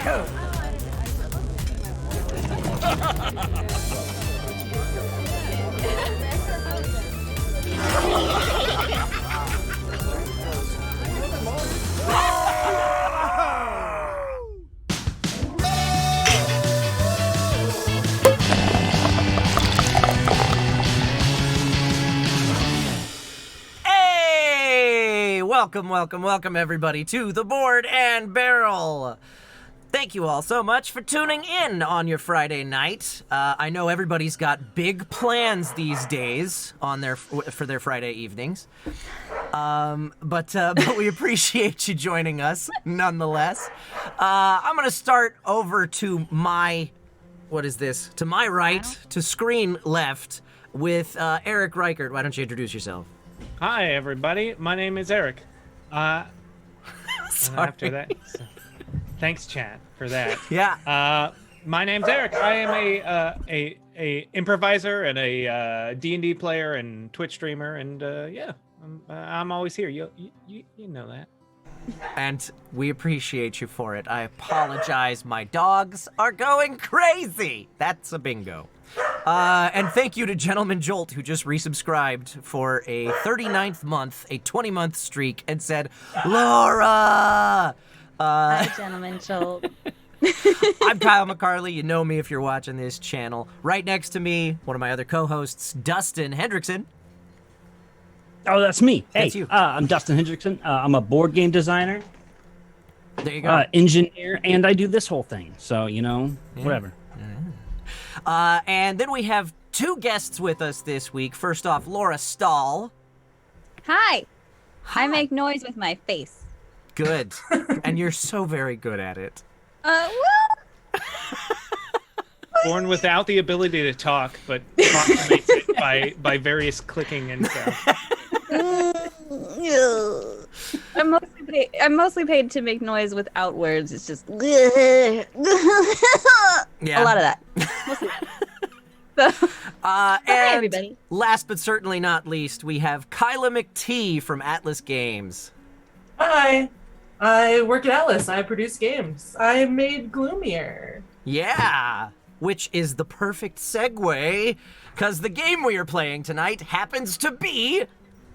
Achoo! Hey! Welcome, everybody, to the Board and Barrel. Thank you all so much for tuning in on your Friday night. I know everybody's got big plans these days for their Friday evenings, but we appreciate you joining us nonetheless. I'm gonna start over to my right, to screen left, with Erik Reichert. Why don't you introduce yourself? Hi, everybody. My name is Erik. And after that, thanks, chat, for that. Yeah. My name's Erik. I am a improviser and a D&D player and Twitch streamer, and yeah, I'm always here. You know that. And we appreciate you for it. I apologize. My dogs are going crazy. That's a bingo. And thank you to Gentleman Jolt, who just resubscribed for a 39th month, a 20-month streak, and said, Laura! Hi, Gentleman Jolt. I'm Kyle McCarley. You know me if you're watching this channel. Right next to me, one of my other co-hosts, Dustin Hendrickson. Oh, that's me. That's hey, you. I'm Dustin Hendrickson. I'm a board game designer. There you go. Engineer, and I do this whole thing. So, whatever. And then we have two guests with us this week. First off, Laura Stahl. Hi. I make noise with my face. Good. And you're so very good at it. Well. Born without the ability to talk, but consummates it by various clicking and stuff. I'm mostly paid to make noise without words. It's just yeah. A lot of that. Mostly that. So, And hi, everybody. last but certainly not least, we have Kyla McT from Atlas Games. Hi, I work at Atlas. I produce games. I made Gloomier. Yeah, which is the perfect segue, because the game we are playing tonight happens to be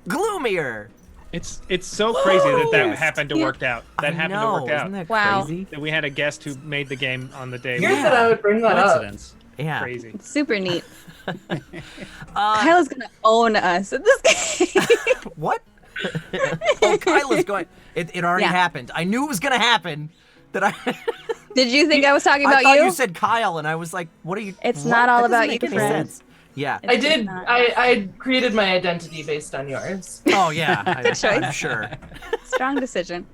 Gloomier. It's so crazy that happened to work out. That happened to work out. Isn't that Wow. crazy? That we had a guest who made the game on the day. Here's that I would bring that up. Coincidence. Yeah. Crazy. It's super neat. Kyla's gonna own us in this game. What? Oh, Kyla's going. It already Yeah. happened. I knew it was going to happen. Did you think I was talking I about thought you? you said Kyle, and I was like, what are you... It's what? not all That about doesn't make you, any friend. sense. Yeah. I did. not. I created my identity based on yours. Oh, yeah. Good choice. I'm sure. Strong decision.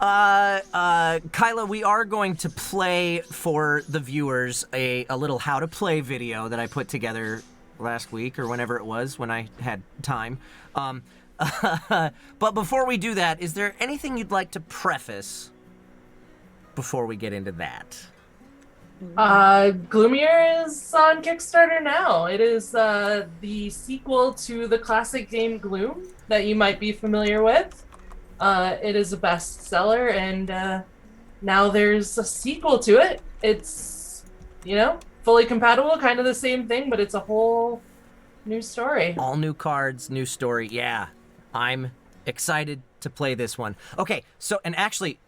Kyla, we are going to play for the viewers a little how to play video that I put together last week or whenever it was when I had time. But before we do that, is there anything you'd like to preface before we get into that? Gloomier is on Kickstarter now. It is the sequel to the classic game Gloom that you might be familiar with. It is a bestseller, and now there's a sequel to it. It's, fully compatible, kind of the same thing, but it's a whole new story. All new cards, new story. Yeah, I'm excited to play this one. Okay, so and actually,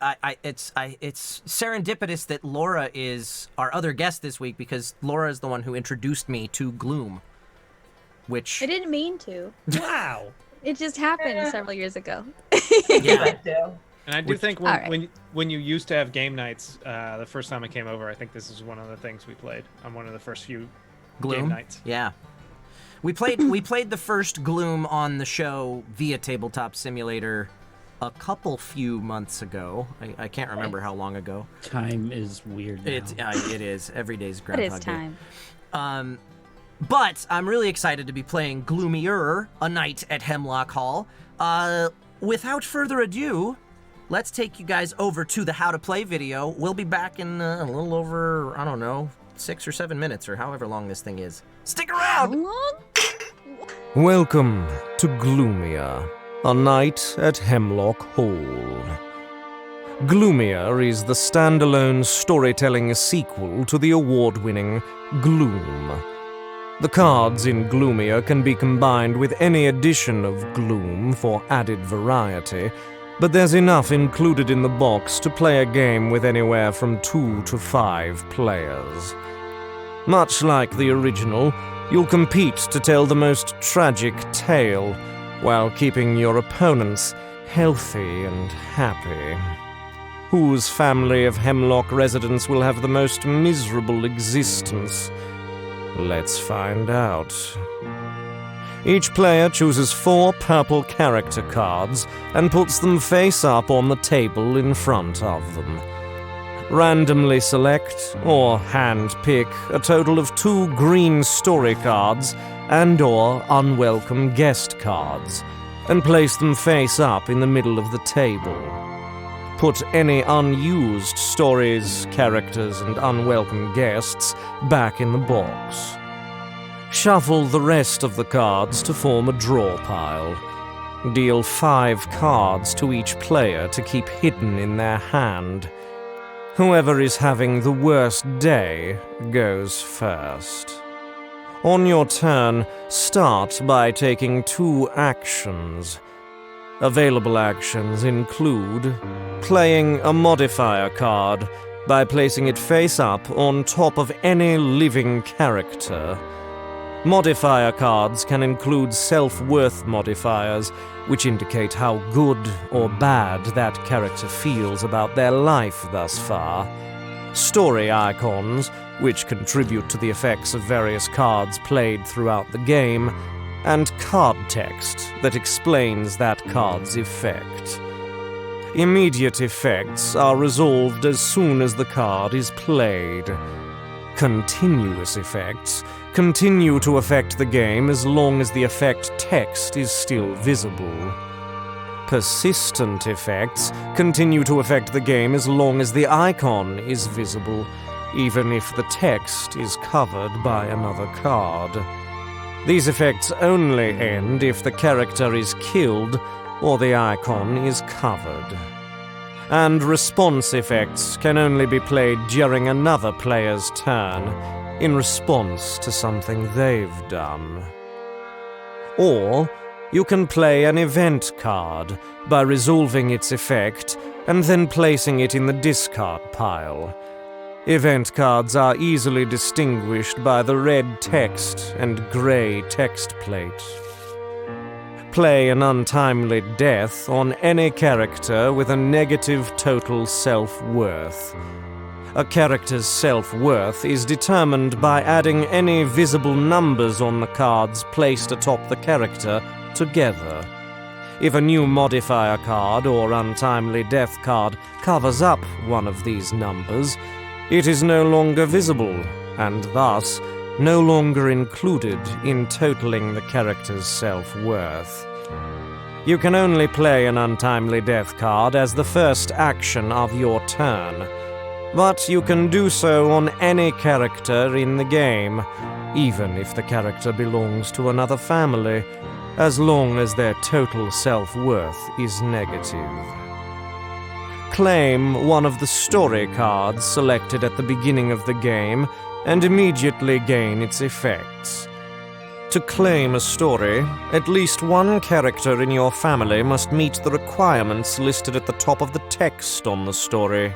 it's serendipitous that Laura is our other guest this week because Laura is the one who introduced me to Gloom, which I didn't mean to. Wow. It just happened several years ago. yeah. And I do think All right. when you used to have game nights, the first time I came over, I think this is one of the things we played on one of the first few Gloom game nights. Yeah. We played the first Gloom on the show via Tabletop Simulator a few months ago. I can't remember how long ago. Time is weird now. It is. Every day's It Groundhog is Day. time. But I'm really excited to be playing Gloomier, A Night at Hemlock Hall. Without further ado, let's take you guys over to the How to Play video. We'll be back in a little over, 6 or 7 minutes, or however long this thing is. Stick around! Welcome to Gloomier, A Night at Hemlock Hall. Gloomier is the standalone storytelling sequel to the award-winning Gloom. The cards in Gloomier can be combined with any edition of Gloom for added variety, but there's enough included in the box to play a game with anywhere from 2 to 5 players. Much like the original, you'll compete to tell the most tragic tale, while keeping your opponents healthy and happy. Whose family of Hemlock residents will have the most miserable existence? Let's find out. Each player chooses 4 purple character cards and puts them face up on the table in front of them. Randomly select or hand-pick a total of 2 green story cards and/or unwelcome guest cards, and place them face up in the middle of the table. Put any unused stories, characters, and unwelcome guests back in the box. Shuffle the rest of the cards to form a draw pile. Deal 5 cards to each player to keep hidden in their hand. Whoever is having the worst day goes first. On your turn, start by taking 2 actions. Available actions include playing a modifier card by placing it face up on top of any living character. Modifier cards can include self-worth modifiers, which indicate how good or bad that character feels about their life thus far. Story icons, which contribute to the effects of various cards played throughout the game, and card text that explains that card's effect. Immediate effects are resolved as soon as the card is played. Continuous effects continue to affect the game as long as the effect text is still visible. Persistent effects continue to affect the game as long as the icon is visible, even if the text is covered by another card. These effects only end if the character is killed or the icon is covered. And response effects can only be played during another player's turn, in response to something they've done. Or you can play an event card by resolving its effect and then placing it in the discard pile. Event cards are easily distinguished by the red text and grey text plate. Play an untimely death on any character with a negative total self-worth. A character's self-worth is determined by adding any visible numbers on the cards placed atop the character together. If a new modifier card or untimely death card covers up one of these numbers, it is no longer visible, and thus no longer included in totaling the character's self-worth. You can only play an untimely death card as the first action of your turn, but you can do so on any character in the game, even if the character belongs to another family, as long as their total self-worth is negative. Claim one of the story cards selected at the beginning of the game and immediately gain its effects. To claim a story, at least one character in your family must meet the requirements listed at the top of the text on the story.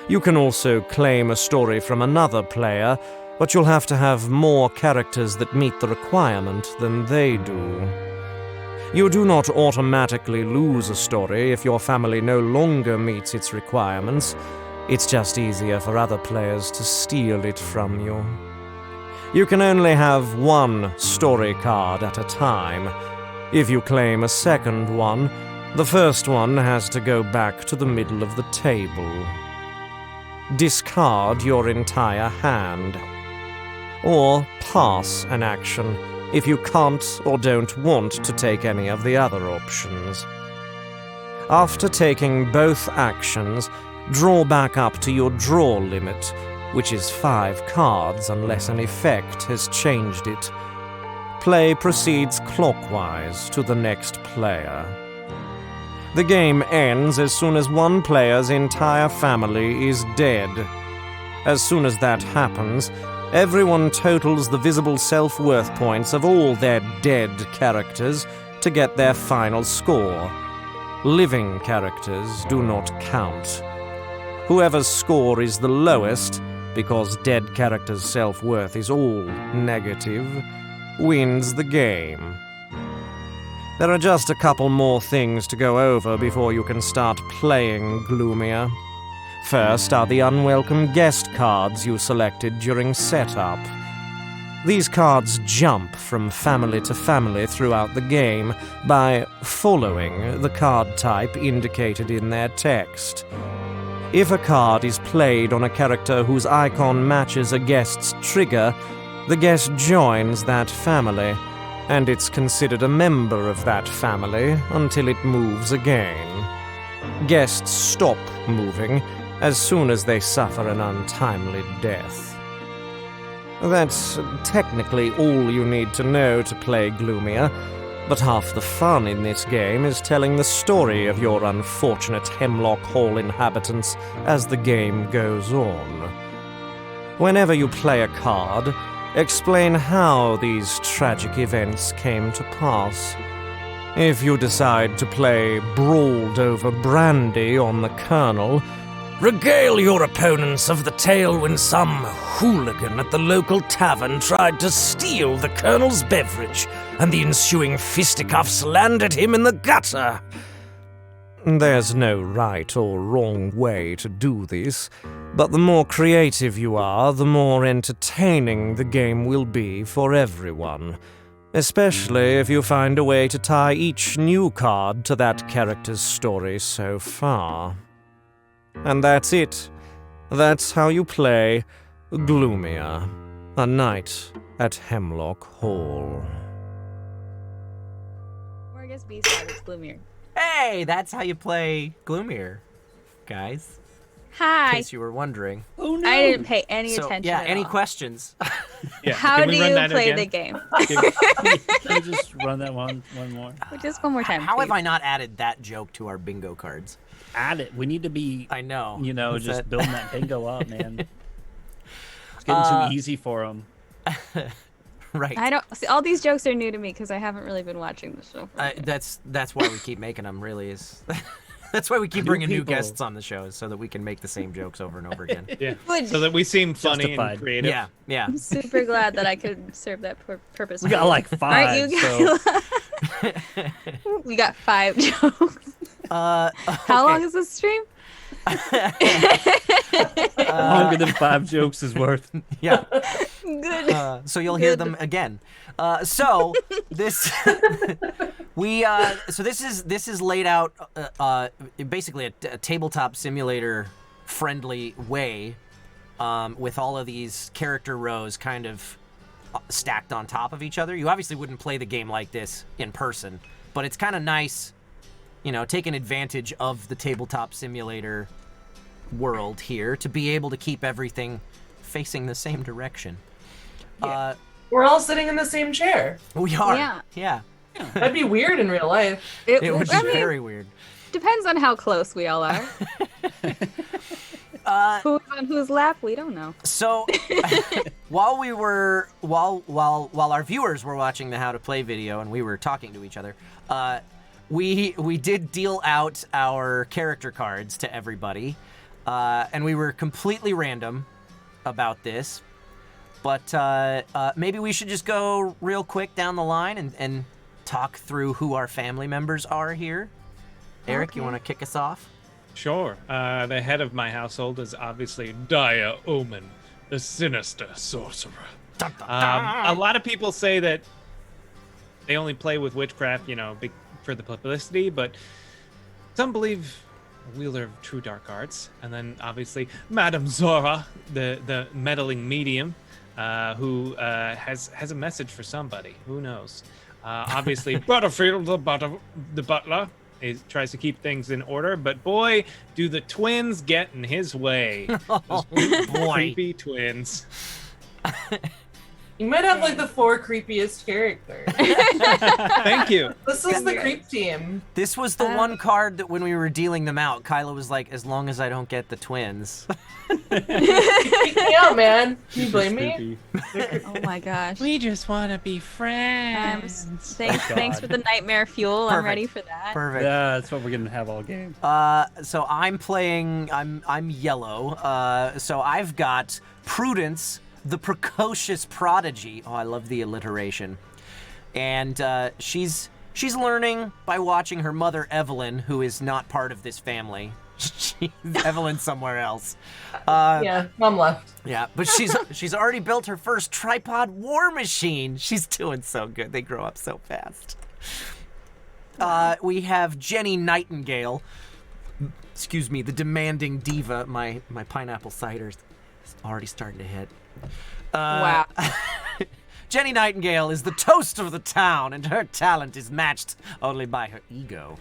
You can also claim a story from another player, but you'll have to have more characters that meet the requirement than they do. You do not automatically lose a story if your family no longer meets its requirements. It's just easier for other players to steal it from you. You can only have one story card at a time. If you claim a second one, the first one has to go back to the middle of the table. Discard your entire hand. Or pass an action if you can't or don't want to take any of the other options. After taking both actions, draw back up to your draw limit, which is 5 cards unless an effect has changed it. Play proceeds clockwise to the next player. The game ends as soon as one player's entire family is dead. As soon as that happens, everyone totals the visible self-worth points of all their dead characters to get their final score. Living characters do not count. Whoever's score is the lowest, because dead characters' self-worth is all negative, wins the game. There are just a couple more things to go over before you can start playing Gloomier. First are the unwelcome guest cards you selected during setup. These cards jump from family to family throughout the game by following the card type indicated in their text. If a card is played on a character whose icon matches a guest's trigger, the guest joins that family, and it's considered a member of that family until it moves again. Guests stop moving as soon as they suffer an untimely death. That's technically all you need to know to play Gloomier, but half the fun in this game is telling the story of your unfortunate Hemlock Hall inhabitants as the game goes on. Whenever you play a card, explain how these tragic events came to pass. If you decide to play Brawled Over Brandy on the Colonel, regale your opponents of the tale when some hooligan at the local tavern tried to steal the Colonel's beverage, and the ensuing fisticuffs landed him in the gutter. There's no right or wrong way to do this, but the more creative you are, the more entertaining the game will be for everyone, especially if you find a way to tie each new card to that character's story so far. And that's it. That's how you play Gloomier, A Night at Hemlock Hall. Or I guess B-side is Gloomier. Hey, that's how you play Gloomier, guys. In Hi. case you were wondering. Oh no! I didn't pay any So, attention. yeah, at any all. questions? Yeah. How Can do we run you that play again? the game? Can you just run that one more? Just one more time. How have please. I not added that joke to our bingo cards? Add it. We need to be, I know. Is just that- building that bingo up, man. It's getting too easy for them. Right. I don't see. All these jokes are new to me because I haven't really been watching the show. For a minute. That's why we keep making them. Really is. That's why we keep New bringing new people. guests on the show, so that we can make the same jokes over and over again. Yeah. Good. So that we seem funny Justified. and creative. Yeah, yeah. I'm super glad that I could serve that purpose. We for got you. like 5, Aren't you so guys? We got 5 jokes. How long is this stream? longer than 5 jokes is worth. Yeah. Good. So you'll hear Good. them again. So this this is laid out basically a tabletop simulator friendly way, with all of these character rows kind of stacked on top of each other. You obviously wouldn't play the game like this in person, but it's kind of nice, taking advantage of the tabletop simulator world here to be able to keep everything facing the same direction. We're all sitting in the same chair. We are. Yeah. Yeah. That'd be weird in real life. It would be I mean, very weird. depends on how close we all are. Who's on whose lap? We don't know. So, while our viewers were watching the How to Play video and we were talking to each other, we did deal out our character cards to everybody, and we were completely random about this. But maybe we should just go real quick down the line and talk through who our family members are here. Eric, you Okay. want to kick us off? Sure. The head of my household is obviously Dire Omen, the sinister sorcerer. Dun, dun, dun. A lot of people say that they only play with witchcraft, for the publicity, but some believe a wielder of true dark arts. And then obviously Madame Zora, the meddling medium, who has a message for somebody. Who knows? Obviously Butterfield, the butler, tries to keep things in order, but boy, do the twins get in his way. Those Boy. creepy twins. You might have like the 4 creepiest characters. Thank you. This is the creep team. This was the one card that when we were dealing them out, Kyla was like, as long as I don't get the twins. Freak me out, man. Can you blame me? Oh my gosh. We just want to be friends. Thanks for the nightmare fuel. Perfect. I'm ready for that. Perfect. Yeah, that's what we're gonna have all game. So I'm playing. I'm yellow. So I've got Prudence, the precocious prodigy. Oh, I love the alliteration. And she's learning by watching her mother Evelyn, who is not part of this family. Evelyn's somewhere else. Yeah, mom left. Yeah, but she's already built her first tripod war machine. She's doing so good. They grow up so fast. We have Jenny Nightingale. Excuse me, the demanding diva. My pineapple cider's already starting to hit. Wow. Jenny Nightingale is the toast of the town, and her talent is matched only by her ego.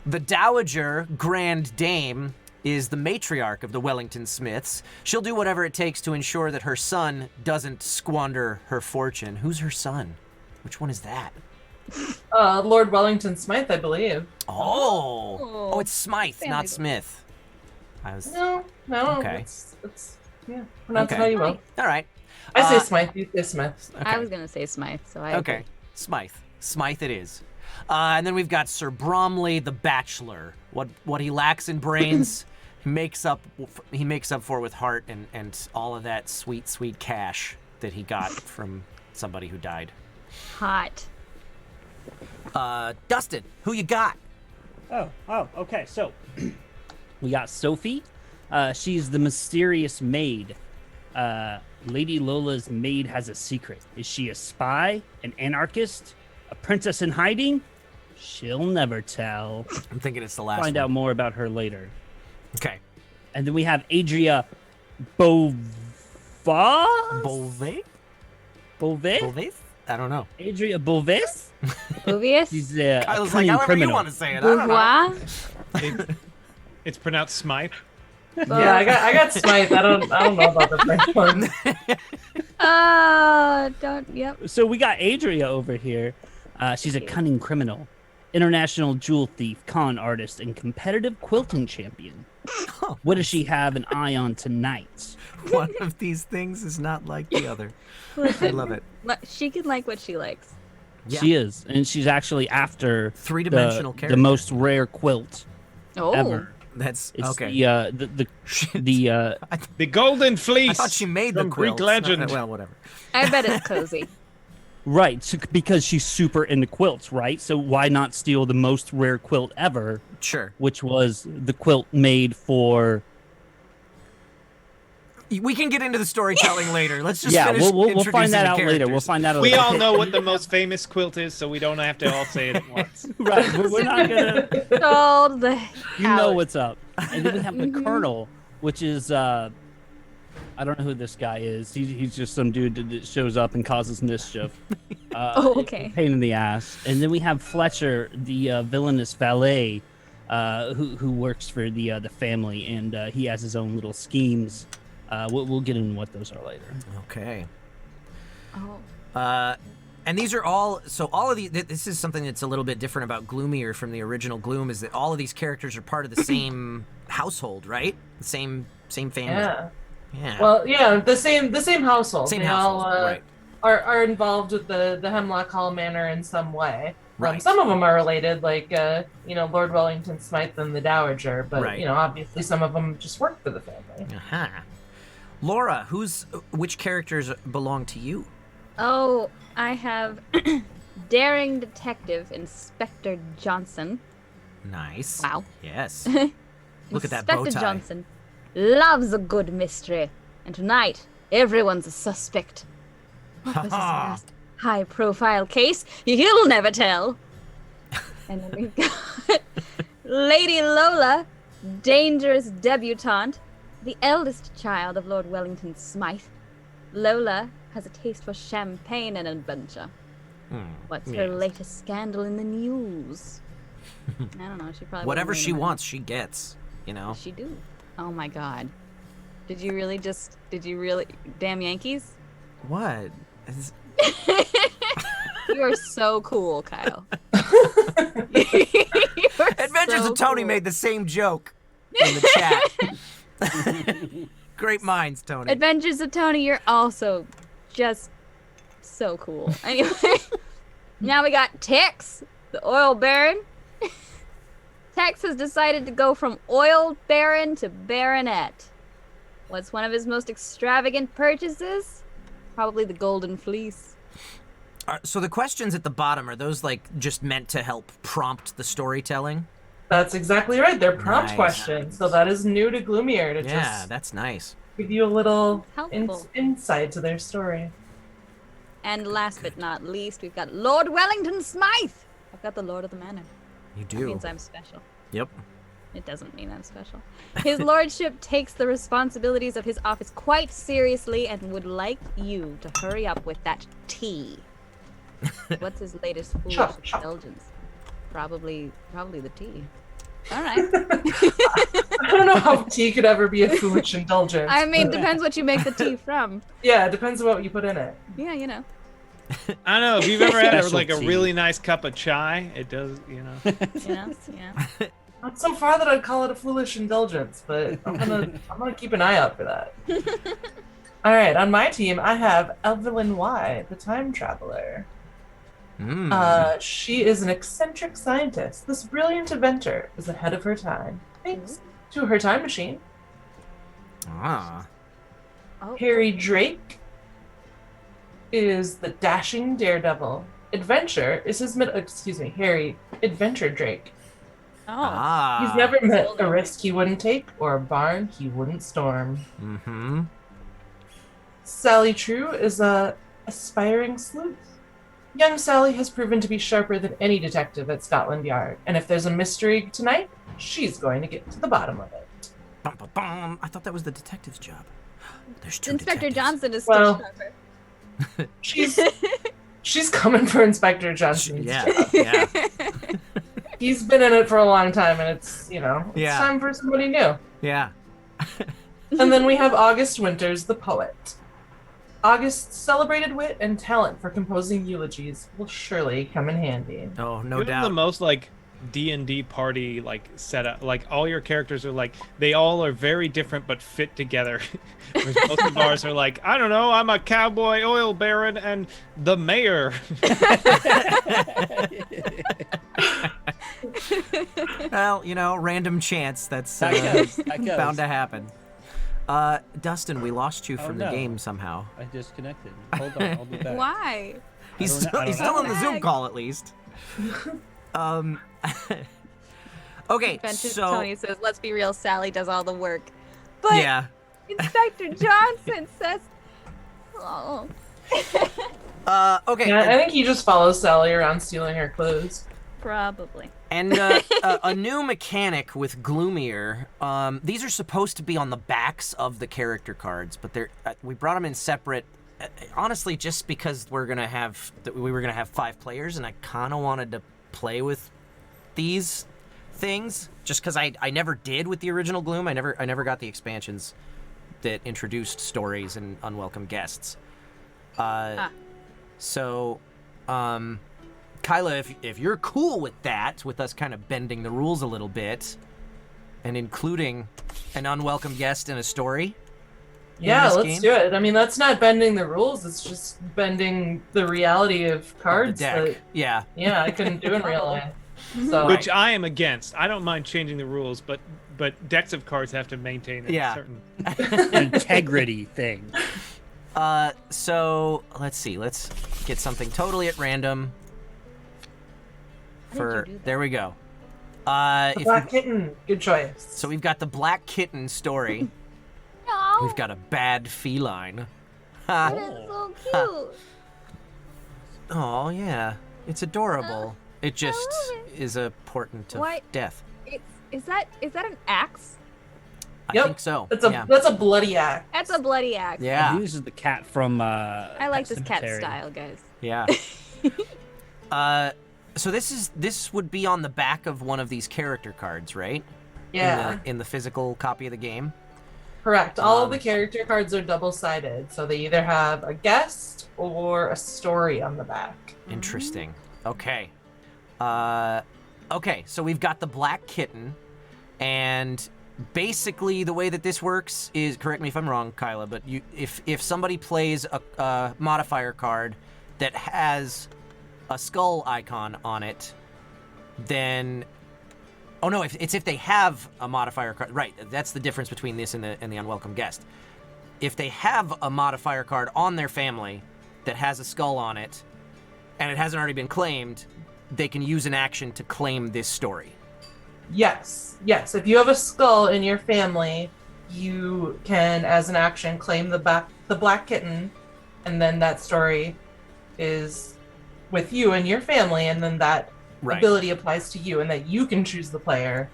The Dowager Grand Dame is the matriarch of the Wellington Smiths. She'll do whatever it takes to ensure that her son doesn't squander her fortune. Who's her son? Which one is that? Lord Wellington Smythe, I believe. Oh, it's Smythe, Family not book. Smith. I was No. Okay. It's yeah. Pronounce it Okay. how you will. all right. I say Uh, Smythe. You say Smith. I was gonna say Smythe, so I Okay, agree. Smythe it is. And then we've got Sir Bromley the Bachelor. What he lacks in brains, he makes up for with heart and all of that sweet cash that he got from somebody who died. Hot. Dustin, who you got? Oh, okay. So we got Sophie. She's the mysterious maid. Lady Lola's maid has a secret. Is she a spy, an anarchist, a princess in hiding? She'll never tell. I'm thinking it's the last Find one. out more about her later. Okay. And then we have Adria Bova? Beauvais? Beauvais? Beauvais? I don't know. Adria Beauvais? Oblivious? She's a I was like, cunning however criminal. you want to say it. I don't know. Bourgeois? It's pronounced Smythe. Yeah, I got Smythe. I don't know about the French one. Yep. So we got Adria over here. She's a cunning criminal, international jewel thief, con artist, and competitive quilting champion. What does she have an eye on tonight? One of these things is not like the other. I love it. She can like what she likes. Yeah. She is, and she's actually after Three-dimensional the character. most rare quilt Oh. ever. That's It's okay. The Golden Fleece. I thought she made the from Greek quilts. legend. Well, whatever. I bet it's cozy. right, so, because she's super into quilts, right? So why not steal the most rare quilt ever, Sure. which was the quilt made for? We can get into the storytelling later. Let's just Yeah, finish we'll introducing find that the out later. We'll characters. find that out. We later. all know what the most famous quilt is, so we don't have to all say it at once. Right, we're not gonna. Sold the You know house. what's up. And then we have the Colonel, which is I don't know who this guy is. He's just some dude that shows up and causes mischief. Oh, okay. Pain in the ass. And then we have Fletcher, the villainous valet, who works for the family, and he has his own little schemes. We'll get into what those are later. Okay. Oh. And these are all, so all of these, this is something that's a little bit different about Gloomier from the original Gloom, is that all of these characters are part of the same household, right? The same family. Yeah. Yeah. Well, yeah, the same household. Same they household, all right. are involved with the Hemlock Hall Manor in some way. Right. Some of them are related, like Lord Wellington Smythe and the Dowager, but Right. obviously some of them just work for the family. Uh-huh. Laura, which characters belong to you? Oh, I have daring detective Inspector Johnson. Nice. Wow. Yes. Look at that bow Inspector tie. Johnson loves a good mystery, and tonight everyone's a suspect. What was his last high-profile case? He'll never tell. And then we've got Lady Lola, dangerous debutante, the eldest child of Lord Wellington Smythe. Lola has a taste for champagne and adventure. What's her yes. latest scandal in the news? I don't know. She probably Whatever wouldn't she really know. wants, she gets, you know? She do. Oh my God. Did you really? Damn Yankees? What? Is- You are so cool, Kyle. Adventures of Tony made the same joke in the chat. Great minds, Tony. Adventures of Tony, you're also just so cool. Anyway, now we got Tex, the oil baron. Tex has decided to go from oil baron to baronet. What's one of his most extravagant purchases? Probably the golden fleece. So the questions at the bottom, are those like just meant to help prompt the storytelling? That's exactly right. They're prompt Nice. questions, so that is new to Gloomier to Yeah, just that's nice. give you a little Helpful. insight to their story. And last but not least, we've got Lord Wellington Smythe. I've got the Lord of the Manor. You That do. means I'm special. Yep. It doesn't mean I'm special. His lordship takes the responsibilities of his office quite seriously and would like you to hurry up with that tea. What's his latest foolish Chop, chop. indulgence? Probably the tea. All right. I don't know how tea could ever be a foolish indulgence. I mean, but- depends what you make the tea from. Yeah, it depends on what you put in it. Yeah, you know. I don't know if you've ever had a Specialty. really nice cup of chai. It does, you know. You know. Yeah. Not so far that I'd call it a foolish indulgence, but I'm gonna keep an eye out for that. All right, on my team, I have Evelyn Y, the time traveler. She is an eccentric scientist. This brilliant inventor is ahead of her time, thanks to her time machine. Ah. Oh. Harry Drake is the dashing daredevil. Adventure is his Harry Adventure Drake. Oh. Ah. He's never met a risk he wouldn't take or a barn he wouldn't storm. Mm-hmm. Sally True is a aspiring sleuth. Young Sally has proven to be sharper than any detective at Scotland Yard, and if there's a mystery tonight, she's going to get to the bottom of it. Bum, bum, bum. I thought that was the detective's job. There's two Inspector detectives. Johnson is still Well, sharper. She's coming for Inspector Johnson's Yeah, job. yeah. He's been in it for a long time, and it's Yeah. time for somebody new. Yeah. And then we have August Winters, the poet. August's celebrated wit and talent for composing eulogies will surely come in handy. Oh, no You have doubt. the most like D&D party like setup. Like all your characters are like they all are very different but fit together. Whereas most of ours are like, I don't know, I'm a cowboy oil baron and the mayor. Well, random chance. That's That goes. That goes. bound to happen. Dustin, we lost you Oh, from no. the game somehow. I disconnected. Hold on, I'll be back. Why? He's I don't he's know. still on the Zoom Back. call at least. Okay, Adventure so Tony says, let's be real, Sally does all the work. But yeah. Inspector Johnson says, oh. Okay. Yeah, I think he just follows Sally around stealing her clues. Probably. And a new mechanic with Gloomier. These are supposed to be on the backs of the character cards, but we brought them in separate. Honestly, just because we were gonna have 5 players, and I kind of wanted to play with these things, just because I never did with the original Gloom. I never got the expansions that introduced stories and unwelcome guests. So, Kyla, if you're cool with that, with us kind of bending the rules a little bit, and including an unwelcome guest in a story. Yeah, this let's game? do it. I mean, that's not bending the rules. It's just bending the reality of cards The deck. that Yeah. I couldn't do in real life. So Which I am against. I don't mind changing the rules, but decks of cards have to maintain a Yeah. certain. Integrity thing. So let's see. Let's get something totally at random. There we go. If Black Kitten, good choice. So we've got the Black Kitten story. No, We've got a bad feline. that is so cute. Oh yeah, it's adorable. It just love is a portent of Why- death. Is that an axe? I Yep, think so. That's a yeah. that's a bloody act. That's a bloody axe. Yeah. This is the cat from. I like this cat Cemetery. style, guys. Yeah. So this would be on the back of one of these character cards, right? Yeah. In the physical copy of the game. Correct. All of the character cards are double-sided, so they either have a guest or a story on the back. Interesting. Okay. Okay, so we've got the black kitten, and basically the way that this works is, correct me if I'm wrong, Kyla, but if somebody plays a modifier card that has a skull icon on it, then... Oh no, if they have a modifier card, right? That's the difference between this and the unwelcome guest. If they have a modifier card on their family that has a skull on it, and it hasn't already been claimed, they can use an action to claim this story. Yes. If you have a skull in your family, you can, as an action, claim the black kitten, and then that story is with you and your family, and then that ability applies to you, and that you can choose the player.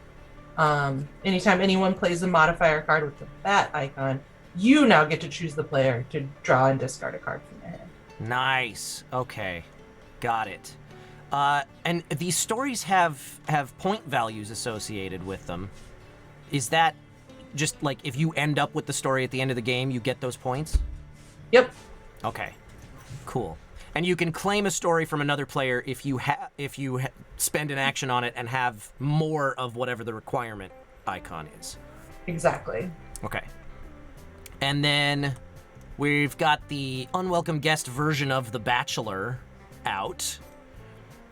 Anytime anyone plays a modifier card with the bat icon, you now get to choose the player to draw and discard a card from their hand. Nice. Okay. Got it. And these stories have point values associated with them. Is that just like if you end up with the story at the end of the game, you get those points? Yep. Okay. Cool. And you can claim a story from another player if you spend an action on it and have more of whatever the requirement icon is. Exactly. Okay. And then we've got the unwelcome guest version of The Bachelor out.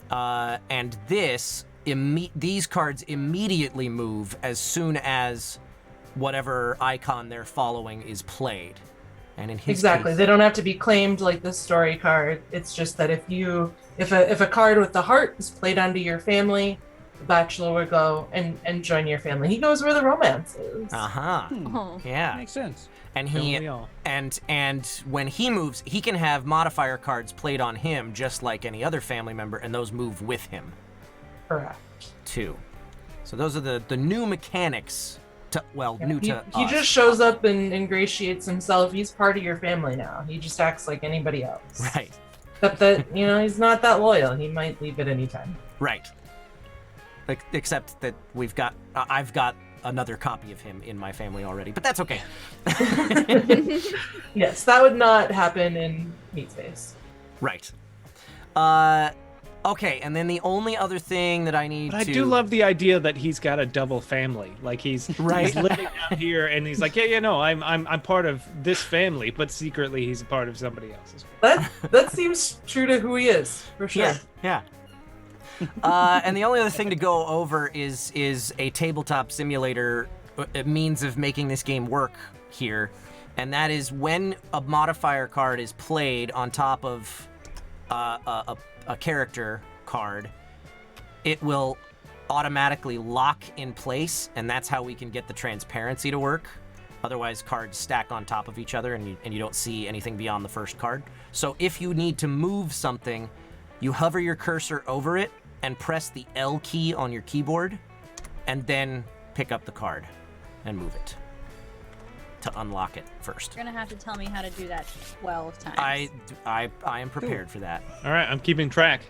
And these cards immediately move as soon as whatever icon they're following is played. And in his case, they don't have to be claimed like the story card. It's just that if a card with the heart is played onto your family, the bachelor will go and join your family. He goes where the romance is. Oh. Yeah, Makes sense. and and when he moves, he can have modifier cards played on him just like any other family member, and those move with him Correct. too. So those are the new mechanics. He just shows up and ingratiates himself. He's part of your family now. He just acts like anybody else. Right. Except that, he's not that loyal. He might leave at any time. Right. Except that I've got another copy of him in my family already, but that's okay. Yes, that would not happen in Meat Space. Right. Okay, and then the only other thing that I need But to... I do love the idea that he's got a double family. Like he's living out here, and he's like, I'm part of this family, but secretly he's a part of somebody else's. That seems true to who he is, for sure. Yeah. And the only other thing to go over is a tabletop simulator means of making this game work here, and that is when a modifier card is played on top of a character card, it will automatically lock in place, and that's how we can get the transparency to work. Otherwise, cards stack on top of each other, and you don't see anything beyond the first card. So if you need to move something, you hover your cursor over it and press the L key on your keyboard, and then pick up the card and move it to unlock it first. You're gonna have to tell me how to do that 12 times. I am prepared for that. All right, I'm keeping track.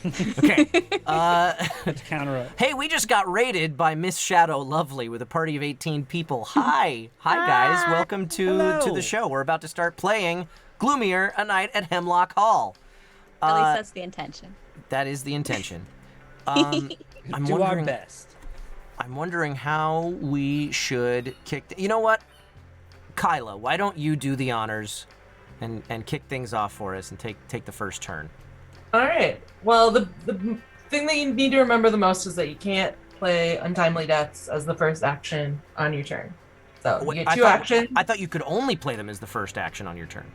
Okay. Counter up. Hey, we just got raided by Miss Shadow Lovely with a party of 18 people. Hi guys. Welcome to the show. We're about to start playing Gloomier, A Night at Hemlock Hall. At least that's the intention. That is the intention. Do our best. I'm wondering how we should kick... You know what? Kyla, why don't you do the honors and kick things off for us and take the first turn? All right. Well, the thing that you need to remember the most is that you can't play Untimely Deaths as the first action on your turn. So you get two actions. I thought you could only play them as the first action on your turn.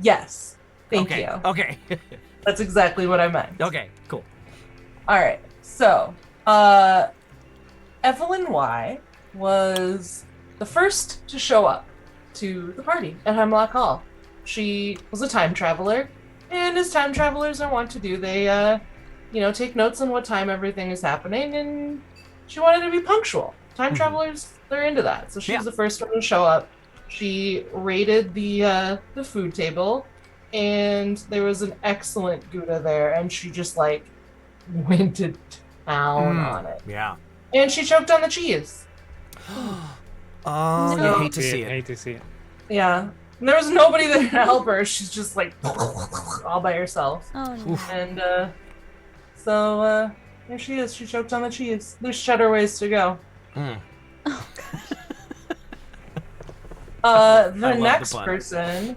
Yes. Thank you. Okay. That's exactly what I meant. Okay, cool. All right. So, Evelyn Y was the first to show up to the party at Hemlock Hall. She was a time traveler, and as time travelers are wont to do, they, take notes on what time everything is happening, and she wanted to be punctual. Time travelers, they're into that. So she was the first one to show up. She raided the food table, and there was an excellent Gouda there, and she just, went to town on it. Yeah. And she choked on the cheese. Oh, No. you hate to see it. Hate to see it. Yeah. And there was nobody there to help her. She's just like all by herself. Oh no. And so there she is. She choked on the cheese. There's cheddar ways to go. Mm. The love the next pun. person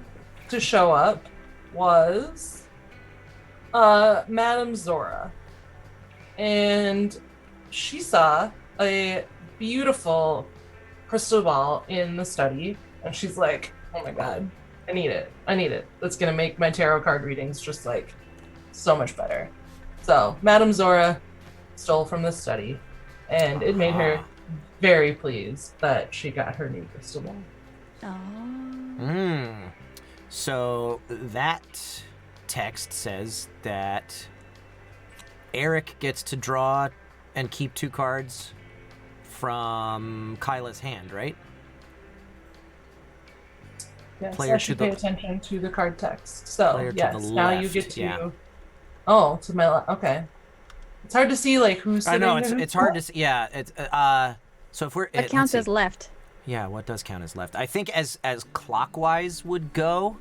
to show up was Madame Zora. And she saw a beautiful crystal ball in the study, and she's like, oh my god, I need it. I need it. That's gonna make my tarot card readings just like so much better. So Madame Zora stole from the study, and it made her very pleased that she got her new crystal ball. Oh. So that text says that Erik gets to draw and keep 2 cards from Kyla's hand, right? Yes, Player I should to pay the- attention to the card text. So Player to yes, the now you left, get to. yeah. Oh, to my left. Okay. It's hard to see like who's. I sitting know and who's it's hard to not. see. Yeah, it's so if we're What counts as left? yeah, what does count as left? I think as clockwise would go,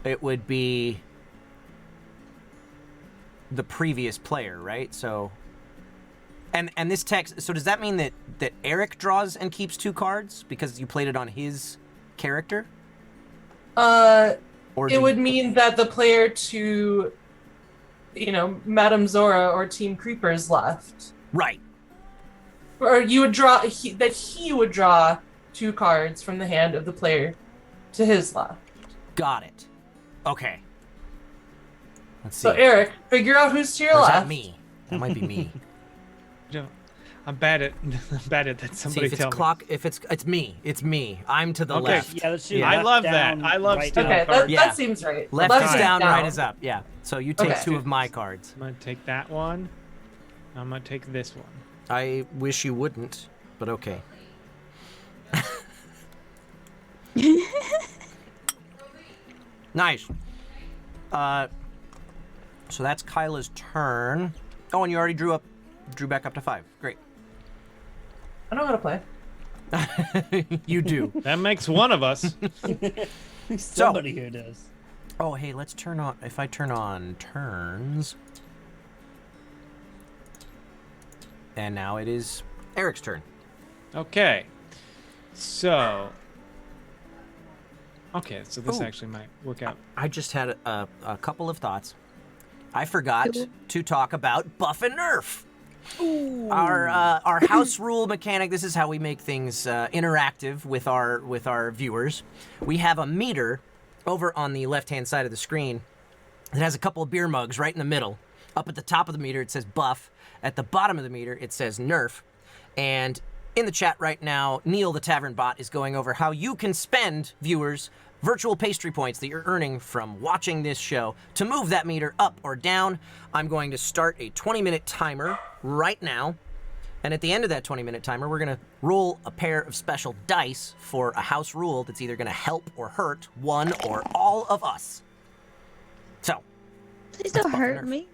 it would be the previous player, right? So and this text, so does that mean that Erik draws and keeps 2 cards because you played it on his character? Or It would mean that the player to, Madame Zora or Team Creepers left. right. Or you would draw, he would draw 2 cards from the hand of the player to his left. Got it. Okay. Let's see. So Erik, figure out who's to your Or is left. that me? That might be me. I'm bad at that. See, Somebody if it's tell me. it's me. It's me. I'm to the Okay. left. Yeah, let's do Yeah. I left love down, that. I love right stealing down. Okay, cards. Yeah. that seems right. Left is down, down, right is up. Yeah. So you take Okay. 2 of my cards. I'm gonna take that one. I'm gonna take this one. I wish you wouldn't, but okay. Nice. So that's Kyla's turn. Oh, and you already drew back up to 5. Great. I know how to play. You do. That makes one of us. Somebody who does. Oh, hey, let's turn on. If I turn on turns, and now it is Eric's turn. Okay. So. Okay, so this Ooh. actually might work out. I just had a couple of thoughts. I forgot to talk about buff and nerf. Our house rule mechanic. This is how we make things interactive with our viewers. We have a meter over on the left-hand side of the screen that has a couple of beer mugs right in the middle. Up at the top of the meter, it says buff. At the bottom of the meter, it says nerf. And in the chat right now, Neil the Tavern Bot is going over how you can spend, viewers, virtual pastry points that you're earning from watching this show to move that meter up or down. I'm going to start a 20-minute timer right now. And at the end of that 20-minute timer, we're going to roll a pair of special dice for a house rule that's either going to help or hurt one or all of us. So, Please don't buff and hurt nerf. me.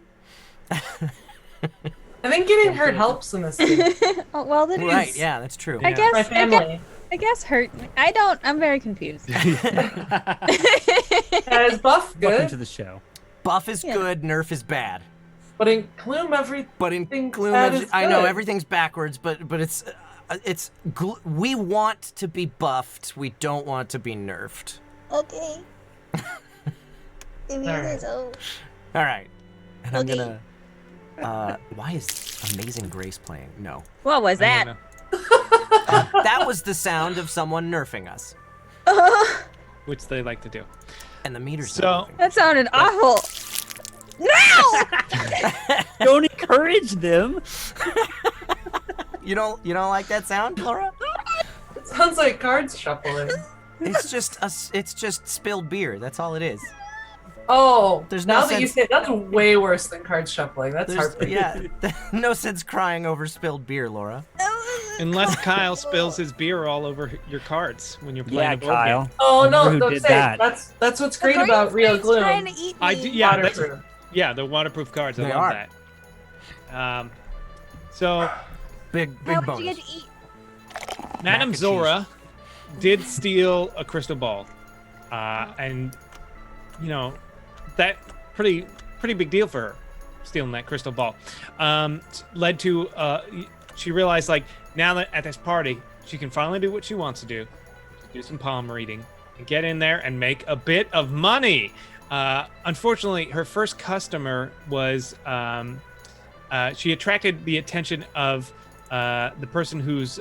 I think getting hurt helps in this game. Oh, well, then right, yeah, that's true. I guess. My family. I guess hurt me. I don't. I'm very confused. Is buff Welcome to good? the show. Buff is Yeah. good, nerf is bad. But in Gloom, But in everything Gloom, bad is I know good. everything's backwards, but we want to be buffed. We don't want to be nerfed. Okay. Give me Alright. this. Oh. All right, and I'm Okay. gonna. Why is Amazing Grace playing? No, What was I that? don't know. that was the sound of someone nerfing us, Which they like to do. and the meter's So- not moving. That sounded awful. No! Don't encourage them. You don't like that sound, Laura? It sounds like cards shuffling. It's just spilled beer. That's all it is. Oh, There's no now that you sense- say that's way worse than cards shuffling. That's heartbreaking. Yeah, no sense crying over spilled beer, Laura. Unless Kyle spills his beer all over your cards when you're playing Yeah, a board Kyle. game. Oh no, Who I'm did saying that? that's what's great about Real Gloom. Trying to eat me. I do, yeah, that's, Waterproof. yeah, the waterproof cards. I They love are. that. So Big How bonus. would you get to eat? Madame and Zora did steal a crystal ball, and you know that pretty big deal for her, stealing that crystal ball. Led to she realized like now that at this party she can finally do what she wants to do some palm reading and get in there and make a bit of money. Unfortunately, her first customer was she attracted the attention of the person whose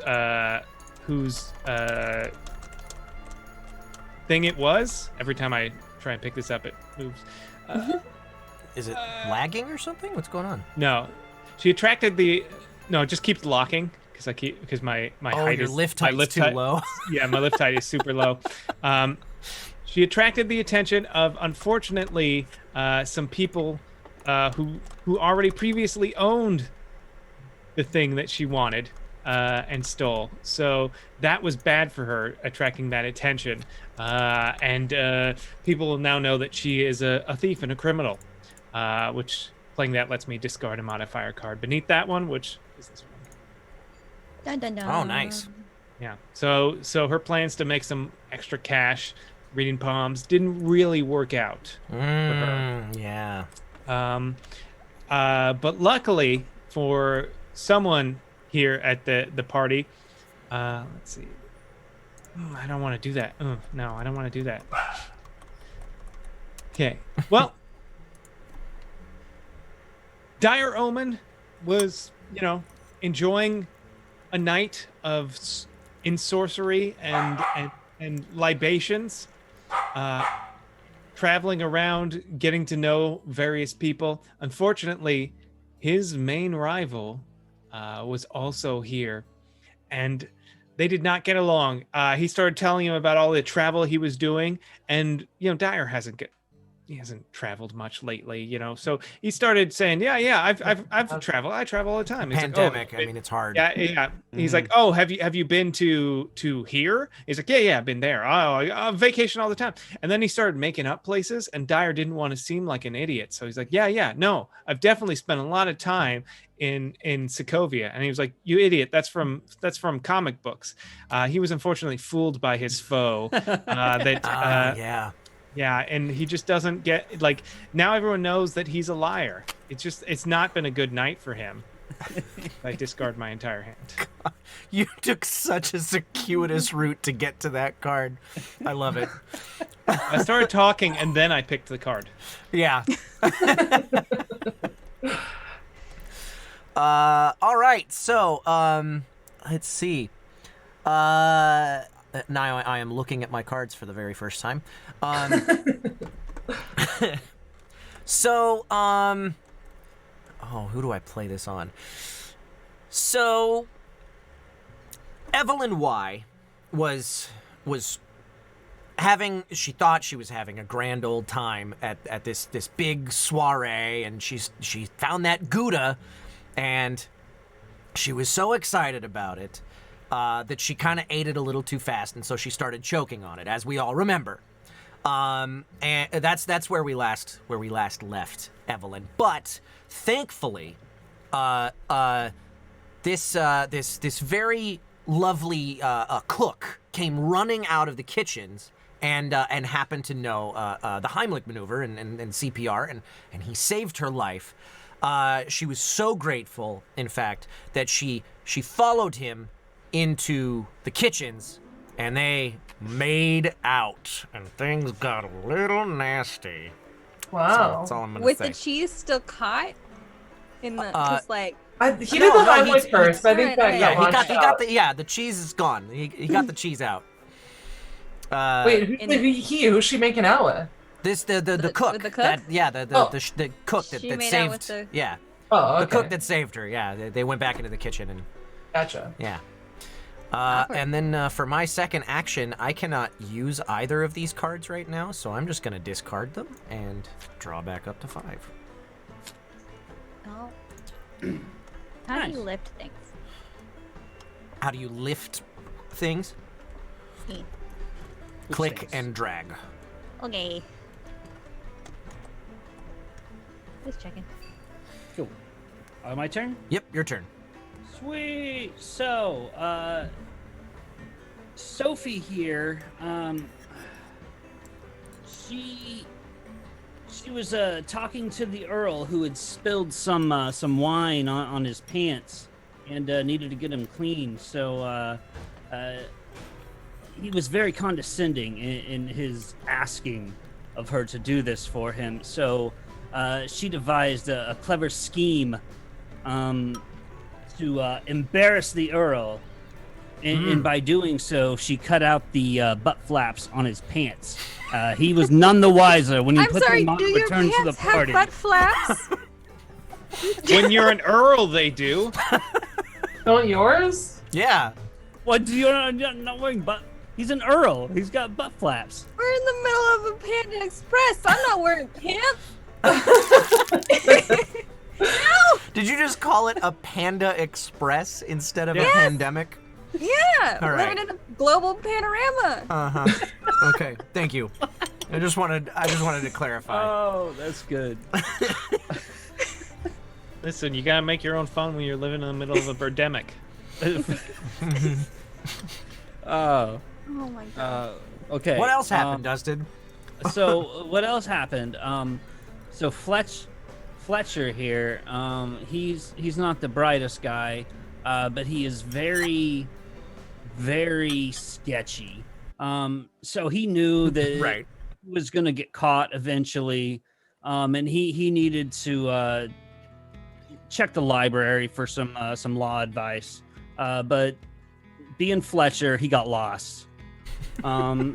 thing it was. Every time I try and pick this up, it moves. Is it lagging or something? What's going on? No, she attracted the. No, it just keeps locking because my height your is lift my height's lift too height- low. Yeah, my lift height is super low. She attracted the attention of, unfortunately, some people who already previously owned the thing that she wanted and stole. So that was bad for her, attracting that attention. And people now know that she is a thief and a criminal, which playing that lets me discard a modifier card beneath that one, which is this one. Dun, dun, dun. Oh, nice. Yeah. So her plans to make some extra cash reading palms didn't really work out for her. Yeah. But luckily for someone here at the party, let's see. I don't want to do that. No, I don't want to do that. Okay. Well, Dire Omen was, enjoying a night of in sorcery and libations, traveling around, getting to know various people. Unfortunately, his main rival was also here, and they did not get along. He started telling him about all the travel he was doing, and Dire hasn't traveled much lately, So he started saying, "Yeah, I've traveled. I travel all the time." He's Pandemic. Like, I mean, it's hard. Yeah. He's like, "Oh, have you been to here?" He's like, "Yeah, I've been there. I vacation all the time." And then he started making up places, and Dyer didn't want to seem like an idiot, so he's like, "Yeah, no, I've definitely spent a lot of time in Sokovia." And he was like, "You idiot! That's from comic books." He was unfortunately fooled by his foe. Yeah. Yeah, and he just doesn't get, like, now everyone knows that he's a liar. It's not been a good night for him. I discard my entire hand. You took such a circuitous route to get to that card. I love it. I started talking and then I picked the card. Yeah. All right. So, let's see. Now I am looking at my cards for the very first time. Who do I play this on? So, Evelyn Y was she thought she was having a grand old time at this big soiree, and she found that Gouda, and she was so excited about it that she kind of ate it a little too fast, and so she started choking on it, as we all remember. And that's where we last left Evelyn. But thankfully, this very lovely cook came running out of the kitchens and happened to know the Heimlich maneuver and CPR, and he saved her life. She was so grateful, in fact, that she followed him into the kitchens, and they made out, and things got a little nasty. Wow. So that's all I'm gonna Was say. the cheese still caught in the just like? He did the Heimlich first. I think that Yeah, got he got the cheese is gone. He got the cheese out. Wait, who's she making out with? The cook. the cook? The cook that She made out with saved. the- Yeah, Oh, okay. the cook that saved her. Yeah, they went back into the kitchen and Gotcha. yeah. And then for my second action, I cannot use either of these cards right now, so I'm just gonna discard them and draw back up to 5. Oh. How do you lift things? How do you lift things? E. Click things? and drag. Okay. Just checking. Cool. My turn? Yep, your turn. Sweet. So, Sophie here, she was talking to the Earl who had spilled some wine on his pants and needed to get him clean. So he was very condescending in his asking of her to do this for him. So she devised a clever scheme to embarrass the Earl. And by doing so, she cut out the butt flaps on his pants. He was none the wiser when he I'm put sorry, them on do and your returned to the pants have party. butt flaps? When you're an earl, they do. Don't yours? Yeah. What? You're not wearing butt? He's an Earl. He's got butt flaps. We're in the middle of a Panda Express. I'm not wearing pants. Did you just call it a Panda Express instead of a Yes. pandemic? Yeah, All right. living in a global panorama. Uh-huh. Okay, thank you. I just wanted to clarify. Oh, that's good. Listen, you gotta make your own fun when you're living in the middle of a birdemic. Oh, Oh my god. okay. What else happened, Dustin? So what else happened? So Fletcher here. He's not the brightest guy, but he is very, very sketchy. So he knew that Right. he was going to get caught eventually, and he needed to check the library for some law advice. But being Fletcher, he got lost.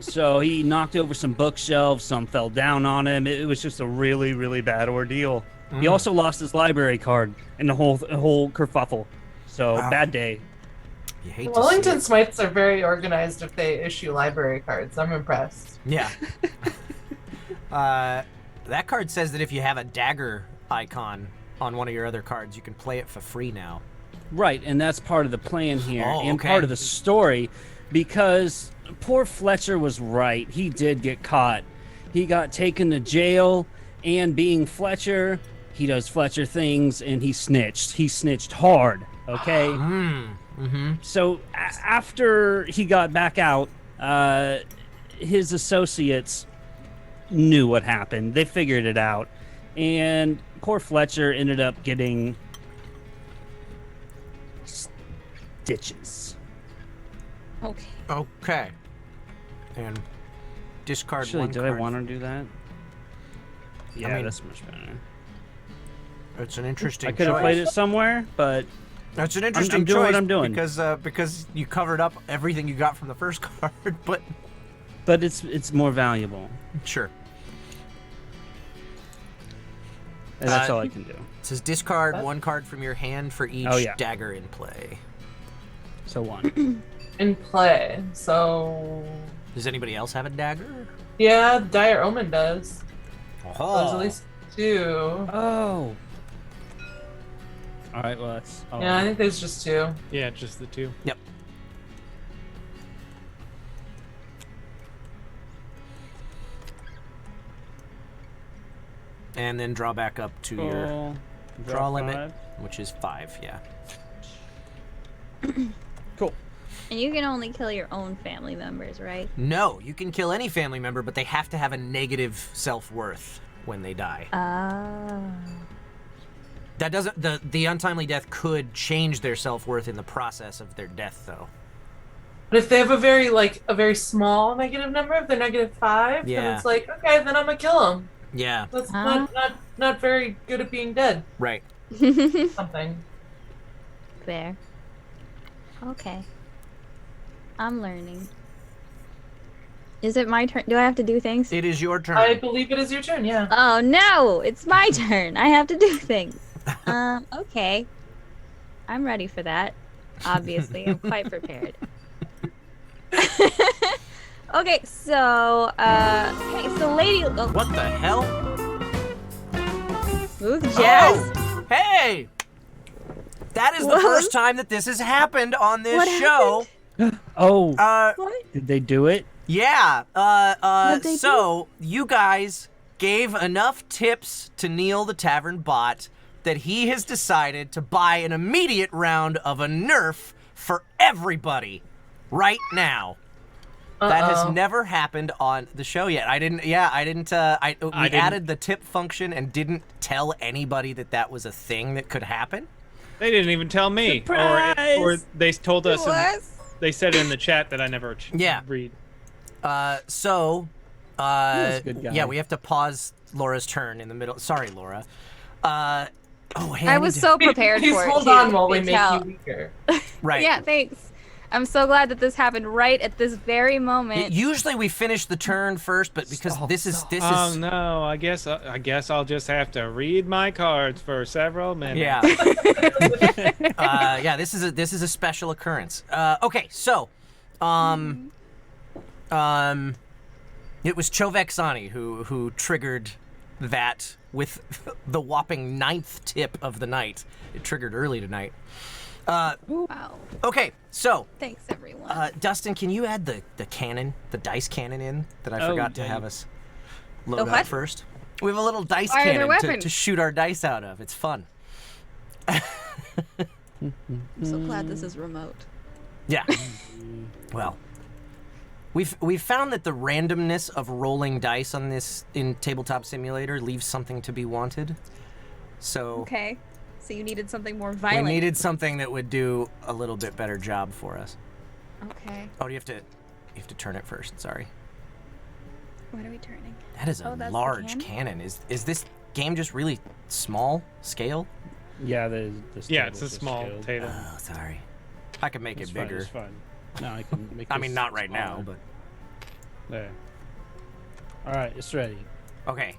So he knocked over some bookshelves, some fell down on him. It was just a really, really bad ordeal. He also lost his library card in the whole kerfuffle. So Wow. bad day. You hate to see Wellington it. Smythes are very organized if they issue library cards. I'm impressed. Yeah. That card says that if you have a dagger icon on one of your other cards, you can play it for free now. Right, and that's part of the plan here, Oh, and okay. part of the story, because poor Fletcher was right. He did get caught. He got taken to jail, and being Fletcher, he does Fletcher things, and he snitched. He snitched hard, okay? So after he got back out, his associates knew what happened. They figured it out, and poor Fletcher ended up getting stitches. Okay. Okay. And discard Actually, one did card. I want to do that? Yeah, mean, that's much better. It's an interesting I could have choice. played it somewhere, but That's an interesting I'm doing choice what I'm doing. because you covered up everything you got from the first card, but it's more valuable. sure. And that's Uh, all I can do. It says discard one card from your hand for each Oh, yeah. dagger in play. So one. In play. So Does anybody else have a dagger? yeah, Dire Omen does. Oh. There's at least two. Oh. All right. Well, that's. Oh. Yeah, I think there's just two. Yeah, just the two. Yep. And then draw back up to your Oh, draw limit, 5. which is 5, yeah. Cool. And you can only kill your own family members, right? No, you can kill any family member, but they have to have a negative self-worth when they die. Oh. That doesn't the untimely death could change their self-worth in the process of their death, though. But if they have a very small negative number, if they're -5, then Yeah. it's like, okay, then I'm gonna kill them. Yeah, That's Huh? not very good at being dead. right. Something. Fair. Okay. I'm learning. Is it my turn? Do I have to do things? It is your turn. I believe it is your turn. Yeah. Oh no! It's my turn. I have to do things. Okay. I'm ready for that. Obviously, I'm quite prepared. Okay, so Lady. Oh, What the hell? smooth jazz. Oh, hey! That is the What? first time that this has happened on this What show. Oh. What? Did they do it? Yeah. What'd they So you guys gave enough tips to Neil the Tavern Bot that he has decided to buy an immediate round of a Nerf for everybody right now. That has never happened on the show yet. I didn't. We added the tip function and didn't tell anybody that was a thing that could happen. They didn't even tell me. Surprise! Or they told us. What? They said it in the chat that I never read. So, was a good guy. yeah, we have to pause Laura's turn in the middle. Sorry, Laura. Hey, I was so prepared Please for it. hold too, on while we you make tell. you weaker. right. Yeah, thanks. I'm so glad that this happened right at this very moment. Usually we finish the turn first, but because this is Oh no! I guess I'll just have to read my cards for several minutes. yeah. This is a special occurrence. Okay, so, it was Chovexani who triggered that with the whopping 9th tip of the night. It triggered early tonight. Wow. Okay, so Thanks, everyone. Dustin, can you add the cannon, the dice cannon in that I forgot to yeah. have us load The up what? first? We have a little dice Fire their cannon weapon. to shoot our dice out of. It's fun. I'm so glad this is remote. Yeah. Well, we've found that the randomness of rolling dice on this in Tabletop Simulator leaves something to be wanted. So Okay. So you needed something more we violent. needed something that would do a little bit better job for us. Okay. Oh, you have to turn it first. Sorry. What are we turning? That is a Oh, that's the large cannon? cannon. Is this game just really small scale? Yeah, It's a small table. Oh, sorry. I could make It's it fine, bigger. it's fine. No, I can make I this mean, not right now, smaller. but There. All right, it's ready. okay.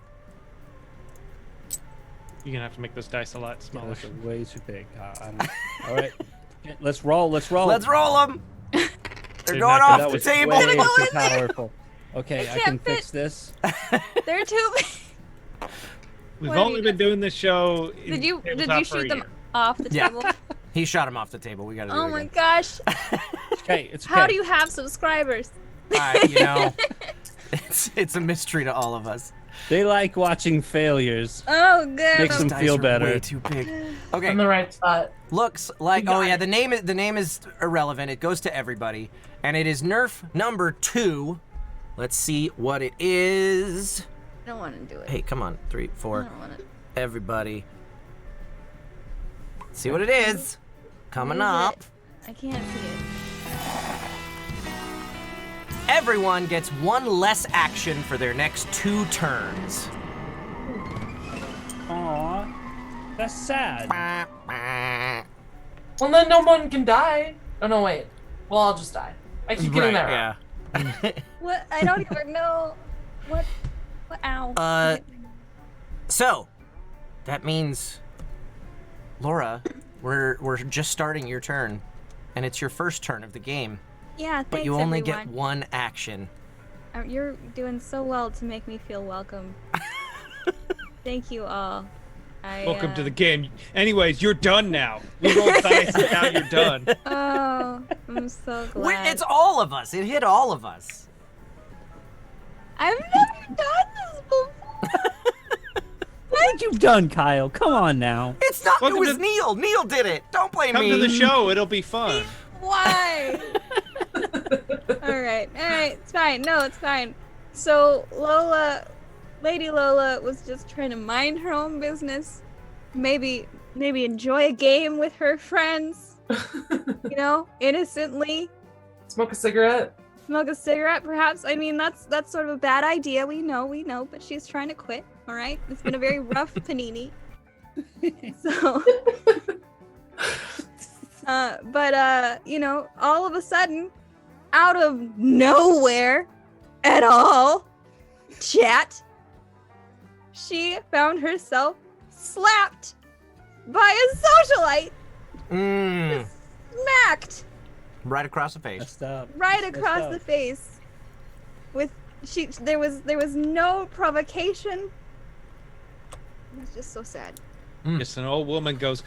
You're gonna have to make those dice a lot smaller. That's way too big. All right, okay, let's roll. Let's roll. Let's roll them. They're They're going not off gonna the fit. table. Way go too in there. powerful. Okay, I can can't fix this. They're too big. We've What have only you been doing this show. Did you tabletop for a shoot them year. off the Yeah. table? He shot him off the table. We gotta do Oh it my again. gosh. Okay, it's okay. How do you have subscribers? It's a mystery to all of us. They like watching failures. Oh, good. Makes them Dice feel are better. Way too big. In Okay. the right spot. Looks like You got yeah, it. the name is irrelevant. It goes to everybody, and it is Nerf number 2. Let's see what it is. I don't want to do it. Hey, come on, 3, I 4, don't want to. everybody. See what it is. Coming What is up. it? I can't see it. Everyone gets 1 less action for their next 2 turns. Aw, that's sad. Well, then no one can die. Oh, no, wait. Well, I'll just die. I keep getting that wrong. yeah. What? I don't even know. What? Ow. So, that means, Laura, we're just starting your turn, and it's your first turn of the game, Yeah, thanks, but you only everyone. get 1 action. You're doing so well to make me feel welcome. Thank you all. Welcome to the game. Anyways, you're done now. We rolled dice and now you're done. Oh, I'm so glad. It's all of us. It hit all of us. I've never done this before. What you've done, Kyle? Come on now. It's not. Welcome it was to- Neil. Neil did it. Don't blame Come me. to the show. It'll be fun. Why? all right, it's fine. No, it's fine. So Lady Lola was just trying to mind her own business. Maybe enjoy a game with her friends. You know, innocently Smoke a cigarette. smoke a cigarette, perhaps. I mean, that's sort of a bad idea. We know, but she's trying to quit. All right, it's been a very rough panini. So, you know, all of a sudden, out of nowhere, at all, chat, she found herself slapped by a socialite, smacked Right across the face. Messed up. right Messed across up. the face. There was no provocation. It was just so sad. Just an old woman goes,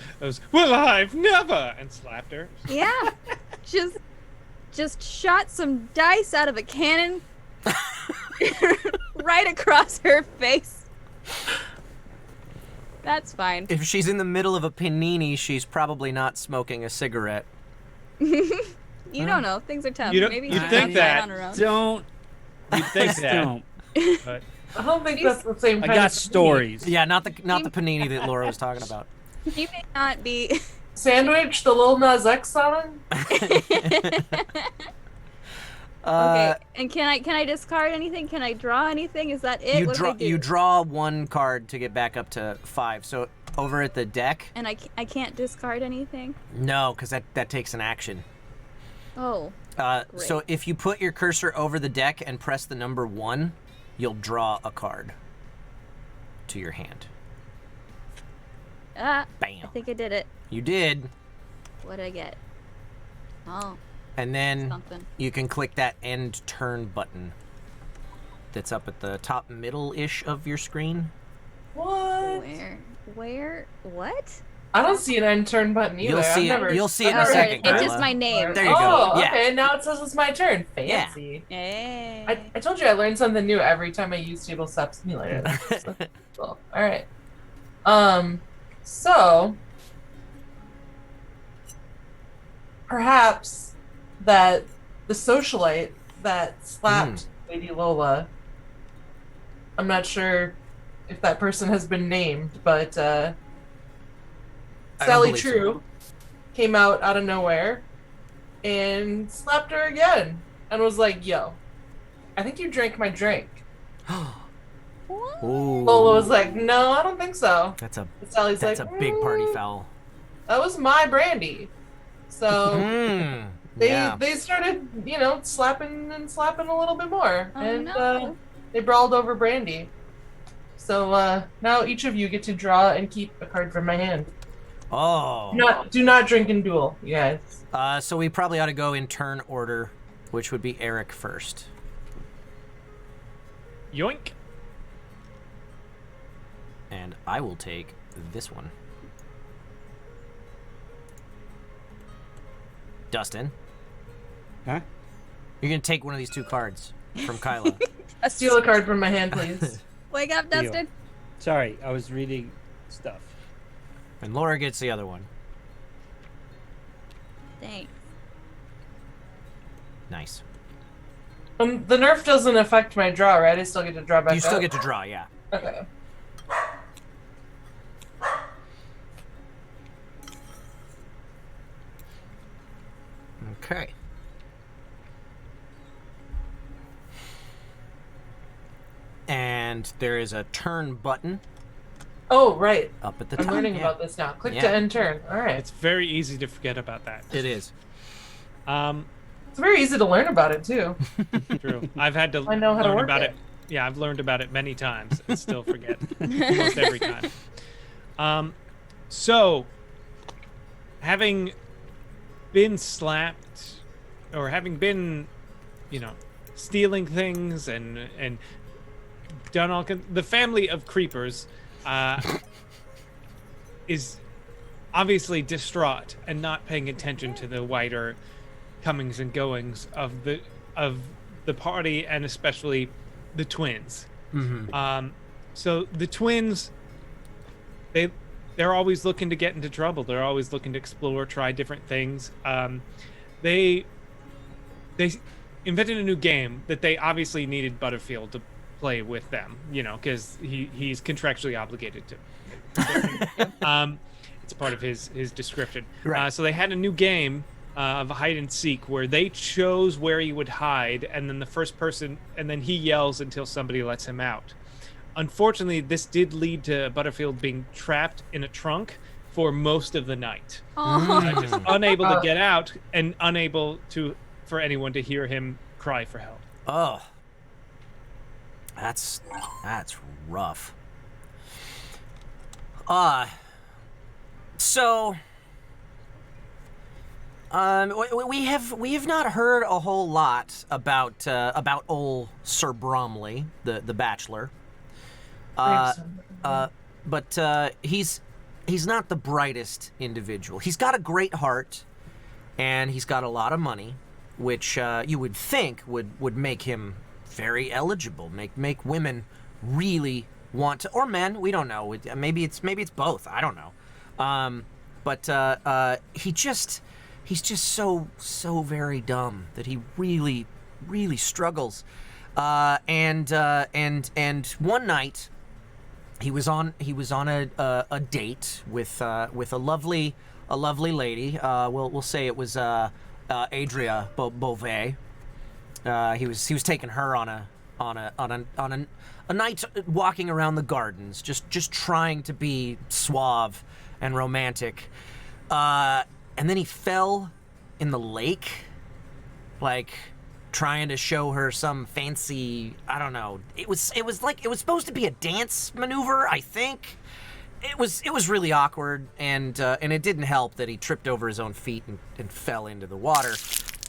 well, I've never, and slapped her. Yeah, just shot some dice out of a cannon right across her face. That's fine. If she's in the middle of a panini, she's probably not smoking a cigarette. You don't know. Things are tough. You don't- Maybe you'd she's think not that. on her own. Don't. You'd think that, Don't. but I don't think that's the same I kind got of stories. Yeah, not the panini that Laura was talking about. He may not be. Sandwich, the Lil Nas X song? Okay. And can I discard anything? Can I draw anything? Is that it? What do I do? You draw one card to get back up to 5. So over at the deck. And I can't discard anything. No, because that takes an action. Oh. So if you put your cursor over the deck and press the number 1, you'll draw a card to your hand. I Bam. think I did it. You did. What did I get? Oh, And then something. you can click that end turn button that's up at the top middle-ish of your screen. What? Where? What? I don't see an end turn button either. You'll see I've it. never- You'll see it in a I've never- second, It's just Kyla. my name. There you go. Oh, Yeah. okay. Now it says it's my turn. Fancy. Hey. I told you I learned something new every time I use Tabletop Simulator. That's so cool. All right. So perhaps that the socialite that slapped Lady Lola. I'm not sure if that person has been named, but don't Sally believe so. True came out of nowhere and slapped her again and was like, "Yo, I think you drank my drink." What? Ooh. Lola was like, "No, I don't think so." That's a And Sally's that's like, a big party "Mm, foul. That was my brandy." So Yeah. they started, slapping and slapping a little bit more, Oh, and no. they brawled over brandy. So now each of you get to draw and keep a card from my hand. Oh. Do not drink and duel, you guys. So we probably ought to go in turn order, which would be Erik first. yoink. And I will take this one. Dustin, Huh? you're going to take one of these 2 cards from Kyla. Steal a card from my hand, please. Wake up, Deal. Dustin. Sorry, I was reading stuff. And Laura gets the other one. Thanks. Nice. The nerf doesn't affect my draw, right? I still get to draw back You still up? get to draw, yeah. Okay. Okay. And there is a turn button Oh, right. up at the I'm top. learning Yeah. about this now. Click Yeah. to end turn. All right. It's very easy to forget about that. It is. It's very easy to learn about it, too. True. I've had to I know how to learn work about it. it. Yeah, I've learned about it many times and still forget almost every time. So, having been slapped, or having been, stealing things and done all the family of creepers is obviously distraught and not paying attention to the wider comings and goings of the party, and especially the twins. So the twins, they're always looking to get into trouble. They're always looking to explore, try different things. They invented a new game that they obviously needed Butterfield to play with them, because he's contractually obligated to. It's part of his description. Right. So they had a new game of hide and seek where they chose where he would hide, and then the first person, and then he yells until somebody lets him out. Unfortunately, this did lead to Butterfield being trapped in a trunk for most of the night, just unable to get out and unable for anyone to hear him cry for help. Oh. That's rough. So we have not heard a whole lot about old Sir Bromley, the bachelor. But he's not the brightest individual. He's got a great heart, and he's got a lot of money, which you would think would make him very eligible, make women really want to, or men, we don't know. Maybe it's both. I don't know. But he he's just so very dumb that he really struggles. And one night he was on a date with a lovely lady. We'll say it was Adria Beauvais. He was taking her on a night walking around the gardens, just trying to be suave and romantic. And then he fell in the lake, like trying to show her some fancy, I don't know. It was supposed to be a dance maneuver, I think. It was really awkward, and it didn't help that he tripped over his own feet and fell into the water.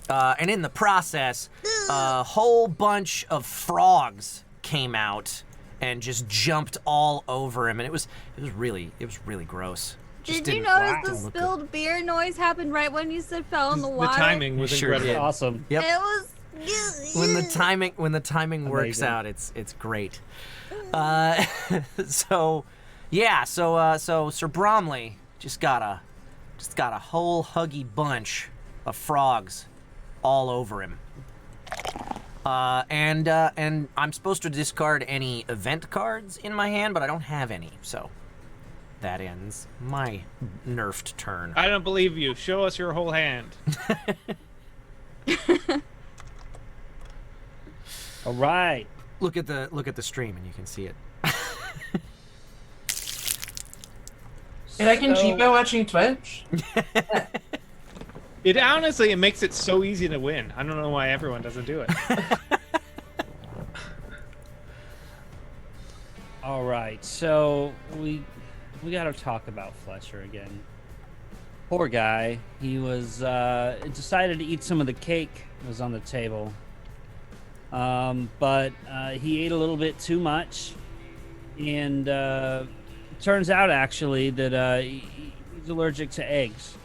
And in the process, a whole bunch of frogs came out and just jumped all over him, and it was really gross. Just Did you didn't- notice the didn't look good. spilled beer noise happened right when you said fell in the The water? timing was Sure incredible. did. Awesome. Yep. It was. When the timing works Amazing. out, it's great. So Sir Bromley just got a whole huggy bunch of frogs all over him. And I'm supposed to discard any event cards in my hand, but I don't have any, so that ends my nerfed turn. I don't believe you. Show us your whole hand. All right. Look at the stream and you can see it. And I can cheat by watching Twitch. It honestly, it makes it so easy to win. I don't know why everyone doesn't do it. All right. So we got to talk about Fletcher again. Poor guy. He was decided to eat some of the cake that was on the table. But he ate a little bit too much, and turns out actually that he's allergic to eggs.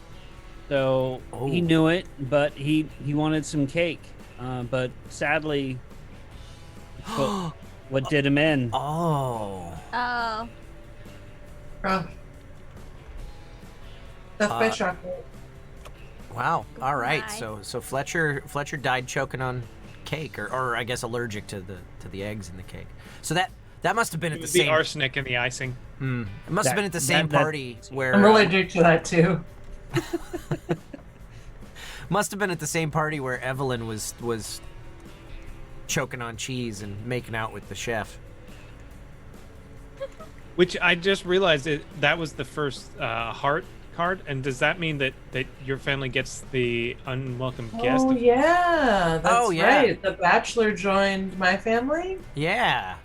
So he knew it, but he wanted some cake. But sadly, what did him in? Oh. Oh. Oh. Death by chocolate. Wow. All right. Goodbye. So Fletcher died choking on cake, or I guess allergic to the eggs in the cake. So that must have been It at the was the same. arsenic and the icing. It must have been at the same that- party where. I'm allergic to that too. Must have been at the same party where Evelyn was choking on cheese and making out with the chef. Which I just realized that was the first heart card. And does that mean that your family gets the unwelcome guest? Oh yeah, that's Oh, yeah. right. The Bachelor joined my family. Yeah.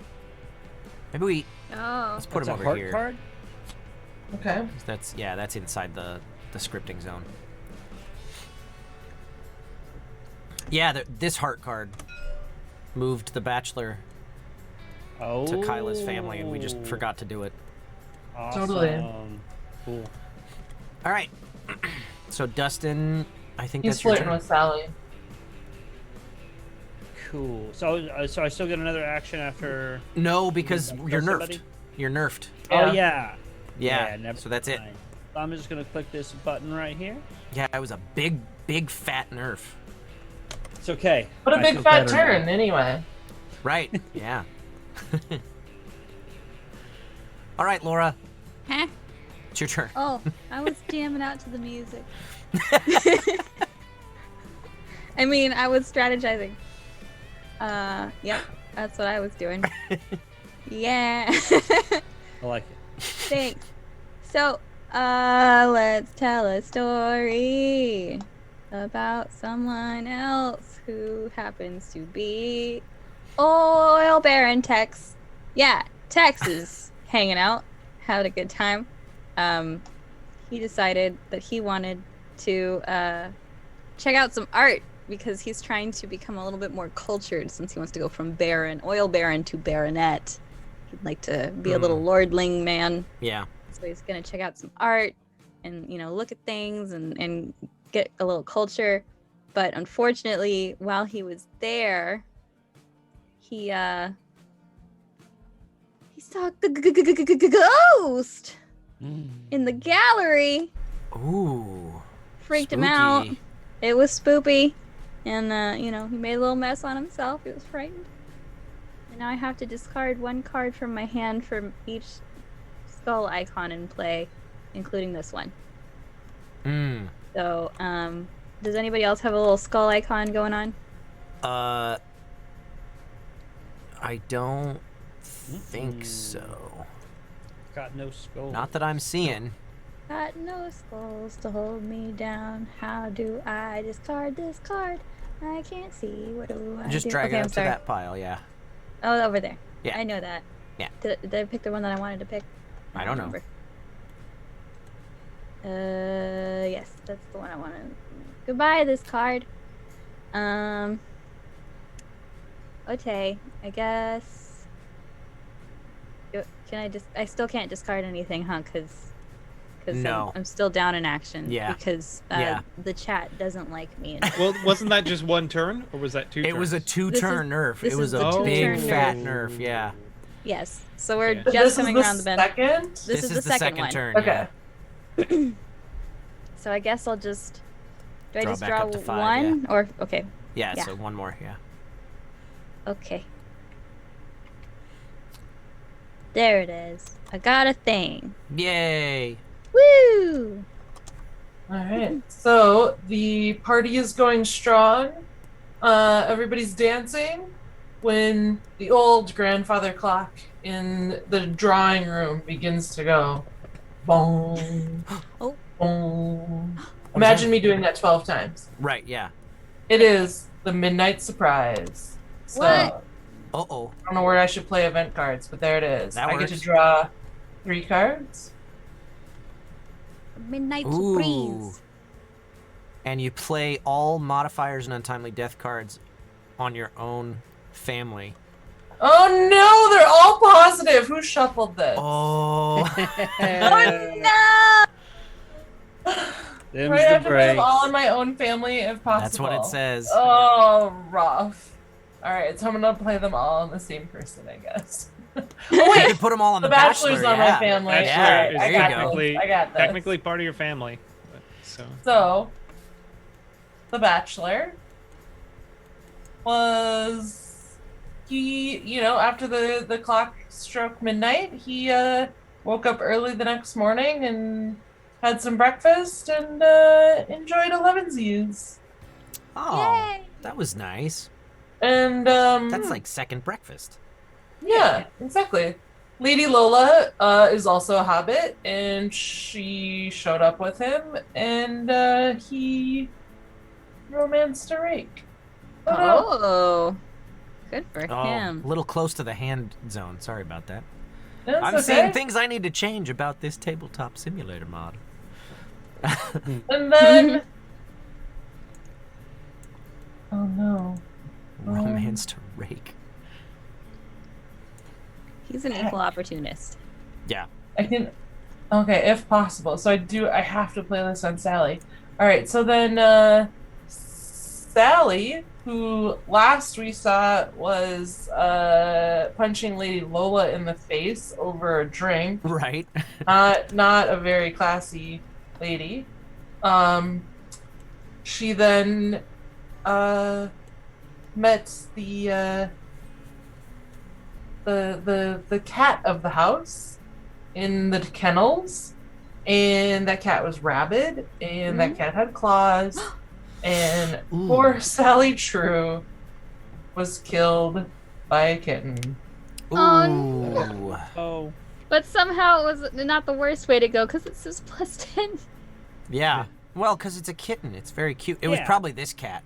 Maybe we Oh. let's put That's him a over heart here. card? Okay. That's inside the scripting zone. Yeah, this heart card moved the Bachelor Oh. to Kyla's family, and we just forgot to do it. Awesome. Totally. Cool. All right. So Dustin, I think He's that's your flirting turn. with Sally. Cool. So I still get another action after. No, because Kill you're nerfed. somebody? You're nerfed. Oh yeah. Yeah. never So that's it. mind. So I'm just gonna click this button right here. Yeah, it was a big fat nerf. It's okay. What a I big feel fat better turn, now. anyway. Right. Yeah. All right, Laura, Huh? it's your turn. Oh, I was jamming out to the music. I mean, I was strategizing. Yep, that's what I was doing. Yeah. I like it. Thanks. So, let's tell a story about someone else who happens to be oil baron Tex. Yeah, Tex is hanging out, having a good time. He decided that he wanted to check out some art because he's trying to become a little bit more cultured since he wants to go from oil baron to baronet. He'd like to be a little lordling man. Yeah. So he's gonna check out some art and look at things and get a little culture. But unfortunately, while he was there, he saw a ghost in the gallery. Ooh. freaked him out. Spooky. It was spoopy. And, he made a little mess on himself. He was frightened. And now I have to discard one card from my hand for each skull icon in play, including this one. So, does anybody else have a little skull icon going on? I don't think so. Got no skull. Not that I'm seeing. Got no skulls to hold me down. How do I discard this card? I can't see. What do I Just do? drag Okay, it I'm up to sorry. that pile, yeah. Oh, over there. Yeah. I know that. Yeah. Did I pick the one that I wanted to pick? I don't know. remember. Yes, that's the one I wanted. Goodbye, this card. Okay, I guess. Can I just? I still can't discard anything, huh? Because No. I'm still down in action. Yeah. Because Yeah. the chat doesn't like me. Well, wasn't that just one turn, or was that two? It was a turns? two-turn nerf. this It was is the a big two-turn fat nerf. nerf, yeah. Yes. So we're Yeah. just This coming is the around the bend. second? This is the second one. turn. Okay. Yeah. So I guess I'll just. Do I Draw just back draw up to 5, one or okay? Yeah, Yeah. so one more, yeah. Okay. There it is. I got a thing. Yay! Woo! All right. So the party is going strong. Everybody's dancing when the old grandfather clock in the drawing room begins to go. Boom. Oh. Boom. Imagine me doing that 12 times. Right, yeah. It is the midnight surprise. So, What? Uh-oh. I don't know where I should play event cards, but there it is. That I get works. to draw 3 cards. Midnight Ooh. surprise. And you play all modifiers and untimely death cards on your own family. Oh no, they're all positive. Who shuffled this? Oh. No! Them's Right, I have the to put them breaks. all in my own family if possible. That's what it says. Oh, rough. All right, so I'm gonna play them all on the same person, I guess. You Wait, could put them all on the the Bachelor's Bachelor, on yeah. my family. Bachelor All right, is I there got you go. technically, this. I got this. technically part of your family. But, So, the Bachelor was after the clock struck midnight, he woke up early the next morning and had some breakfast and enjoyed elevensies. Oh, Yay! that was nice. And That's like second breakfast. yeah, exactly. Lady Lola is also a hobbit, and she showed up with him, and he romanced a rake. Oh, no. Oh, good for Oh, him. a little close to the hand zone. Sorry about that. That's I'm okay. seeing things I need to change about this tabletop simulator mod. And then, oh no, Romance to rake. He's an equal opportunist. Yeah. I can. Okay, if possible. So I have to play this on Sally. All right. So then, Sally, who last we saw was punching Lady Lola in the face over a drink. Right. Not a very classy lady. She then met the cat of the house in the kennels, and that cat was rabid, and that cat had claws, and Ooh. poor Sally True was killed by a kitten. Ooh. Oh, But somehow it was not the worst way to go because it says +10. Yeah. Well, because it's a kitten. It's very cute. It was Yeah. probably this cat.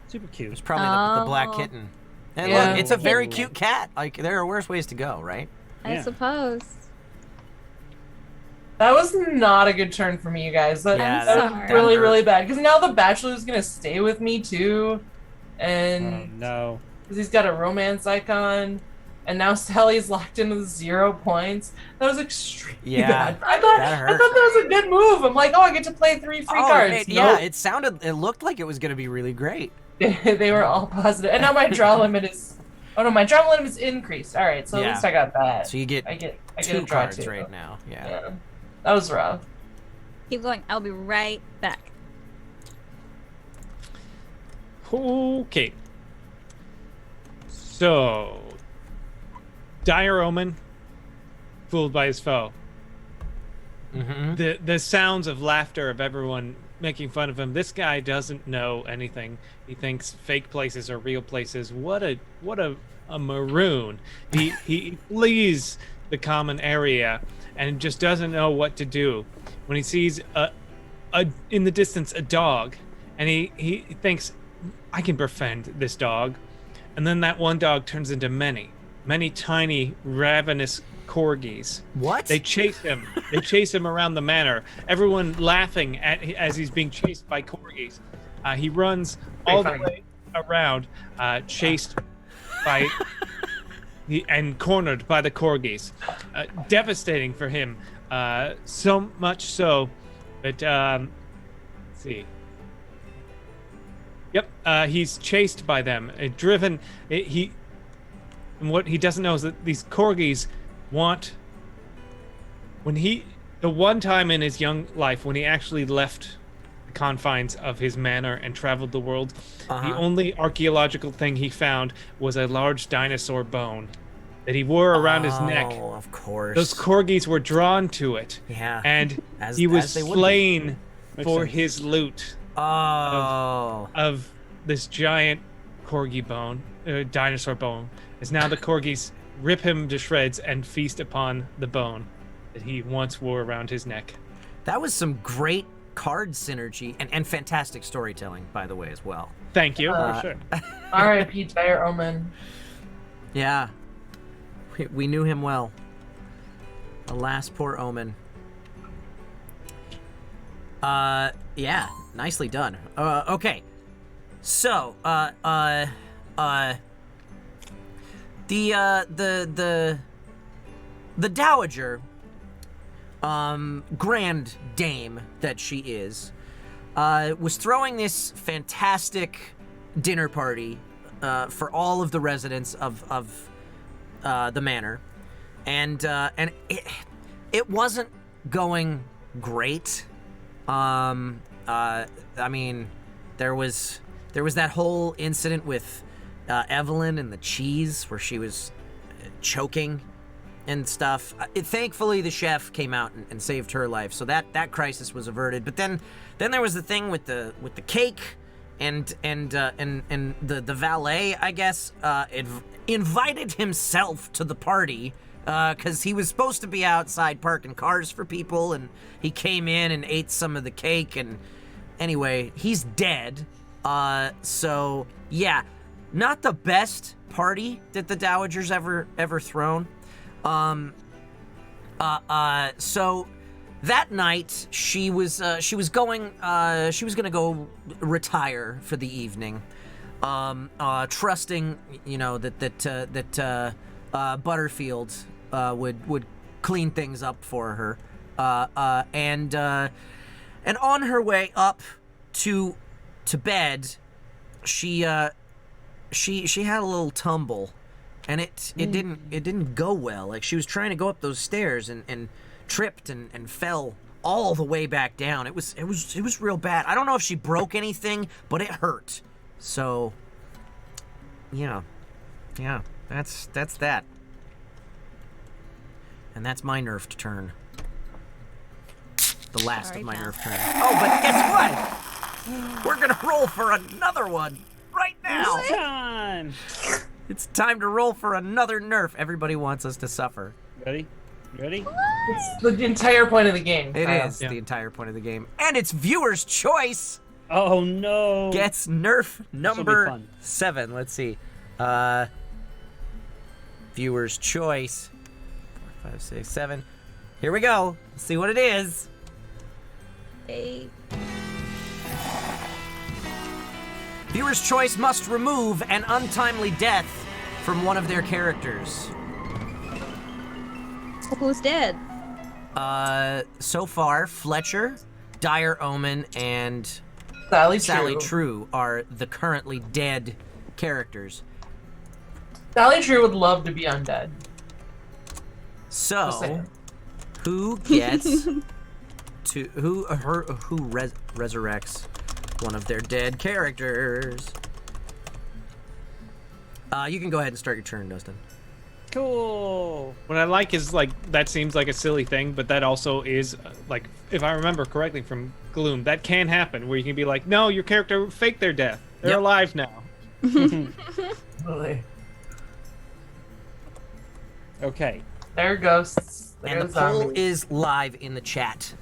super It cute. was probably the black Oh. kitten. And Yeah. look, it's a very Kitten. cute cat. Like, there are worse ways to go, right? I Yeah. suppose. That was not a good turn for me, you guys. That, Yeah, that that- was that really, hurt. really bad. Because now the Bachelor's gonna stay with me too, Oh and no. because he's got a romance icon, and now Sally's locked in with 0 points. That was extremely Yeah, bad. I that hurt. thought that was a good move. I'm like, oh, I get to play 3 free cards. Yeah, Nope. it looked like it was going to be really great. They were all positive, and now my draw limit is. Oh no, my draw limit is increased. All right, so Yeah. at least I got that. So you get I get a two draw cards too. right now. Yeah. Yeah, that was rough. Keep going. I'll be right back. Okay. So, dire omen, fooled by his foe. Mm-hmm. The sounds of laughter of everyone making fun of him. This guy doesn't know anything. He thinks fake places are real places. What a maroon. He flees the common area and just doesn't know what to do. When he sees in the distance a dog, and he thinks, I can befriend this dog. And then that one dog turns into many tiny ravenous corgis. What? They chase him. They chase him around the manor. Everyone laughing as he's being chased by corgis. He runs all the way around, chased by and cornered by the corgis. Devastating for him. So much so that let's see. Yep, he's chased by them, driven. And what he doesn't know is that these corgis want. The one time in his young life when he actually left the confines of his manor and traveled the world, the only archaeological thing he found was a large dinosaur bone that he wore around his neck. Oh, of course. Those corgis were drawn to it. Yeah. And As he was they would be. slain Makes for sense. his loot of this giant corgi bone, dinosaur bone. As now the corgis rip him to shreds and feast upon the bone that he once wore around his neck. That was some great card synergy and fantastic storytelling, by the way, as well. Thank you. For sure. R.I.P. Dire Omen. Yeah. We knew him well. Alas, poor Omen. Yeah, nicely done. Okay. So, the dowager, grand dame that she is, was throwing this fantastic dinner party, for all of the residents of the manor, and it wasn't going great. I mean, there was that whole incident with Evelyn and the cheese where she was choking and stuff. Thankfully, the chef came out and saved her life, so that crisis was averted. But then there was the thing with the cake, and the valet, I guess, invited himself to the party because he was supposed to be outside parking cars for people, and he came in and ate some of the cake, and anyway, he's dead. So yeah, not the best party that the dowager's ever thrown. So that night she was gonna go retire for the evening, trusting, you know, that Butterfield would clean things up for her, and on her way up to bed, she had a little tumble, and it didn't go well. Like, she was trying to go up those stairs and tripped and fell all the way back down. It was real bad. I don't know if she broke anything, but it hurt. So yeah, that's that. And that's my nerfed turn. The last Sorry, of my pal. nerfed turn. Oh, but guess what? We're gonna roll for another one right now. Time. It's time to roll for another nerf. Everybody wants us to suffer. Ready? Ready? It's the entire point of the game. It Kyle. is the entire point of the game. And it's viewer's choice Oh no. gets nerf will be number fun. 7. Let's see. Viewer's choice. 4, 5, 6, 7. Here we go. Let's see what it is. 8. Viewer's choice must remove an untimely death from one of their characters. Who's dead? So far, Fletcher, Dire Omen, and Sally True are the currently dead characters. Sally True would love to be undead. Just So, saying. who gets who resurrects one of their dead characters? You can go ahead and start your turn, Dustin. Cool. What I like is like that seems like a silly thing, but that also is like if I remember correctly from Gloom, that can happen where you can be like, no, your character faked their death. They're Yep. alive now. Really. Okay. There are ghosts. And the There's poll zombies. is live in the chat.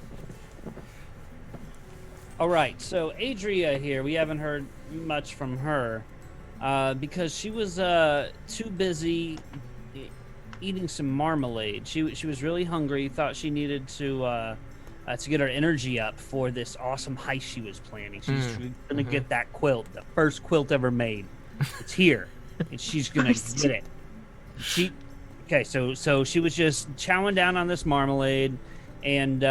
All right. So Adria here, we haven't heard much from her because she was too busy eating some marmalade. She was really hungry. Thought she needed to get her energy up for this awesome heist she was planning. She's gonna get that quilt, the first quilt ever made. It's here, and she's gonna get it. Okay, so she was just chowing down on this marmalade, and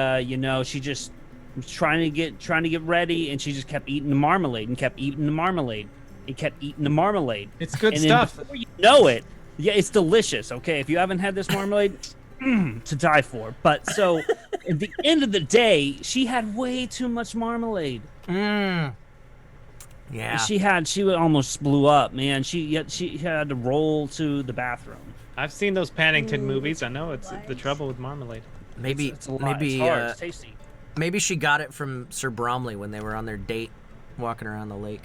she just was trying to get ready, and she just kept eating the marmalade and kept eating the marmalade and kept eating the marmalade. It's good And stuff. Then before you know it, yeah, it's delicious. Okay, if you haven't had this marmalade, to die for. But so at the end of the day, she had way too much marmalade. Yeah. She almost blew up, man. She had to roll to the bathroom. I've seen those Paddington movies. I know it's the trouble with marmalade. Maybe It's a lot. maybe It's hard. It's tasty. maybe she got it from Sir Bromley when they were on their date, walking around the lake.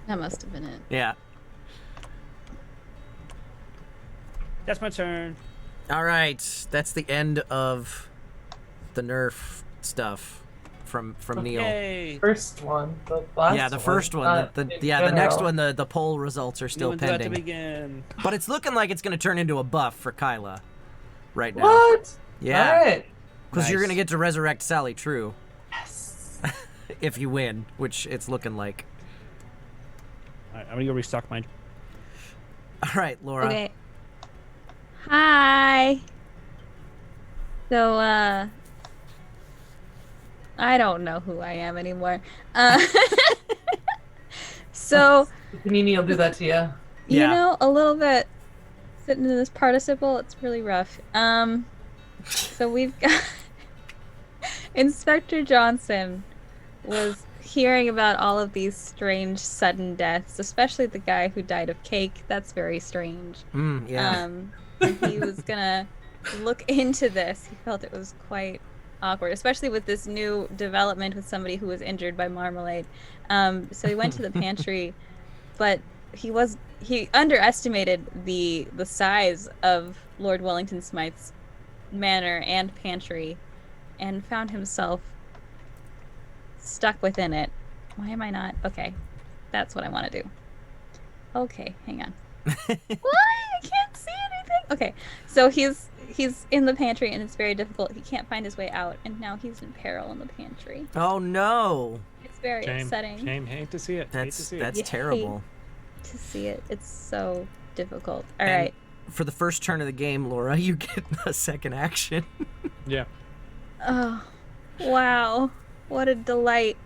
That must have been it. Yeah. That's my turn. All right, that's the end of the Nerf stuff from Neil. Yay. First one. The last Yeah, the first one. not The in next general. one. The poll results are still New one's about to pending, begin. but it's looking like it's going to turn into a buff for Kyla right now. What? Yeah, All right. because you're Nice. going to get to resurrect Sally True Yes. if you win, which it's looking like. All right, I'm gonna go restock mine. All right, Laura. Okay. Hi. So, I don't know who I am anymore. So, Panini will do that to you. Yeah. you know, a little bit sitting in this participle, it's really rough. So we've got Inspector Johnson was hearing about all of these strange sudden deaths, especially the guy who died of cake. That's very strange. Yeah. And he was gonna look into this. He felt it was quite awkward, especially with this new development with somebody who was injured by marmalade. So he went to the pantry, but he underestimated the size of Lord Wellington Smythe's manor and pantry, and found himself stuck within it. Why am I not? Okay, that's what I want to do. Okay, hang on. Why? I can't see anything. Okay, so he's in the pantry and it's very difficult. He can't find his way out, and now he's in peril in the pantry. Oh no, It's very upsetting Shame. Hate to see it. Hate to see it. that's You terrible. to see it. It's so difficult. All And right. For the first turn of the game, Laura, you get a second action. Yeah. Oh, wow! What a delight.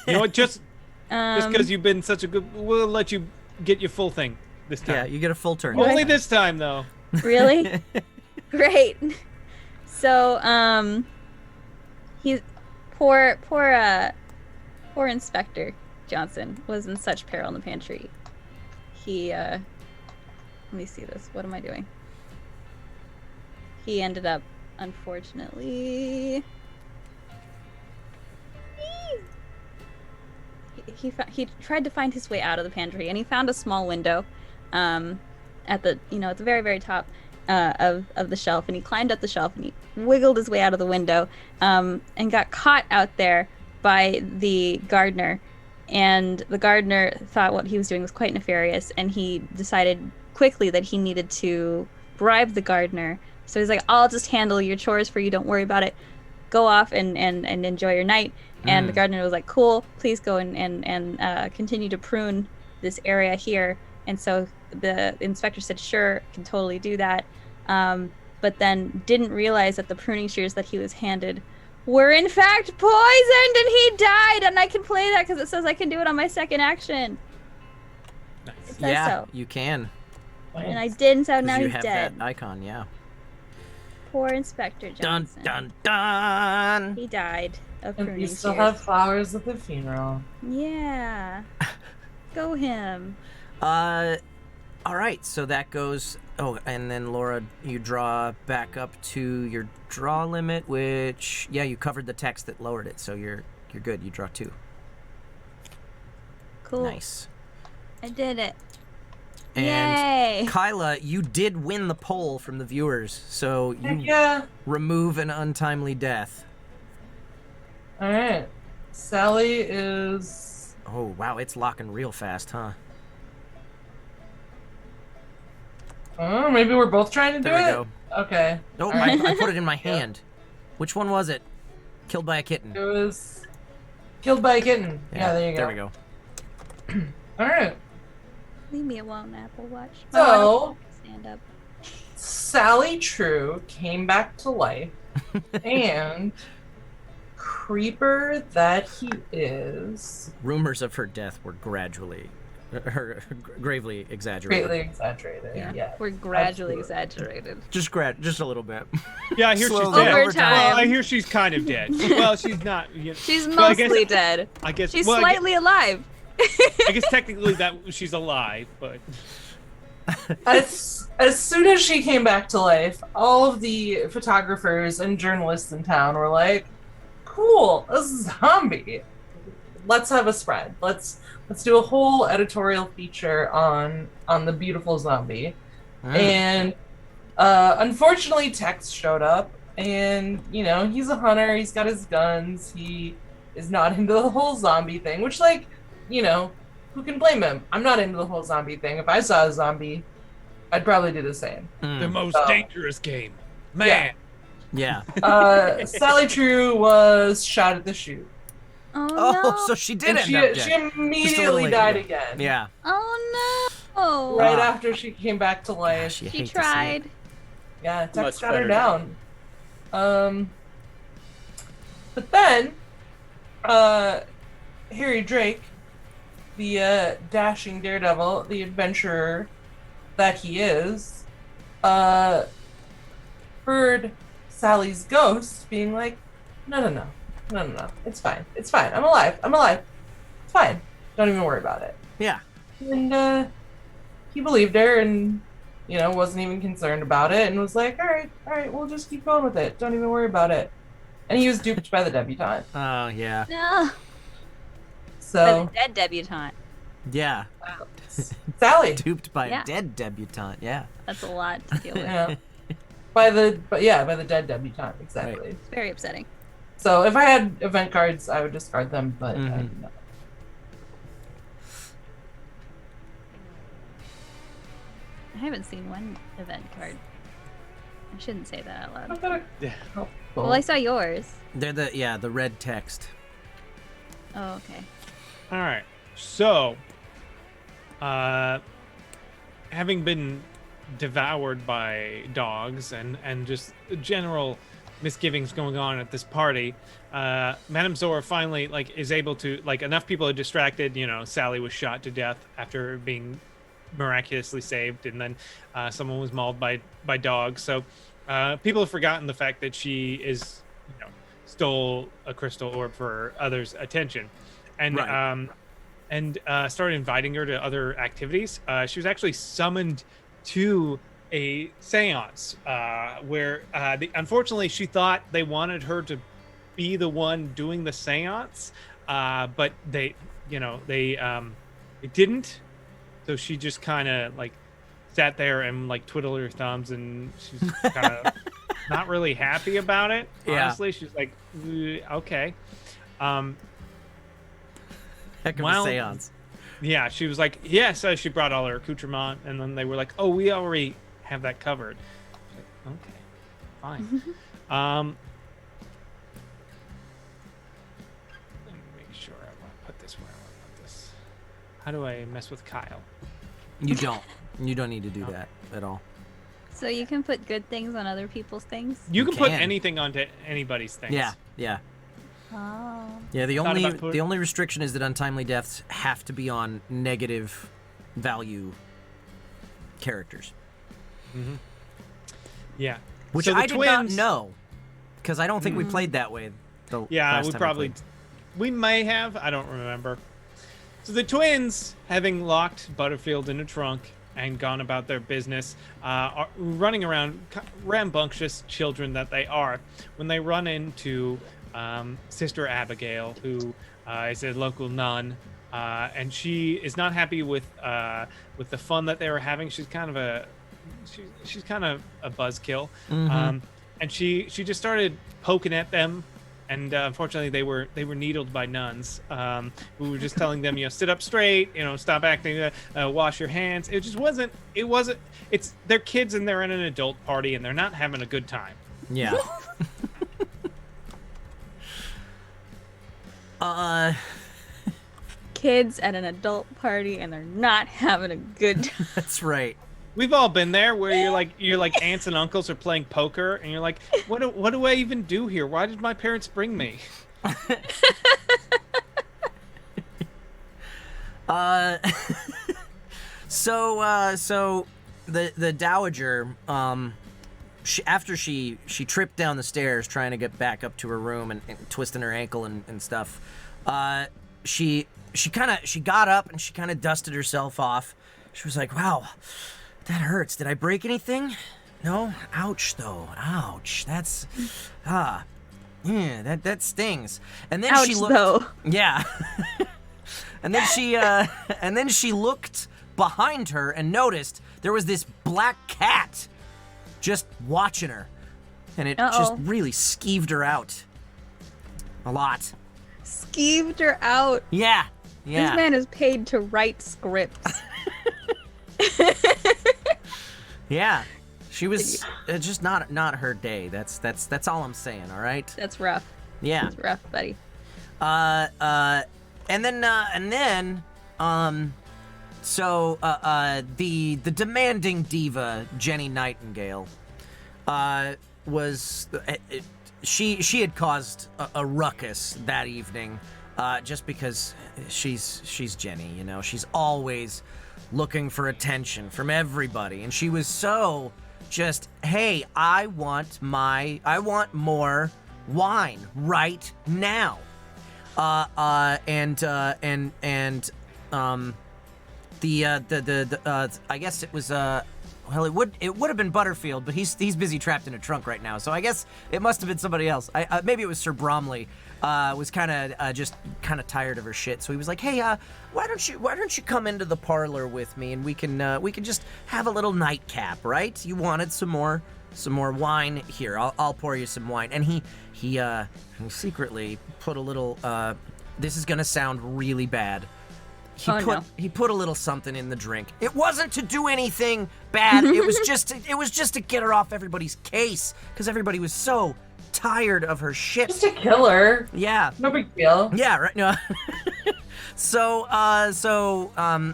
You know what? Just because you've been such a good, we'll let you get your full thing this time. Yeah, you get a full turn. Only this time though. Really? Great. So, he's poor Inspector Johnson was in such peril in the pantry. He, let me see this. What am I doing? He ended up, unfortunately, he tried to find his way out of the pantry, and he found a small window, at the very, very top of the shelf, and he climbed up the shelf and he wiggled his way out of the window, and got caught out there by the gardener. And the gardener thought what he was doing was quite nefarious, and he decided quickly that he needed to bribe the gardener. So he's like, I'll just handle your chores for you, don't worry about it. Go off and enjoy your night. And the gardener was like, cool, please go and continue to prune this area here. And so the inspector said, sure, can totally do that. But then didn't realize that the pruning shears that he was handed were in fact poisoned, and he died. And I can play that because it says I can do it on my second action. It says Yeah, so. you can. And I didn't, so now you he's have dead. that icon, yeah. Poor Inspector Dun Johnson. dun dun. He died of And pruning you still shears. have flowers at the funeral. Yeah. Go him. All right, so that goes. Oh, and then Laura, you draw back up to your draw limit, which you covered the text that lowered it, so you're good. You draw 2. Cool. Nice. I did it. And Yay! Kyla, you did win the poll from the viewers, so you Yeah. remove an untimely death. All right. Sally is. Oh wow, it's locking real fast, huh? Oh, maybe we're both trying to do There we it. go. Okay. Oh, All right. I put it in my hand. Which one was it? Killed by a kitten. It was killed by a kitten. Yeah, there you go. There we go. All right. Leave me alone, Apple Watch. So Stand up. Sally True came back to life, and creeper that he is, Rumors of her death were gravely exaggerated. greatly exaggerated. Yeah. Yeah. We're gradually Absolutely. exaggerated. Just a little bit. Yeah, I hear she's Slowly dead. over time. Well, I hear she's kind of dead. Well, she's not. She's well, I guess- mostly dead. I guess She's well, slightly alive. I guess technically that she's alive, but As soon as she came back to life, all of the photographers and journalists in town were like, "Cool, a zombie. Let's have a spread. Let's do a whole editorial feature on the beautiful zombie." And unfortunately, Tex showed up, and he's a hunter. He's got his guns. He is not into the whole zombie thing, which, like, who can blame him? I'm not into the whole zombie thing. If I saw a zombie, I'd probably do the same. the most Oh. dangerous game, man. Yeah. Sally True was shot at the chute. Oh, Oh, no. so she did And end she up dead. immediately later, died yeah. again. Yeah. Oh no. Right Ah. after she came back to life. Gosh, you She hate to see tried. it. Yeah, Tex Much got her better down. But then, Harry Drake, the dashing daredevil, the adventurer that he is, heard Sally's ghost being like, no, it's fine, I'm alive, it's fine, don't even worry about it. Yeah. And he believed her and, wasn't even concerned about it and was like, all right, we'll just keep going with it. Don't even worry about it. And he was duped by the debutante. Oh, yeah. No. So, The dead debutante. Yeah. Sally. Duped by Yeah. a dead debutante. Yeah. That's a lot to deal with. Yeah. By the dead debutante, exactly. It's very upsetting. So if I had event cards, I would discard them, but I Mhm. did not. I haven't seen one event card. I shouldn't say that out I'm loud. gonna Yeah. help Well, I saw yours. They're the red text. Oh, okay. All right. So, having been devoured by dogs and just general misgivings going on at this party, Madame Zora finally is able to enough people are distracted. Sally was shot to death after being miraculously saved, and then someone was mauled by dogs. So people have forgotten the fact that she is stole a crystal orb for others' attention, and Right. Started inviting her to other activities. She was actually summoned to a seance where unfortunately she thought they wanted her to be the one doing the seance, but they didn't. So she just kind of sat there and twiddled her thumbs, and she's kind of not really happy about it. Yeah. Honestly, she's like, okay. Heck of Well, a seance. Yeah, she was like, yes. So she brought all her accoutrement, and then they were like, oh, we already have that covered. I was like, okay, fine. Let me make sure I want to put this where I want to put this. How do I mess with Kyle? You don't. You don't need to do that at all. So you can put good things on other people's things? You can put can. anything onto anybody's things. Yeah. Yeah. Oh. Yeah. The Thought only about put- the only restriction is that untimely deaths have to be on negative value characters, Yeah. which So the I did not twins- know, because I don't think we played that way. The Yeah, last we time probably, played. we may have. I don't remember. So the twins, having locked Butterfield in a trunk and gone about their business, are running around, rambunctious children that they are, when they run into Sister Abigail, who is a local nun, and she is not happy with the fun that they were having. She's kind of a buzzkill, and she just started poking at them. And unfortunately, they were needled by nuns who were just telling them, sit up straight, stop acting, wash your hands. It just wasn't. It's they're kids and they're in an adult party and they're not having a good time. Yeah. Kids at an adult party and they're not having a good time. That's right. We've all been there where you're like aunts and uncles are playing poker and you're like, what do I even do here? Why did my parents bring me? So the dowager, after she tripped down the stairs trying to get back up to her room and twisting her ankle and stuff, she got up and she kind of dusted herself off. She was like, wow, that hurts. Did I break anything? No? Ouch, though. Ouch. That's, yeah, that stings. And then Ouch, she looked. though. Yeah. and then she looked behind her and noticed there was this black cat just watching her. And it just really skeeved her out. A lot. Skeeved her out. Yeah. This man is paid to write scripts. Yeah, she was just not her day. That's all I'm saying. All right. That's rough. Yeah. That's rough, buddy. So the demanding diva Jenny Nightingale, was she had caused a ruckus that evening, just because she's Jenny. She's always looking for attention from everybody, and she was so just, hey, I want more wine right now. I guess it was well, it would have been Butterfield, but he's busy trapped in a trunk right now, so I guess it must have been somebody else. Maybe it was Sir Bromley. Was kind of tired of her shit, so he was like, "Hey, why don't you come into the parlor with me, and we can just have a little nightcap, right? You wanted some more wine. Here, I'll pour you some wine." And he secretly put a little. This is gonna sound really bad. He put a little something in the drink. It wasn't to do anything bad. It was just to get her off everybody's case, because everybody was so tired of her shit. Just a killer. Yeah. No big deal. Yeah, right. No. So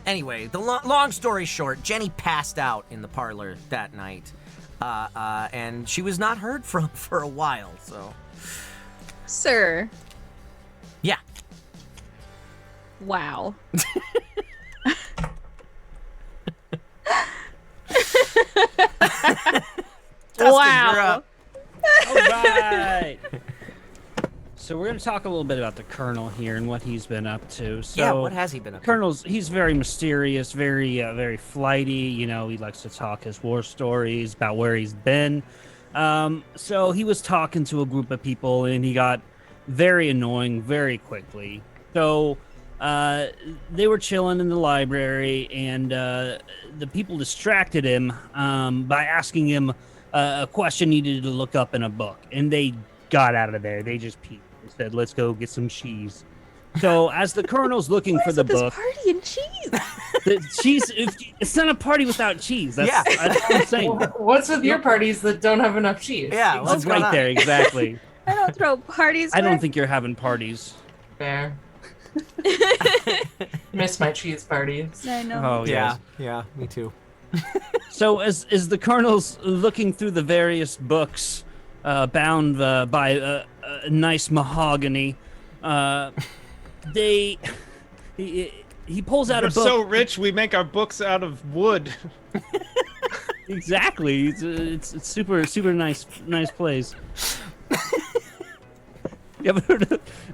anyway, the long story short, Jenny passed out in the parlor that night, and she was not heard from for a while. So, Sir. Yeah. Wow. Dustin, you're up. All right. So we're going to talk a little bit about the Colonel here and what he's been up to. So Yeah, what has he been up to? Colonel's, he's very mysterious, very flighty. He likes to talk his war stories about where he's been. So he was talking to a group of people and he got very annoying very quickly. So they were chilling in the library and the people distracted him by asking him a question he needed to look up in a book, and they got out of there. They just peeked. They said, "Let's go get some cheese." So as the Colonel's looking for the book, party and cheese. the cheese, it's not a party without cheese. That's what I'm saying. What's with your parties that don't have enough cheese? Yeah, That's right there, exactly. I don't throw parties. I don't where- think you're having parties. Fair. Miss my cheese parties. I know. Oh yes. Yeah, me too. So as the Colonel's looking through the various books bound by a nice mahogany, he pulls out We're a book. so rich, we make our books out of wood. Exactly. It's super nice place.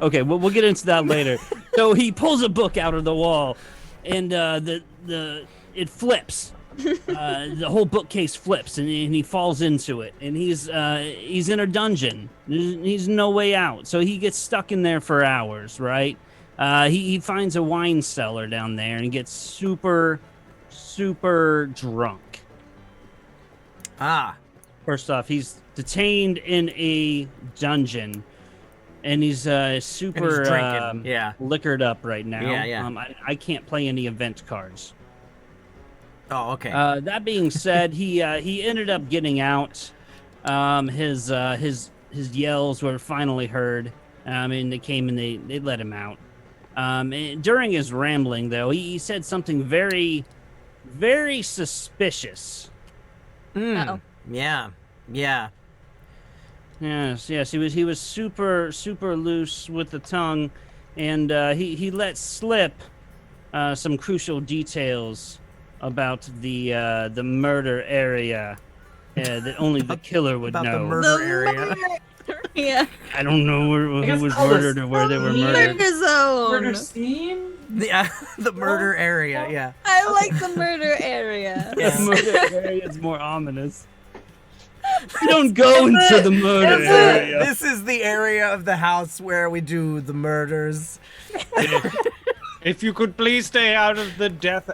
Okay, we'll get into that later. So he pulls a book out of the wall, and it flips. The whole bookcase flips, and he falls into it, and he's in a dungeon. He's no way out, so he gets stuck in there for hours. Right? He finds a wine cellar down there, and he gets super drunk. Ah. First off, he's detained in a dungeon, and he's super drinking. Yeah. liquored up right now. Yeah. I can't play any event cards. Oh, okay. That being said, he ended up getting out. His yells were finally heard. And they came and they let him out. And during his rambling, though, he said something very, very suspicious. Uh-oh. Yeah. Yes. He was super loose with the tongue, and he let slip some crucial details about the murder area that only the killer would About know. the murder area. Yeah. I don't know who guess was call murdered this or where they were murdered. Murder zone. Murder scene? The murder area. Yeah. I like the murder area. The murder area is more ominous. We don't go into the murder area. This is the area of the house where we do the murders. If you could please stay out of the death.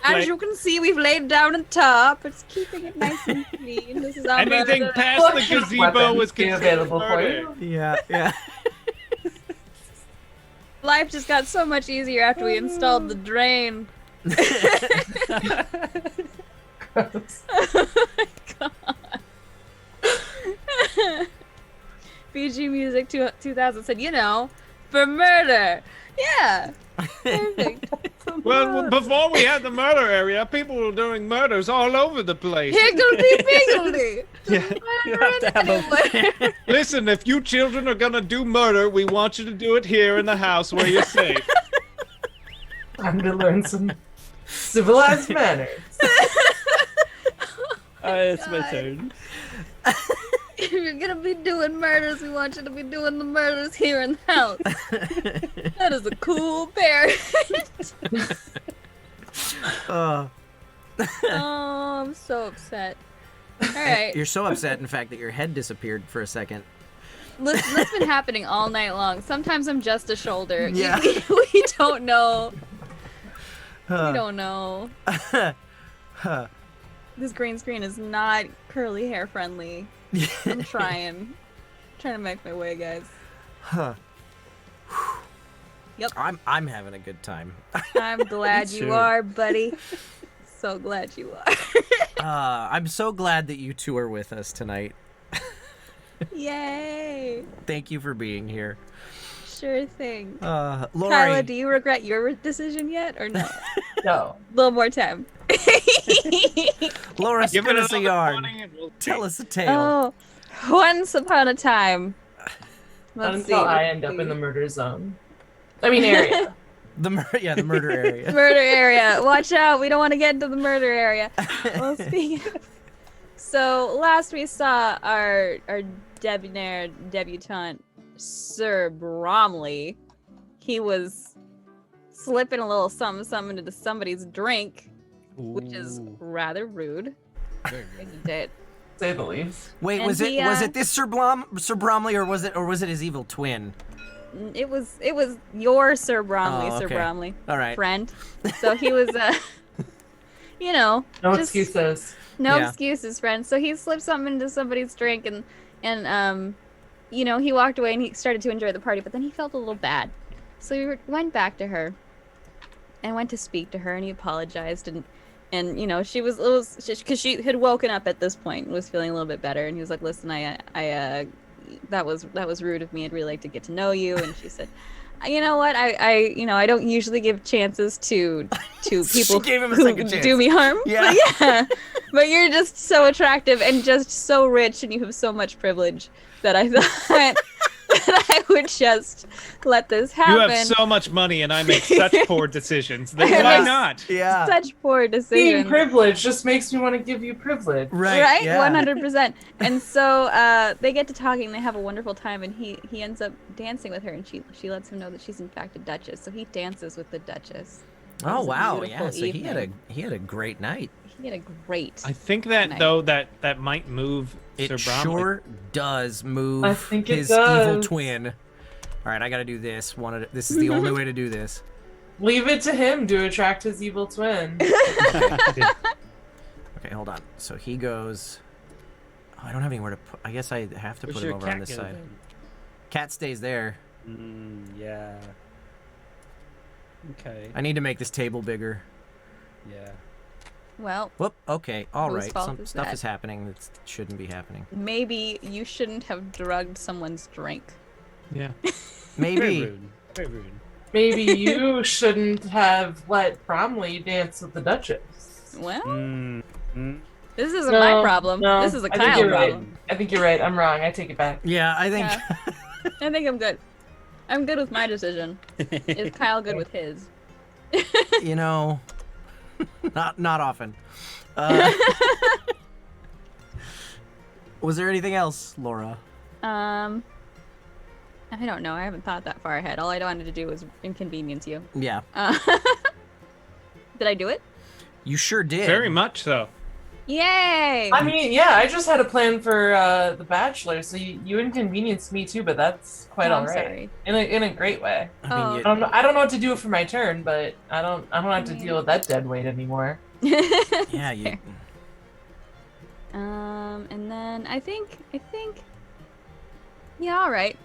As you can see, we've laid down a tarp. It's keeping it nice and clean. This is our Anything murder. past the gazebo Weapons was be considered available for murder. you. Yeah. Life just got so much easier after we installed the drain. BG Music 2000 said, for murder. Yeah. Perfect. Well, before we had the murder area, people were doing murders all over the place. Higgledy-piggledy. You have to have a Listen, if you children are gonna do murder, we want you to do it here in the house where you're safe. Time to learn some civilized manners. It's my turn. If you're gonna be doing murders, we want you to be doing the murders here in the house. That is a cool parent. Oh, I'm so upset. All right. you're so upset, in fact, that your head disappeared for a second. Listen, that's been happening all night long. Sometimes I'm just a shoulder. Yeah. We don't know. We don't know. This green screen is not curly hair friendly. I'm trying to make my way, guys. Yep. I'm having a good time. I'm glad Me you too. are, buddy. So glad you are. I'm so glad that you two are with us tonight. Yay. Thank you for being here. Sure thing. Lori. Kyla, do you regret your decision yet or no? No. A little more time. Laura, Give spin it us a another yarn. 20 and we'll Tell see. us a tale. Oh, once upon a time. Not Let's until see. I end up in the murder zone. I mean, area. The murder area. Murder area. Watch out. We don't want to get into the murder area. Well, speaking of... So, last we saw our debonair debutante, Sir Bromley. He was slipping a little something into somebody's drink, which is rather rude. He did. Say the least. Wait, And was he, it this Sir Bromley, or was it his evil twin? It was your Sir Bromley, Oh, Sir okay. Bromley. All right. Friend. So he was No just- excuses. No Yeah. excuses, friend. So he slipped something into somebody's drink and he walked away and he started to enjoy the party, but then he felt a little bad. So he went back to her and went to speak to her, and he apologized and she was because she had woken up at this point and was feeling a little bit better, and he was like, "Listen, I that was rude of me. I'd really like to get to know you." And she said, "You know what? I don't usually give chances to people gave him a who second chance. do me harm. Yeah. But yeah. But you're just so attractive and just so rich, and you have so much privilege that I thought that I would just let this happen. You have so much money, and I make such poor decisions. Then I why make not? Yeah. Such poor Being decisions. privileged just makes me want to give you privilege. Right. Yeah. 100%. And so they get to talking. They have a wonderful time, and he ends up dancing with her, and she lets him know that she's in fact a duchess. So he dances with the duchess. It Oh was a wow. beautiful Yeah. So evening. he had a great night. He had a great. I think that night. though that might move It Sir Bromley. sure does move I think it his evil does. twin. All right, I got to do this. This is the only way to do this. Leave it to him to attract his evil twin. Okay, hold on. So he goes. Oh, I don't have anywhere to put. I guess I have to Where's put him your over on cat this go side. then? Cat stays there. Yeah. Okay. I need to make this table bigger. Yeah. Well, Whoop. Okay. All Whose right. fault Some is stuff that? is happening that shouldn't be happening. maybe you shouldn't have drugged someone's drink. Yeah. Very Maybe. rude. Very rude. Maybe you shouldn't have let Bromley dance with the Duchess. Well, Mm. this isn't No, my problem. no, This is a I think Kyle you're right. problem. I think you're right. I'm wrong. I take it back. Yeah, I think. Yeah. I think I'm good. I'm good with my decision. Is Kyle good with his? You know, not often. Was there anything else, Laura? I don't know. I haven't thought that far ahead. All I wanted to do was inconvenience you. Yeah, Did I do it? you sure did. Very much so. Yay! I mean, yeah, I just had a plan for the Bachelor, so you inconvenienced me too, but that's quite Oh, all I'm right. sorry. In a great way. I mean, Oh. you- I don't know what to do for my turn, but I don't have to deal with that dead weight anymore. yeah, you. Fair. And then I think, yeah, all right.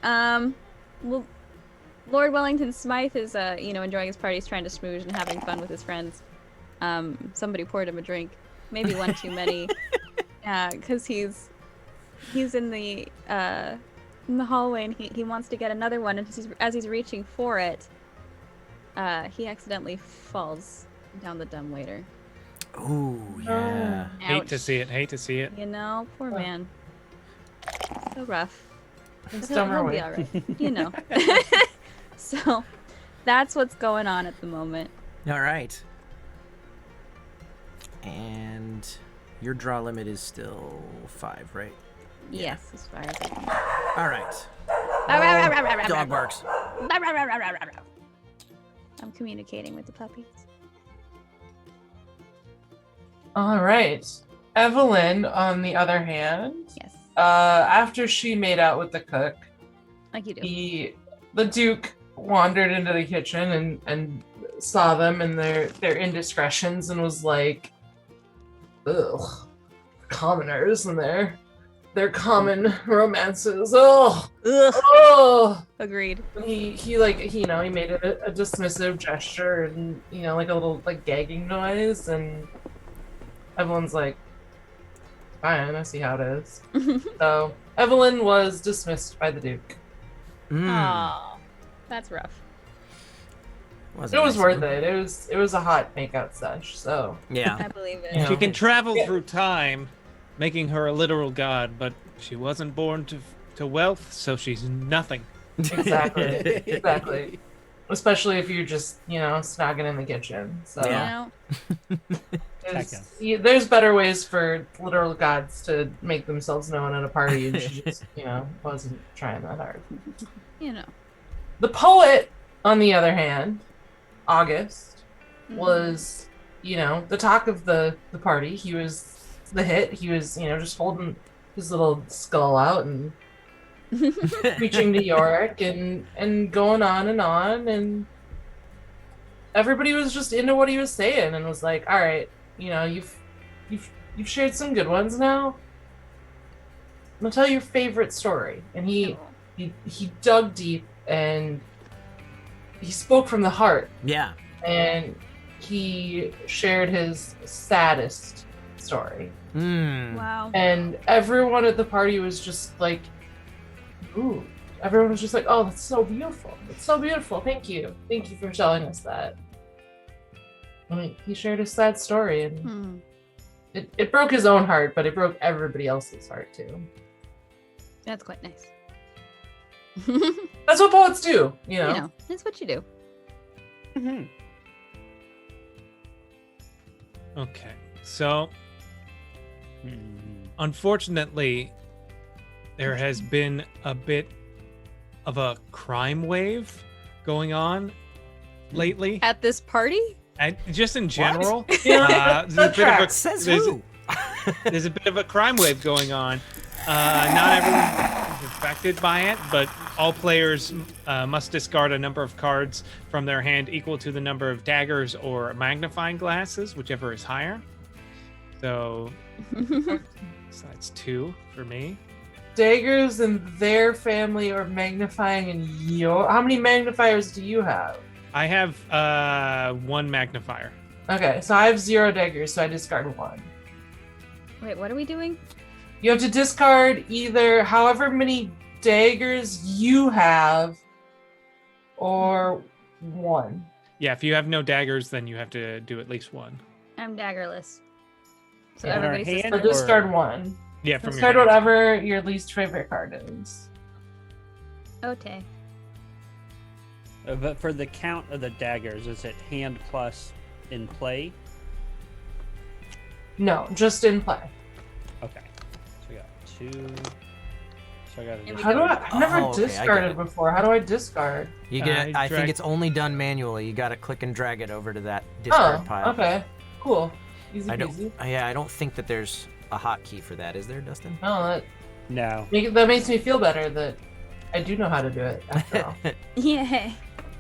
Well, Lord Wellington Smythe is, enjoying his party. He's trying to smooch and having fun with his friends. Somebody poured him a drink, maybe one too many. Yeah, because he's in the hallway and he wants to get another one, and as he's reaching for it, he accidentally falls down the dumbwaiter. Ooh, yeah. Hate to Ouch. see it. Hate to see it. You know, poor man. So rough. It's He'll dumber be way. alright. You know. So, that's what's going on at the moment. All right. And your draw limit is still 5, right? Yes, as far as All right. I Dog barks. I'm communicating with the puppies. All right. Evelyn, on the other hand, Yes, after she made out with the cook, like you do. the Duke wandered into the kitchen and saw them and their indiscretions and was like, ugh, commoners and their common romances. Oh, Ugh. oh. Agreed. And he made a dismissive gesture and like a little like gagging noise, and Evelyn's like, fine, I see how it is. So Evelyn was dismissed by the Duke. Mm. Aw, that's rough. Wasn't It was nice of worth him. it. It was a hot makeout sesh. So Yeah. I believe it. Yeah. She can travel Yeah. through time, making her a literal god, but she wasn't born to wealth, so she's nothing. exactly. Especially if you're just snogging in the kitchen. So Yeah. You know? there's better ways for literal gods to make themselves known at a party, and she just wasn't trying that hard. You know. The poet, on the other hand, August, was, the talk of the party. He was the hit. He was, just holding his little skull out and preaching to Yorick and going on, and everybody was just into what he was saying and was like, all right, you've shared some good ones now. I'm gonna tell your favorite story. And he dug deep and he spoke from the heart. Yeah. And he shared his saddest story. Mm. Wow. And everyone at the party was just like, ooh. Everyone was just like, oh, that's so beautiful. It's so beautiful. Thank you. Thank you for telling us that. I mean, he shared his sad story, and Hmm. it broke his own heart, but it broke everybody else's heart too. That's quite nice. That's what poets do, you know. You know, that's what you do. Mhm. Okay. So, Hmm. unfortunately, there has been a bit of a crime wave going on lately, At this party? and just in general. Yeah, There's a that bit of a- tracks. Says there's- who? There's a bit of a crime wave going on. Not everyone is affected by it, but all players must discard a number of cards from their hand equal to the number of daggers or magnifying glasses, whichever is higher. So that's 2 for me. Daggers in their family or magnifying in your. How many magnifiers do you have? I have 1 magnifier. Okay, so I have 0 daggers, so I discard 1. Wait, what are we doing? You have to discard either however many daggers you have or 1. Yeah, if you have no daggers, then you have to do at least 1. I'm daggerless. So Yeah. everybody's Hand just So or- discard 1. Yeah, from Discard your hand. whatever your least favorite card is. okay. But for the count of the daggers, is it hand plus in play? No, just in play. Okay. So we got 2. So I got And to we How do don't- I? I've never Oh, okay, I get discarded it. before. How do I discard? You get. you I drag- think it's only done manually. You got to click and drag it over to that discard Oh, pile. okay. Cool. Easy I peasy. don't. Yeah, I don't think that there's a hotkey for that. Is there, Dustin? Oh, No. that makes me feel better that I do know how to do it after all. Yeah.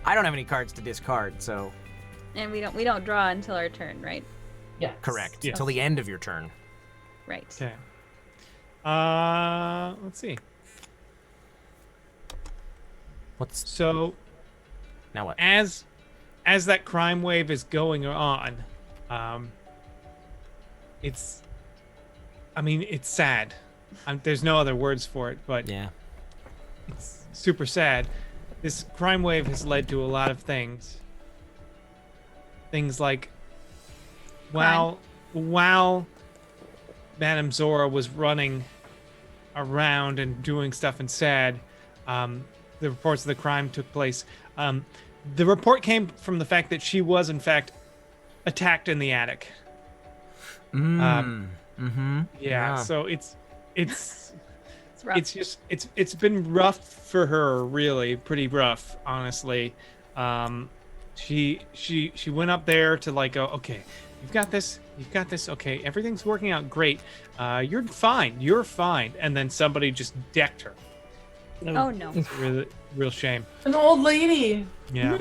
I don't have any cards to discard, so And we don't draw until our turn, right? Yes. correct. Yeah. Until the end of your turn. Right. Okay. Let's see. What's So now? What? as that crime wave is going on, it's sad. There's no other words for it, but Yeah. it's super sad. This crime wave has led to a lot of things. Things like while Madame Zora was running around and doing stuff and sad, the reports of the crime took place. The report came from the fact that she was in fact attacked in the attic. Mm-hmm. Yeah, so it's It's rough. it's been rough for her, really, pretty rough, honestly. She went up there to like go, okay, you've got this, okay, everything's working out great. You're fine, and then somebody just decked her. Oh no. It's a real shame. An old lady. Yeah.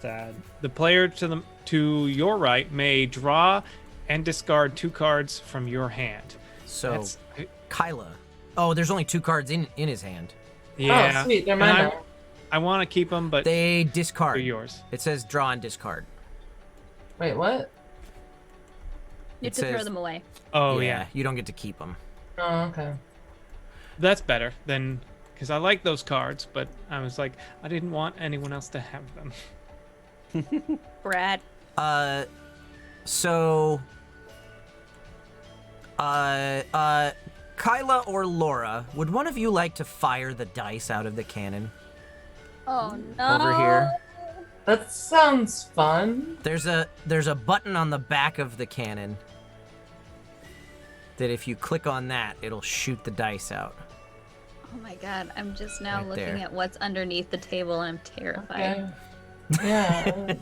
Sad. The player to your right may draw and discard 2 cards from your hand. So That's, Kyla. Oh, there's only 2 cards in his hand. yeah. Oh, sweet. They're And mine I, now. I want to keep them, but They they're discard. yours. It says draw and discard. Wait, what? You have It to throw says- them away. Oh yeah. You don't get to keep them. Oh, okay. That's better than, because I like those cards, but I was like, I didn't want anyone else to have them. Brad. So Kyla or Laura, would one of you like to fire the dice out of the cannon Oh no. over here? That sounds fun. There's a button on the back of the cannon that if you click on that, it'll shoot the dice out. Oh my god, I'm just now Right looking there. at what's underneath the table and I'm terrified. Okay. Yeah.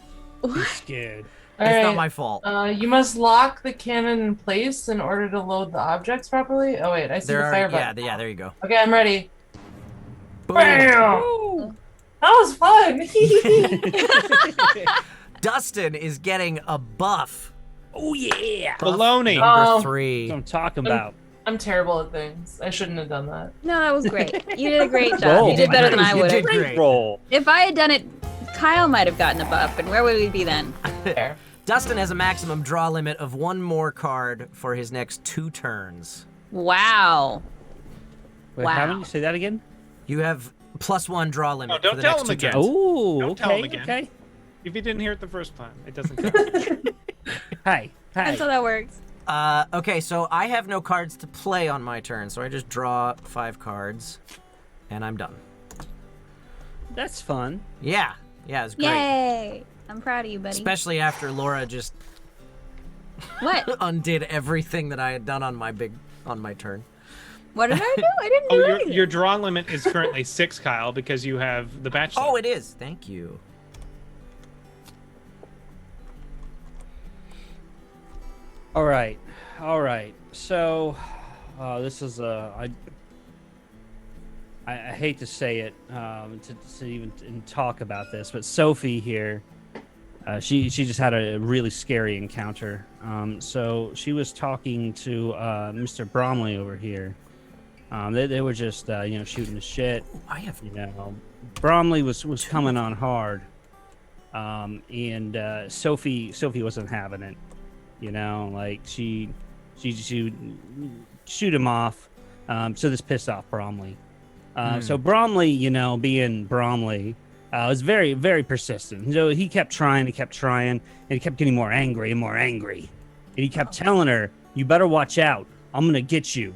Scared. All It's right. not my fault. You must lock the cannon in place in order to load the objects properly. Oh wait, I see There the are, fire yeah, button. yeah, there you go. Okay, I'm ready. Boom. Bam! That was fun. Dustin is getting a buff. Oh yeah. Buff Baloney. Number Oh. 3. That's what I'm talking about. I'm terrible at things. I shouldn't have done that. No, that was great. You did a great job. Roll. You did better than I You would did have. great. Roll. If I had done it, Kyle might have gotten a buff, and where would we be then? There. Dustin has a maximum draw limit of 1 more card for his next 2 turns. Wow. Wait, Wow. how many? Say that again. You have +1 draw limit Oh, don't for the tell next him 2 again. turns. Oh, Don't tell okay. him again. Okay. If you didn't hear it the first time, it doesn't count. Hi. That's how Hi. that works. Okay, so I have no cards to play on my turn, so I just draw 5 cards, and I'm done. That's fun. Yeah, it was great. Yay! I'm proud of you, buddy. Especially after Laura just What? undid everything that I had done on my turn. What did I do? I didn't do anything. Your drawing limit is currently 6, Kyle, because you have the bachelor. Oh, it is. Thank you. All right. So, this is I hate to say it, to even talk about this, but Sophie here, she just had a really scary encounter. So she was talking to Mr. Bromley over here. They were just shooting the shit. I have. Bromley was coming on hard, and Sophie wasn't having it. Like she shoot him off. So this pissed off Bromley. So Bromley, being Bromley, was very, very persistent. So he kept trying, and he kept getting more angry and more angry. And he kept telling her, "You better watch out. I'm gonna get you."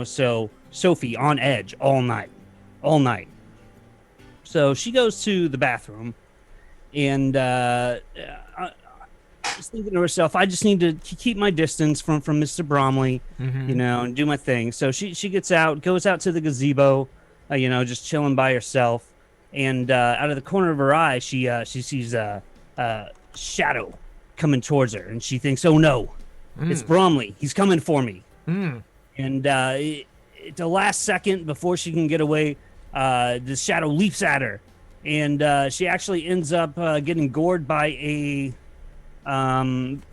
So Sophie on edge all night. So she goes to the bathroom, and she's thinking to herself, "I just need to keep my distance from Mr. Bromley, and do my thing." So she goes out to the gazebo, just chilling by herself, and out of the corner of her eye, she sees a shadow coming towards her, and she thinks, "Oh no, it's Bromley. He's coming for me." And at the last second before she can get away, the shadow leaps at her, and she actually ends up getting gored by a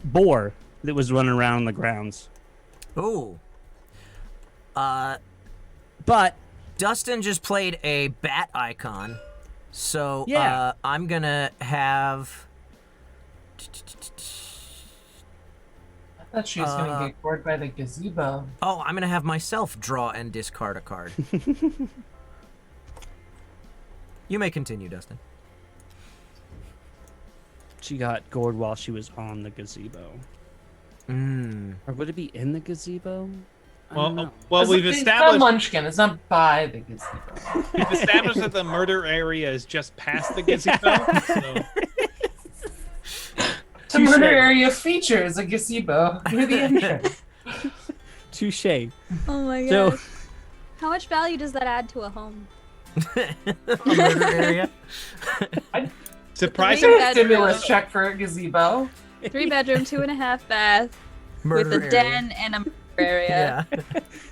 boar that was running around on the grounds. Ooh. But Dustin just played a bat icon, so Yeah. I'm gonna have. I thought she was going to get gored by the gazebo. Oh, I'm gonna have myself draw and discard a card. You may continue, Dustin. she got gored while she was on the gazebo. Or would it be in the gazebo? I don't know. Well, we've It's established not Munchkin. It's not by the gazebo. that the murder area is just past the gazebo. So. The murder area features a gazebo near the entrance. Touche. Oh my So- gosh. How much value does that add to a home? A murder area. Surprising. Three bedroom. Stimulus check for a gazebo. 3-bedroom, 2.5 bath, Murder with a area. den and a murder area.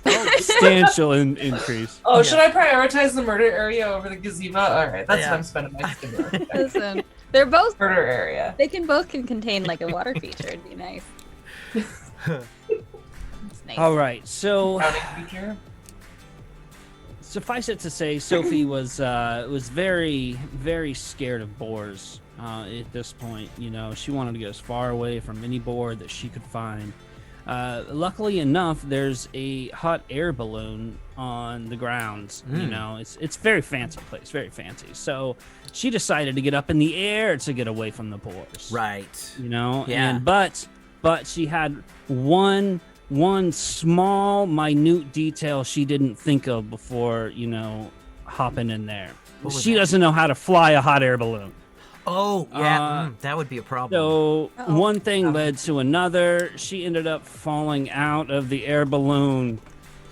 Yeah. Substantial increase. Oh, should I prioritize the murder area over the gazebo? All right, that's Yeah. what I'm spending my stimulus check. Listen, they're both. Murder area. They can both contain like a water feature. It'd be nice. It's nice. All right, so Counting feature. suffice it to say, Sophie was very, very scared of boars at this point. She wanted to get as far away from any boar that she could find. Luckily enough, there's a hot air balloon on the grounds. It's very fancy place, very fancy. So she decided to get up in the air to get away from the boars. Right. Yeah. Yeah. But she had one small, minute detail she didn't think of before, hopping in there. What was She that? doesn't know how to fly a hot air balloon. Oh, yeah. that would be a problem. So one thing led to another. She ended up falling out of the air balloon,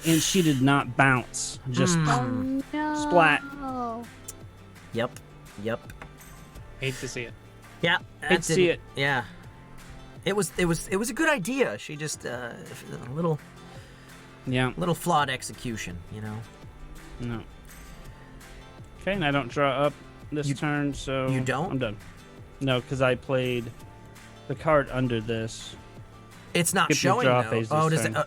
and she did not bounce. Just Oh no. Splat. Yep. Hate to see it. Yeah. Hate to see it. Yeah. It was a good idea. She just a little flawed execution, No. Okay, and I don't draw up this turn, so you don't? I'm done. No, because I played the card under this. It's not Skip your showing draw though. phase Oh, this does it?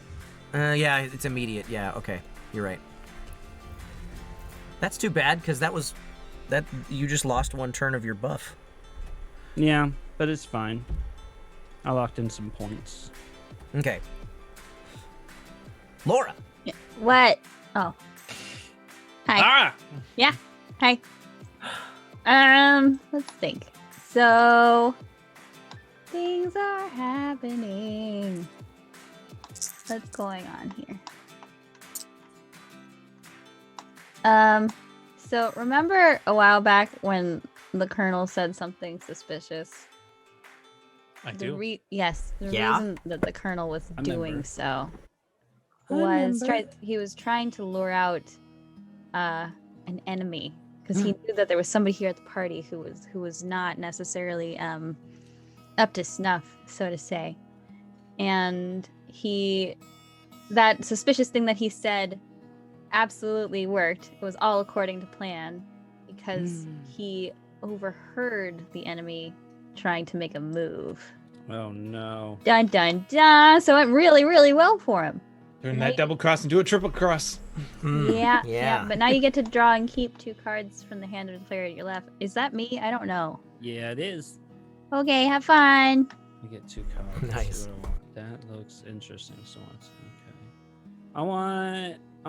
turn. Yeah, it's immediate. Yeah, okay, you're right. That's too bad because that you just lost one turn of your buff. Yeah, but it's fine. I locked in some points. Okay. Laura. What? Oh. Hi. Ah! Yeah. Hi. Let's think. So things are happening. What's going on here? So remember a while back when the colonel said something suspicious? I do. Yes, the Yeah? reason that the colonel was I doing remember. so I was remember. he was trying to lure out an enemy because he knew that there was somebody here at the party who was not necessarily up to snuff, so to say, and that suspicious thing that he said absolutely worked. It was all according to plan because he overheard the enemy trying to make a move. Oh no. Dun dun dun! So it went really, really well for him. Turn that double cross into a triple cross. Yeah. But now you get to draw and keep 2 cards from the hand of the player at your left. Is that me? I don't know. Yeah, it is. Okay, have fun. I get 2 cards. Let's Nice. see what I want. That looks interesting. So what's okay? I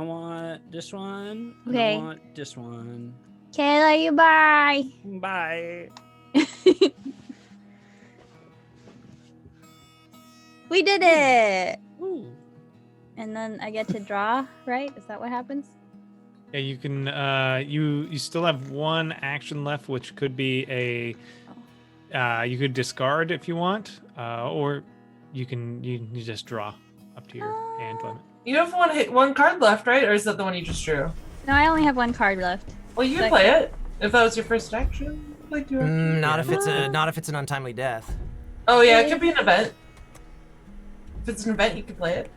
want this one. and Okay. I want this one. Kayla, you bye. Bye. We did it. Ooh. And then I get to draw, right? Is that what happens? Yeah, you can. You still have 1 action left, which could be a. You could discard if you want, or you just draw up to your hand limit. You have one card left, right? Or is that the one you just drew? No, I only have 1 card left. Well, you can Like- play it if that was your first action. Play 2 actions. Not if it's an untimely death. Oh yeah, it could be an event. If it's an event, you can play it.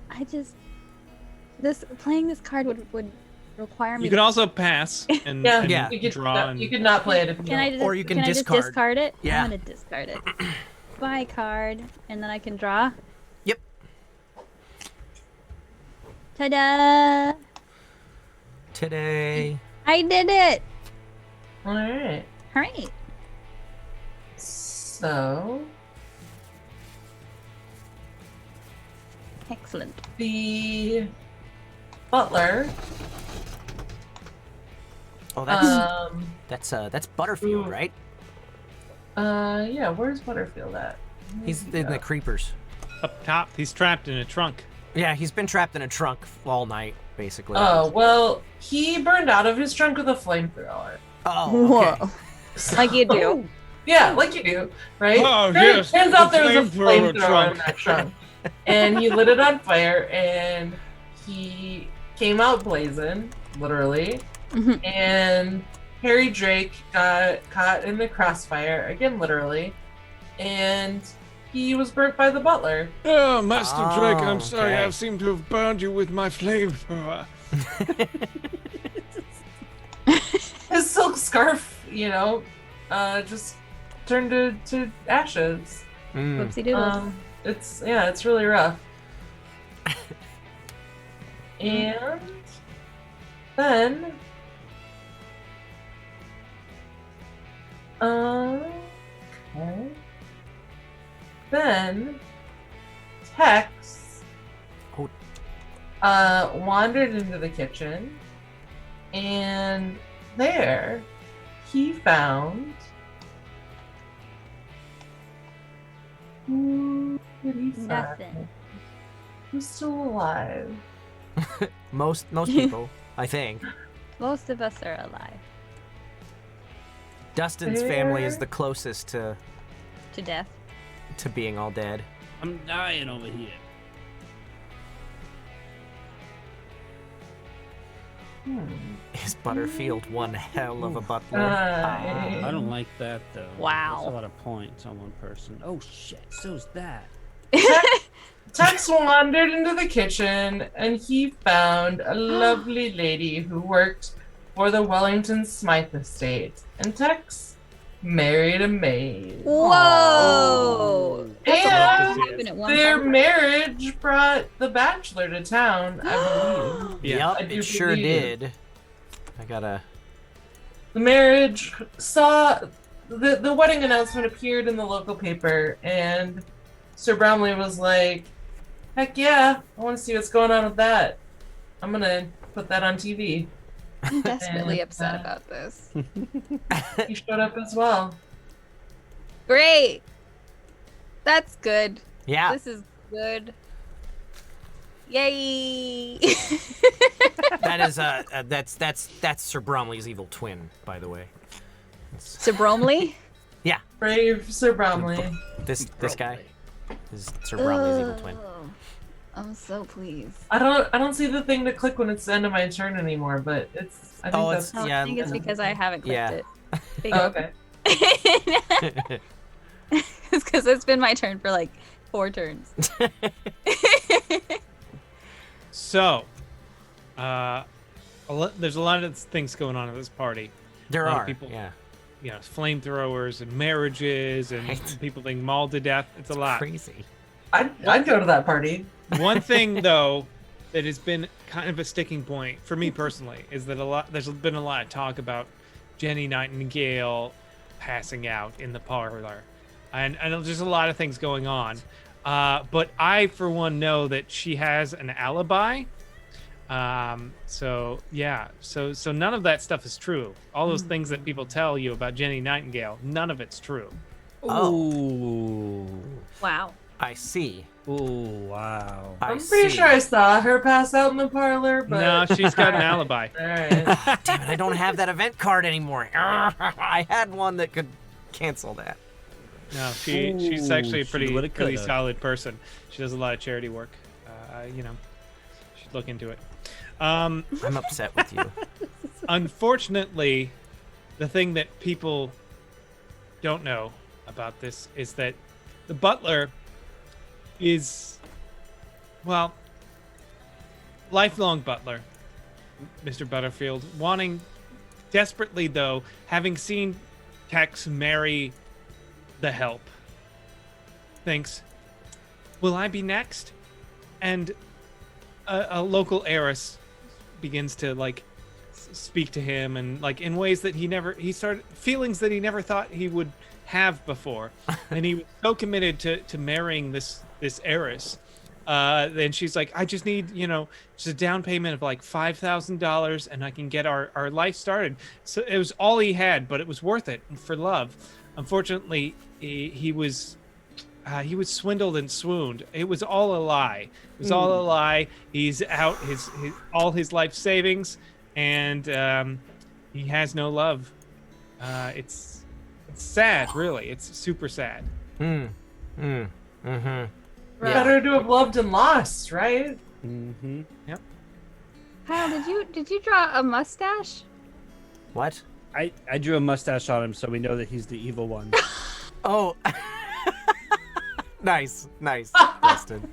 I just playing this card would require me. You can also pass and, Yeah, and Yeah. You could, draw. no, and you could not play it if you Can I don't. just, Or you can I just discard. discard it? Yeah. I'm gonna discard it. Buy card, and then I can draw. Yep. Ta-da! Today. I did it! All right. Alright. So Excellent. the butler. Oh, that's Butterfield, Ooh. right? Yeah. Where's Butterfield at? He's in the creepers. up top, he's trapped in a trunk. Yeah, he's been trapped in a trunk all night, basically. Oh well, he burned out of his trunk with a flamethrower. Oh, okay. Whoa. Like you do. Yeah, like you do, right? Oh, yes, Turns out the there was a flamethrower flamethrower trunk. in that trunk, and he lit it on fire, and he came out blazing, literally. Mhm. And Harry Drake got caught in the crossfire, again, literally, and he was burnt by the butler. Oh, Master Drake, I'm Oh, sorry. okay. I seem to have burned you with my flamethrower. His silk scarf, just turned to ashes. Whoopsie doodles. It's really rough. And then, okay. Then Tex Oh. wandered into the kitchen, and there he found. Who did he find? Nothing. Who's still alive? Most people, I think. Most of us are alive. Dustin's family is the closest To death. to being all dead. I'm dying over here. Is Butterfield one hell of a butler? I don't like that though. Wow. That's a lot of points on one person. Oh shit, so's that. Tex wandered into the kitchen and he found a lovely lady who worked for the Wellington Smythe estate. And Tex married a maid. Whoa! That's a lot to And happen at one their time. marriage brought the bachelor to town, I believe. Yeah. I Yep, do it sure believe it. did. I gotta. The marriage saw the wedding announcement appeared in the local paper, and Sir Bromley was like, "Heck yeah, I want to see what's going on with that. I'm gonna put that on TV." I'm desperately And, upset about this. He showed up as well. Great. That's good. Yeah. This is good. Yay! That is that's Sir Bromley's evil twin, by the way. Sir Bromley? Yeah, Brave Sir Bromley. this guy is Sir Bromley's evil twin. Oh, I'm so pleased. I don't see the thing to click when it's the end of my turn anymore, but it's. I think Oh, that's. it's- Oh, Yeah, I think it's because I haven't clicked yeah. it. Oh, okay. It's because it's been my turn for like 4 turns. So, there's a lot of things going on at this party. There A lot of are people- Yeah, You know, flamethrowers and marriages and Right. people being mauled to death. It's a lot. crazy. I'd go to that party. One thing though that has been kind of a sticking point for me personally is that there's been a lot of talk about Jenny Nightingale passing out in the parlor, and there's a lot of things going on. But I, for one, know that she has an alibi. So yeah, so none of that stuff is true. All those things that people tell you about Jenny Nightingale, none of it's true. Ooh. Wow. I see. Ooh, wow. I'm pretty sure I saw her pass out in the parlor, but. No, she's got an alibi. All right. Damn it! I don't have that event card anymore. I had one that could cancel that. No, she's actually a She pretty woulda, coulda. solid person. She does a lot of charity work. You know, should look into it. I'm upset with you. Unfortunately, the thing that people don't know about this is that the butler is, well, lifelong butler, Mr. Butterfield, wanting desperately, though, having seen Tex marry the help, thinks, will I be next? And a local heiress begins to like speak to him and like in ways that he started feelings that he never thought he would have before, and he was so committed to marrying this heiress. Then she's like, I just need, just a down payment of like $5,000 and I can get our life started. So it was all he had, but it was worth it for love. Unfortunately, he was swindled and swooned. It was all a lie. It was all a lie. He's out all his life savings, and he has no love. It's sad, really. It's super sad. Better to have loved and lost, right? Mm-hmm. Yep. Kyle, did you draw a mustache? What? I drew a mustache on him so we know that he's the evil one. Oh. Nice, Dustin.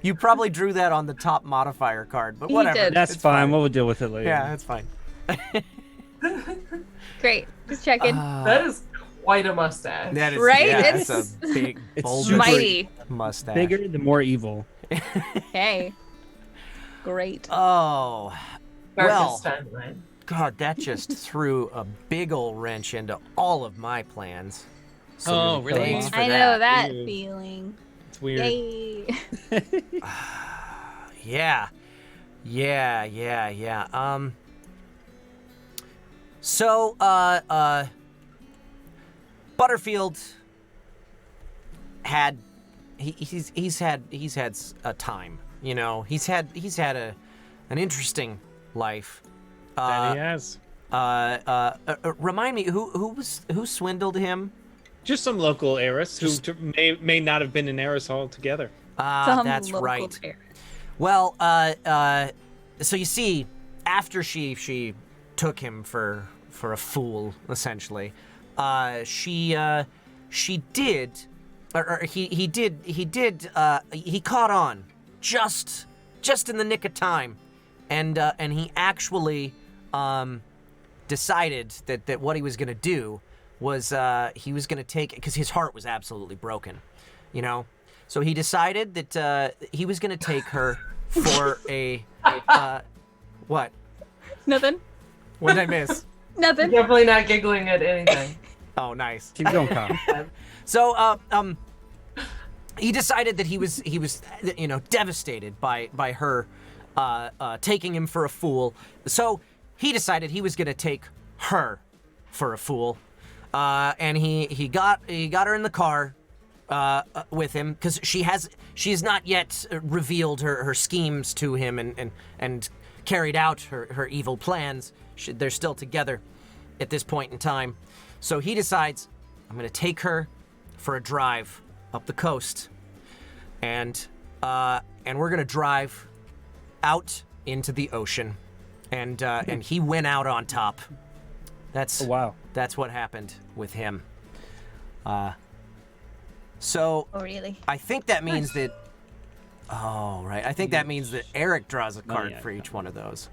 You probably drew that on the top modifier card, but He whatever. did. That's It's fine. We'll deal with it later. Yeah, that's fine. Great. Just checking. That is quite a mustache. That is Right? Yeah, It's- it's a big, It's bulbous super- Mighty. mustache. Bigger, the more evil. Hey. Great. Oh, well, Darkest timeline. God, that just threw a big ol' wrench into all of my plans. So Oh, really? Thanks for I that. know that Ew. feeling. It's weird. Yay. Yeah. So, Butterfield had he's had a time. He's had an interesting life. That he has. Remind me who swindled him? Just some local heiress who may not have been an heiress altogether. Some That's local right. fair. Well, so you see, after she took him for a fool, essentially, he caught on just in the nick of time, and he actually decided that what he was gonna do was he was gonna take, because his heart was absolutely broken, So he decided that he was gonna take her for a what? Nothing. What did I miss? Nothing. Definitely not giggling at anything. Oh, nice. Keep going, Kyle. So he decided that he was devastated by her taking him for a fool. So he decided he was gonna take her for a fool, and he got her in the car, with him because she has not yet revealed her schemes to him and carried out her evil plans. They're still together at this point in time. So he decides, I'm going to take her for a drive up the coast. And we're going to drive out into the ocean. And he went out on top. That's what happened with him. So Oh, really? I think that means that. Oh, right. I think that means that Erik draws a card for each one of those.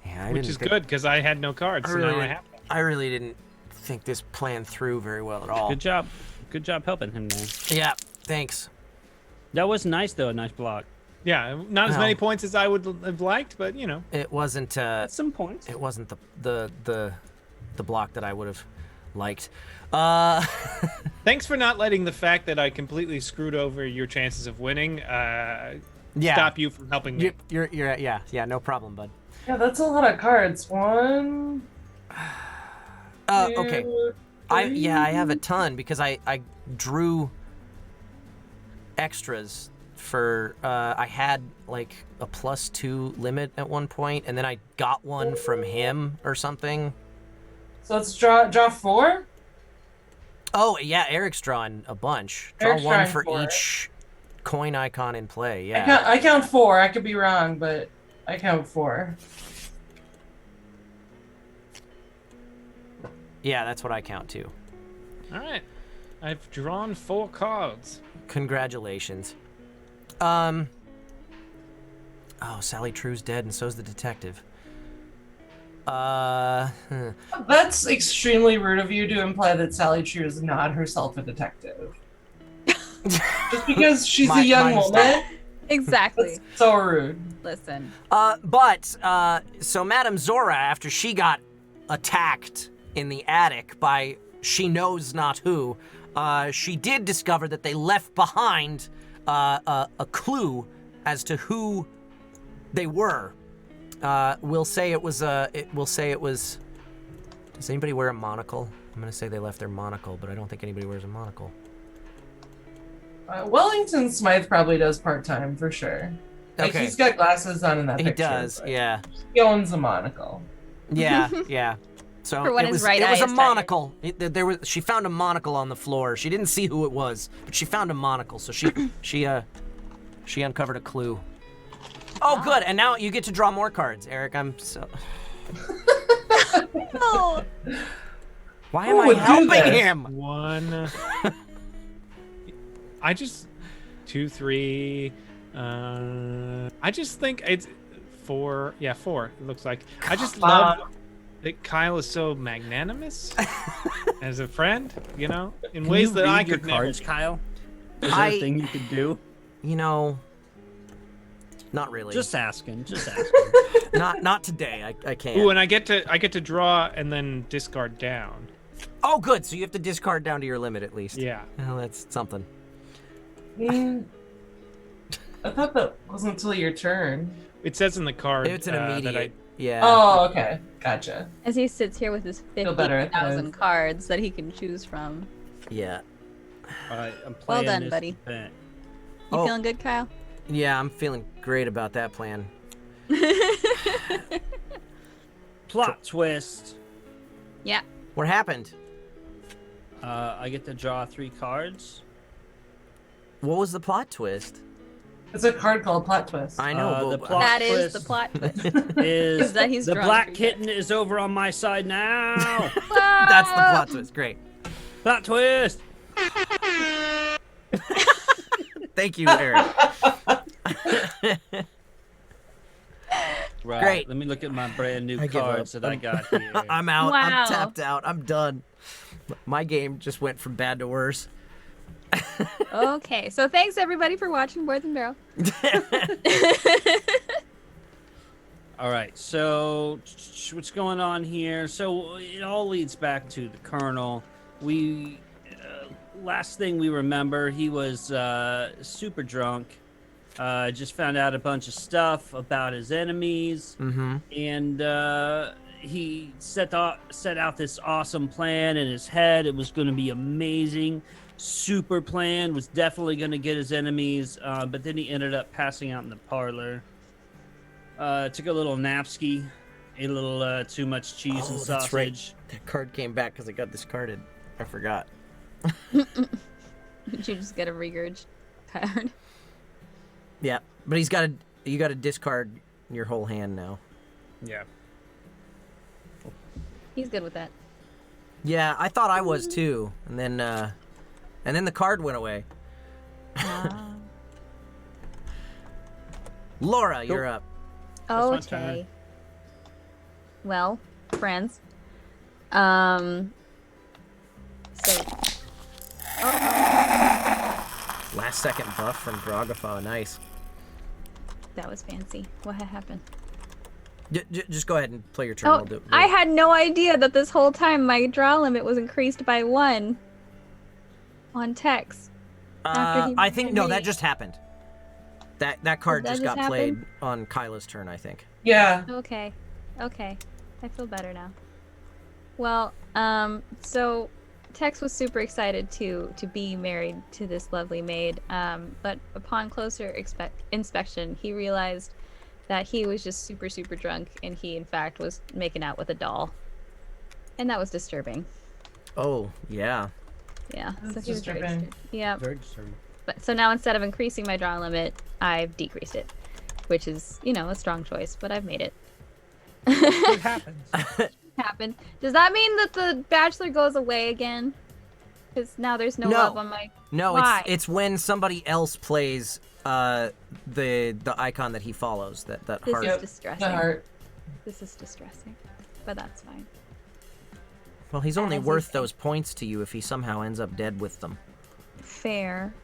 Yeah, Which is good because I had no cards, so now I have them. I really didn't think this plan through very well at all. Good job. Good job helping him there. Yeah, thanks. That was nice, though. A nice block. Yeah, not as many points as I would have liked, but you know. It wasn't. Some points. It wasn't the block that I would have liked. Thanks for not letting the fact that I completely screwed over your chances of winning stop you from helping me. You're yeah, no problem, bud. Yeah, that's a lot of cards. One. Okay. Two, I three. have a ton because I drew extras for I had like a +2 limit at one point, and then I got one from him or something. So let's draw 4. Oh yeah, Eric's drawing a bunch. Draw Eric's one drawing for 4. each coin icon in play. Yeah. I count 4. I could be wrong, but I count 4. Yeah, that's what I count too. All right, I've drawn 4 cards. Congratulations. Oh, Sally True's dead, and so's the detective. That's extremely rude of you to imply that Sally True is not herself a detective. Just because she's a young woman. Exactly. That's so rude. Listen. So Madame Zora, after she got attacked in the attic by she knows not who, she did discover that they left behind a clue as to who they were. We'll say it was. Does anybody wear a monocle? I'm gonna say they left their monocle, but I don't think anybody wears a monocle. Wellington Smythe probably does part-time for sure. Like, Okay. he's got glasses on in that He picture. does, but yeah. He owns a monocle. Yeah, yeah. So For when it his was, right it was eye a is tired. monocle. She found a monocle on the floor. She didn't see who it was, but she found a monocle. So she uncovered a clue. Oh, good. And now you get to draw more cards, Erik. I'm so. Oh, Why Who am I would do helping this? him? 1. I just 2, 3. I just think it's 4. Yeah, 4. It looks like. I just love that Kyle is so magnanimous as a friend. You know, in Can ways you that read I your could never. cards, Kyle? Is there a thing you could do? You know, not really. Just asking. not today. I can't. Ooh, and I get to draw and then discard down. Oh, good. So you have to discard down to your limit at least. Yeah. Well, that's something. I thought that wasn't until your turn. It says in the card. It's an that immediate. Yeah. Oh, okay. Gotcha. as he sits here with his Feel better at 50,000 this. cards that he can choose from. Yeah. All right, I'm Well playing done, this buddy. event. You Oh. feeling good, Kyle? Yeah, I'm feeling great about that plan. Plot twist. Yeah. What happened? I get to draw 3 cards. What was the plot twist? It's a card called Plot Twist. I know, the but plot That is twist the plot twist. is that he's the drawing black 3 kitten is over on my side now. that's the plot twist. Great. Plot twist. Thank you, Erik. Right. Great. Let me look at my brand new I give cards up. that I got here. I'm out. Wow. I'm tapped out. I'm done. My game just went from bad to worse. Okay, so thanks everybody for watching Boards and Barrel. All right. So what's going on here? So it all leads back to the Colonel. We last thing we remember, he was super drunk. Just found out a bunch of stuff about his enemies, and he set out this awesome plan in his head. It was going to be amazing. super plan, was definitely going to get his enemies, but then he ended up passing out in the parlor. Took a little napski, ate a little too much cheese and sausage. That's right. That card came back because it got discarded. I forgot. Did you just get a regurg card? Yeah, but you got to discard your whole hand now. Yeah. He's good with that. Yeah, I thought I was too, and then the card went away. Laura, you're up. my turn. Okay. Well, friends. So. Last second buff from Grogafo, nice. That was fancy. What had happened? Just go ahead and play your turn. Oh, I had no idea that this whole time my draw limit was increased by 1 on text. I think no, that just happened. That card That just just got played happened? on Kyla's turn, I think. Yeah. Okay. I feel better now. Well, so Tex was super excited to be married to this lovely maid, but upon closer inspection, he realized that he was just super, super drunk, and he, in fact, was making out with a doll. And that was disturbing. Oh, yeah. Yeah. That's he was very disturbing. disturbed. Yeah. Very disturbing. But so now instead of increasing my draw limit, I've decreased it, which is, a strong choice, but I've made it. It happens. Happened. Does that mean that the bachelor goes away again? Because now there's no love on my. No, Why? it's when somebody else plays the icon that he follows, that This heart. is Yep, distressing. The heart. This is distressing, but that's fine. Well, he's only As you worth say. those points to you if he somehow ends up dead with them. Fair.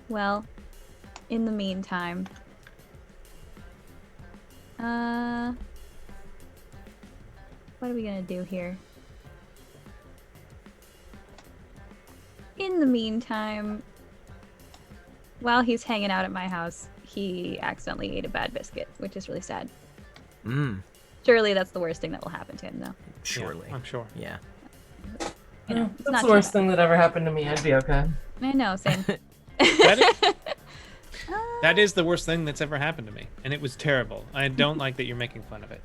Well, in the meantime, what are we gonna do here? In the meantime, while he's hanging out at my house, he accidentally ate a bad biscuit, which is really sad. Surely that's the worst thing that will happen to him, though. Surely. Yeah, I'm sure. Yeah. You know, it's That's not the too worst bad. thing that ever happened to me. I'd be okay. I know, same. That is the worst thing that's ever happened to me, and it was terrible. I don't like that you're making fun of it.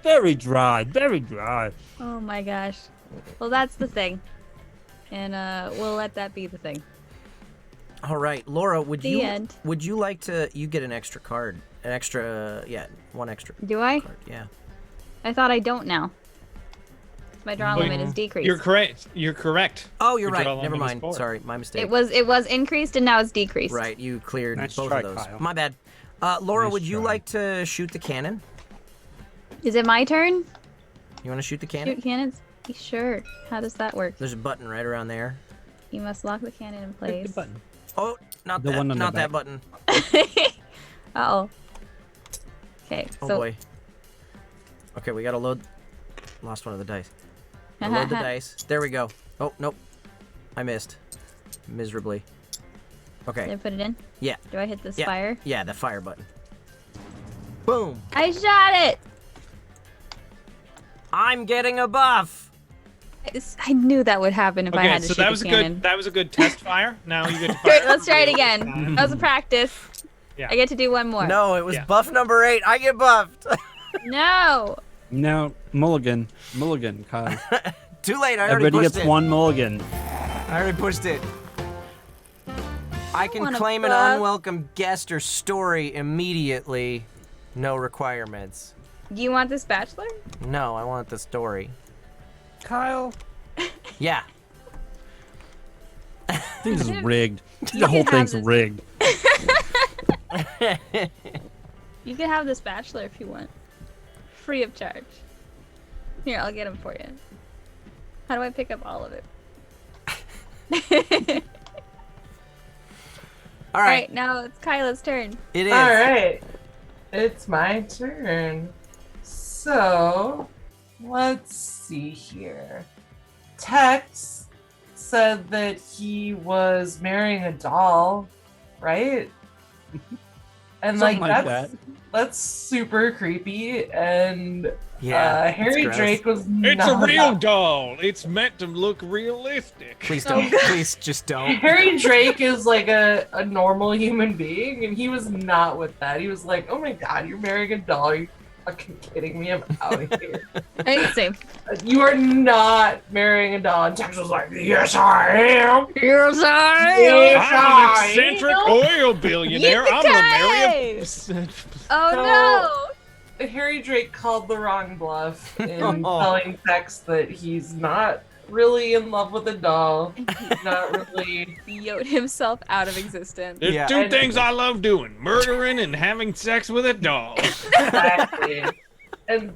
Very dry, very dry. Oh my gosh. Well, that's the thing. And we'll let that be the thing. All right, Laura, would The end. you like to get an extra card? One extra Do I? card. Yeah. I thought I don't now. My draw limit is decreased. You're correct. You're correct. Oh, you're Your draw right. Never limit is mind. 4. Sorry, my mistake. It was increased and now it's decreased. Right, you cleared Nice both try, of those. Kyle. My bad. Laura, Nice would you try. like to shoot the cannon? Is it my turn? You want to shoot the cannon? Shoot cannons? Sure. How does that work? There's a button right around there. You must lock the cannon in Click the place. button. Oh, not The that. one on the Not that back. button. Uh-oh. Okay, Oh so boy. Okay, we gotta load. Lost one of the dice. Gotta load the dice. There we go. Oh nope, I missed miserably. Did I Okay. put it in? Yeah. Do I hit this Yeah. fire? Yeah, the fire button. Boom. I shot it! I'm getting a buff. I knew that would happen if I Okay, had to so shoot that was the a cannon. good test fire. Now you get to Great, fire. let's try it again. That was a practice. Yeah. I get to do one more. No, it was Yeah. buff number 8. I get buffed. No! No, mulligan, Kyle. Too late. I already Everybody pushed gets it. one mulligan. I already pushed it. I can want a claim an buff. unwelcome guest or story immediately. No requirements. Do you want this bachelor? No, I want the story. Kyle, Yeah. things is rigged. You The whole can have thing's this. rigged. You can have this bachelor if you want. Free of charge. Here, I'll get him for you. How do I pick up all of it? All right. Alright, now it's Kyla's turn. It is. All right. It's my turn. So, let's see here. Tex said that he was marrying a doll, right? And Something like, like that's super creepy. And Yeah. it's Harry gross. Drake was It's not a real doll. It's meant to look realistic. Please don't. Please just don't. Harry Drake is like a normal human being, and he was not with that. He was like, "Oh my god, you're marrying a doll? Are you fucking kidding me? I'm out of here. Same. You are not marrying a doll." And Tex was like, "Yes, I am. Here's Yes, I'm I an eccentric am." oil billionaire. I'm gonna marry a. Oh Harry Drake called the wrong bluff in telling Tex that he's not really in love with a doll. He's not really. no! Yoed himself out of existence. There's Yeah. two things I love doing: murdering and having sex with a doll. Exactly. And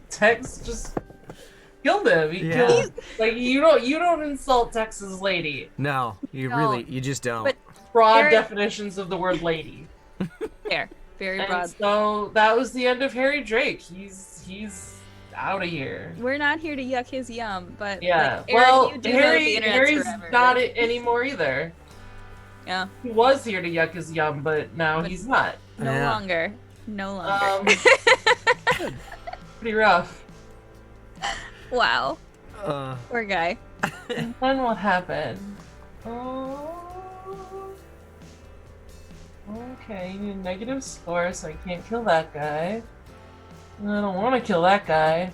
Tex just killed him. He Yeah. killed. Like you don't insult Tex's lady. No, you No. you just don't. But- Broad Harry- definitions of the word lady. Fair. Very And broad. so that was the end of Harry Drake. He's out of here. We're not here to yuck his yum, but Yeah. like, Erik, Well, you do know that the internet's Harry's forever, not right? it anymore either. Yeah. He was here to yuck his yum, but now But- he's not. No Yeah. longer. No longer. Pretty rough. Wow. Uh, Poor guy. And then what happened? Oh. Okay, you need a negative score, so I can't kill that guy. I don't want to kill that guy.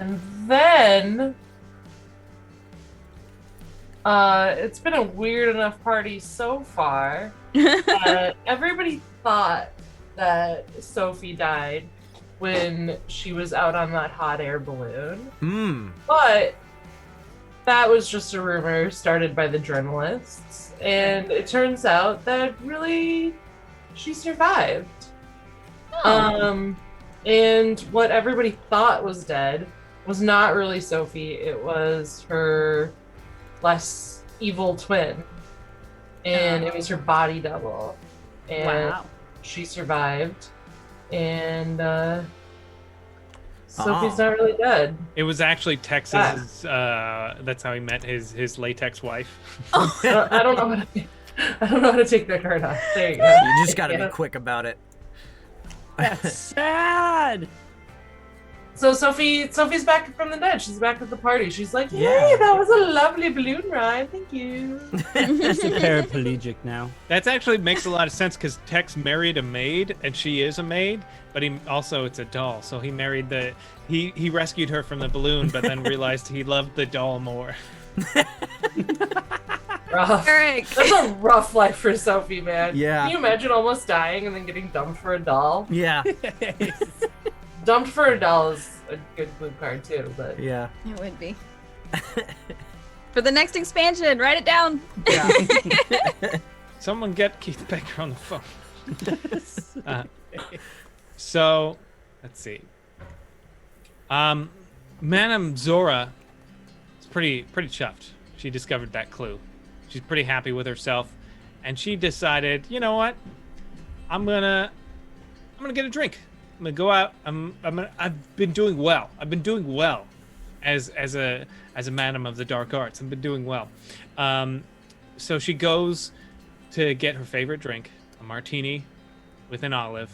And then it's been a weird enough party so far. Everybody thought that Sophie died when she was out on that hot air balloon. But that was just a rumor started by the journalists. And it turns out that really she survived. And what everybody thought was dead was not really Sophie. It was her less evil twin. And it was her body double. And Wow. she survived. And Sophie's not really dead. It was actually Texas's. That's how he met his latex wife. I don't know how to take that card off. There you go. you just gotta Yeah. be quick about it. That's sad. So Sophie's back from the dead. She's back at the party. She's like, "Yay, Yeah. that was a lovely balloon ride. Thank you." She's a paraplegic now. That's actually makes a lot of sense because Tex married a maid, and she is a maid, but he also it's a doll. So he married he rescued her from the balloon, but then realized he loved the doll more. Rough. Erik. That's a rough life for Sophie, man. Yeah. Can you imagine almost dying and then getting dumped for a doll? Yeah, Dumped for a doll is a good blue card too, but yeah. It would be. For the next expansion, write it down. Someone get Keith Baker on the phone. So, let's see. Madame Zora is pretty chuffed. She discovered that clue. She's pretty happy with herself, and she decided, you know what? I'm gonna get a drink. I'm gonna go out. I've been doing well. I've been doing well as a madam of the dark arts. I've been doing well. So she goes to get her favorite drink, a martini with an olive,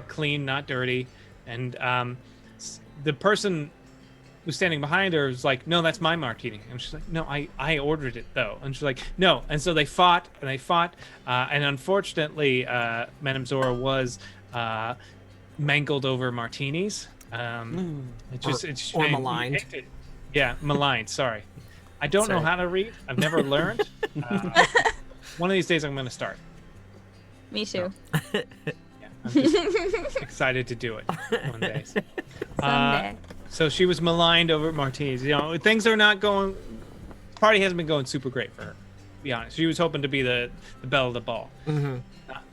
clean, not dirty. And the person who's standing behind her is like, "No, that's my martini." And she's like, "No, I ordered it though." And she's like, "No." And so they fought, and unfortunately, Madame Zora was mangled over martinis. It's Or maligned. Yeah, maligned. Sorry, I don't know Sorry. how to read. I've never learned. One of these days, I'm going to start. Me too. Yeah, I'm just excited to do it one day. Someday. So she was maligned over martinis. Things are not going. Party hasn't been going super great for her. To be honest, she was hoping to be the belle of the ball.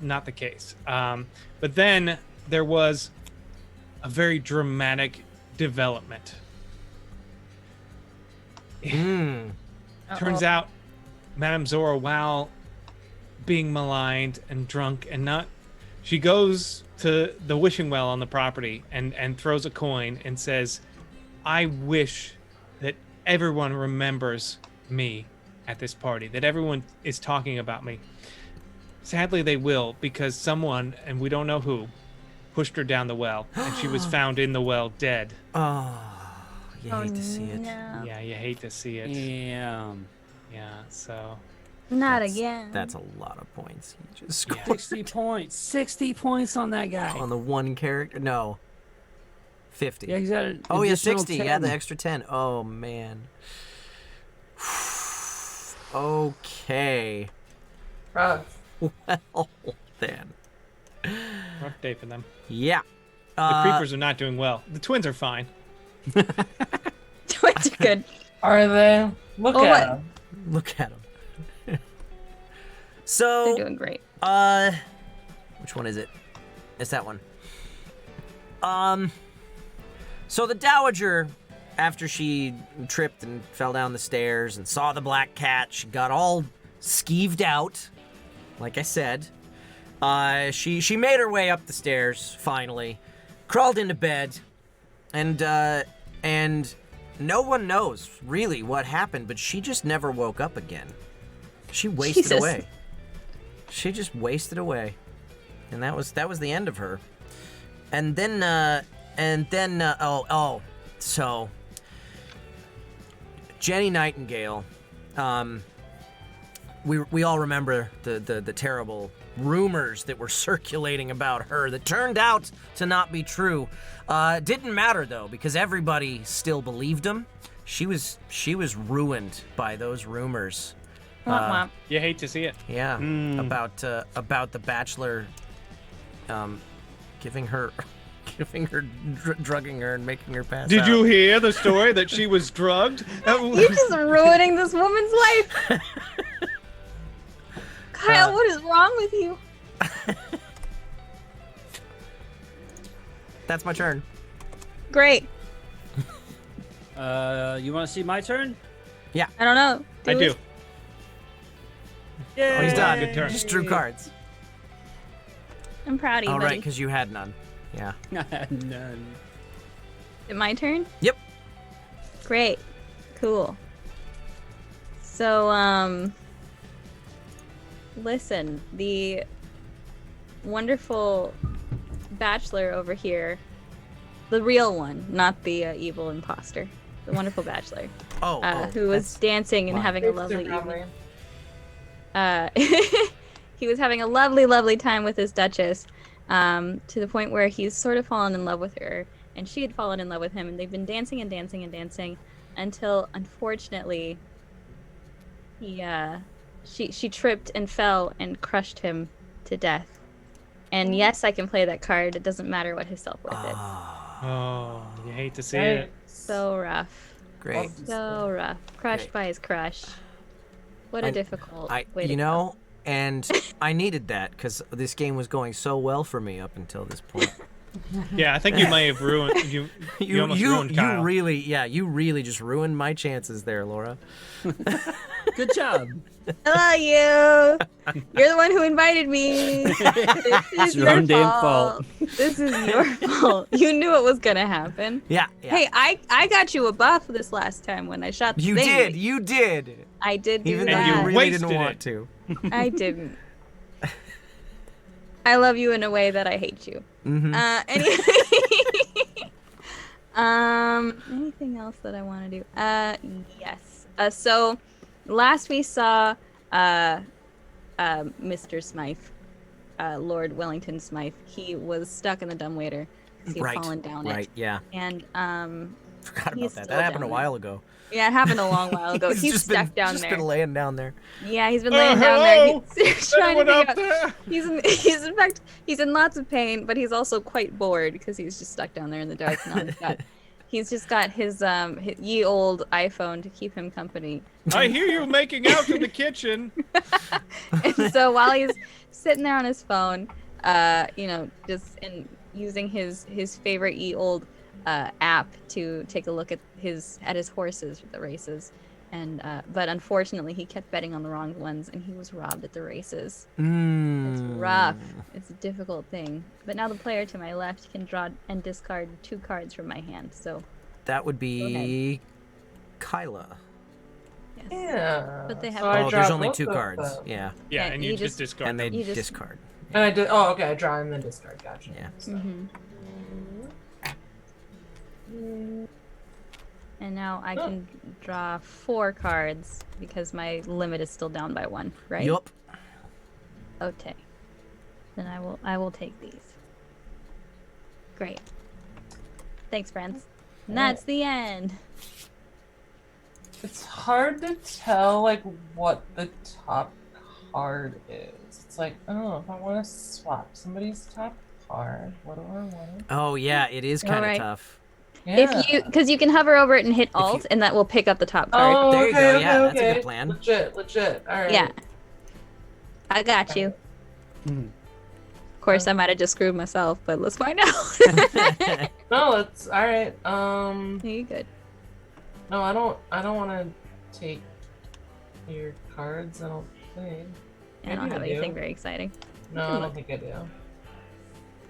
Not the case. But then there was a very dramatic development. Turns out, Madame Zora, while being maligned and drunk and not, she goes to the wishing well on the property and throws a coin and says, "I wish that everyone remembers me at this party, that everyone is talking about me. Sadly, they will, because someone, and we don't know who, pushed her down the well, and she was found in the well dead. Oh, you hate to see it. No. Yeah, you hate to see it. Damn. Yeah, so Not That's- again. That's a lot of points. You just Yeah. scored 60 points. 60 points on that guy. on the one character. No, 50. Yeah, he's got an Oh yeah, additional 60. 10. Yeah, the extra 10. Oh man. Okay. Rough. Well then. rough day for them. Yeah. The creepers are not doing well. The twins are fine. Twins are good. Are they? Look Oh, at what? them. Look at them. They're So, doing great. which one is it? It's that one. So the Dowager, after she tripped and fell down the stairs and saw the black cat, she got all skeeved out. Like I said, she made her way up the stairs finally, crawled into bed, and no one knows really what happened, but she just never woke up again. She wasted Jesus. away. She just wasted away, and that was the end of her. And then so Jenny Nightingale. We all remember the terrible rumors that were circulating about her that turned out to not be true. Didn't matter though, because everybody still believed them. She was ruined by those rumors. Womp womp. You hate to see it. Yeah, about the Bachelor, giving her, drugging her and making her pass out. Did you hear the story that she was drugged? You're just ruining this woman's life. Kyle, what is wrong with you? That's my turn. Great. You want to see my turn? I don't know. I do. Oh, he's done. Good turn. Just drew cards. I'm proud of you, All buddy. right, because you had none. Yeah. None. Is it my turn? Yep. Great. Cool. So, listen, the wonderful bachelor over here, the real one, not the evil imposter, the wonderful bachelor, Oh, who was dancing and mine. having a lovely evening. He was having a lovely, lovely time with his Duchess, to the point where he's sort of fallen in love with her, and she had fallen in love with him, and they've been dancing and dancing and dancing until, unfortunately, she tripped and fell and crushed him to death. And yes, I can play that card. It doesn't matter what his self-worth is. Oh, you hate to see Right. it. So rough. Great. So rough. Crushed Great. by his crush. What a difficult way to You go. know, and I needed that because this game was going so well for me up until this point. Yeah, I think you may have ruined you. You almost ruined Kyle. you really just ruined my chances there, Laura. Good job. I love you. You're the one who invited me. This is your own damn fault. This is your fault. You knew it was gonna happen. Yeah. Hey, I got you a buff this last time when I shot the You thing. did. You did. I did do Even though that. you And really didn't wasted want it. to. I didn't. I love you in a way that I hate you. Mm-hmm. Anyway. Anything else that I want to do? Yes. So last we saw Mr. Smythe, Lord Wellington Smythe. He was stuck in the dumbwaiter because he had fallen down Right. it. Yeah. And Forgot about He's that. still That happened a down while ago. yeah, it happened a long while ago. He's just stuck been, down just there. been laying down there. Yeah, he's been laying down there. hello? He's trying to Anyone figure up out. there? He's in fact he's in lots of pain, but he's also quite bored because he's just stuck down there in the dark. And he's just got his ye old iPhone to keep him company. I hear you making out in the kitchen. And so while he's sitting there on his phone, just using his favorite ye old app to take a look at his horses for the races. And but unfortunately he kept betting on the wrong ones and he was robbed at the races. It's rough. It's a difficult thing. But now the player to my left can draw and discard 2 cards from my hand. So That would be Kyla. Yes. Yeah. But they have- So I Oh, draw there's only both 2 of cards. them. Yeah. Yeah, Yeah, and you you just just- discard. And they You just- discard. And I did. Oh, okay. I draw and then discard. Gotcha. Yeah. So, And now I can draw 4 cards because my limit is still down by 1, right? Yup. Okay. Then I will take these. Great. Thanks, friends. And that's the end. It's hard to tell like what the top card is. It's like, oh, if I want to swap somebody's top card, what do I want? Oh, yeah, it is kind of Alright. tough. If you, because you can hover over it and hit Alt, and that will pick up the top card. Oh, There you okay, go, okay, yeah, that's a okay. good plan. Legit. All right. Yeah. I got you. Mhm. Of course, I might have just screwed myself, but let's find out. No, it's all right. You good? No, I don't want to take your cards. I don't think. I don't Maybe have I do. anything very exciting. No, I don't think I do.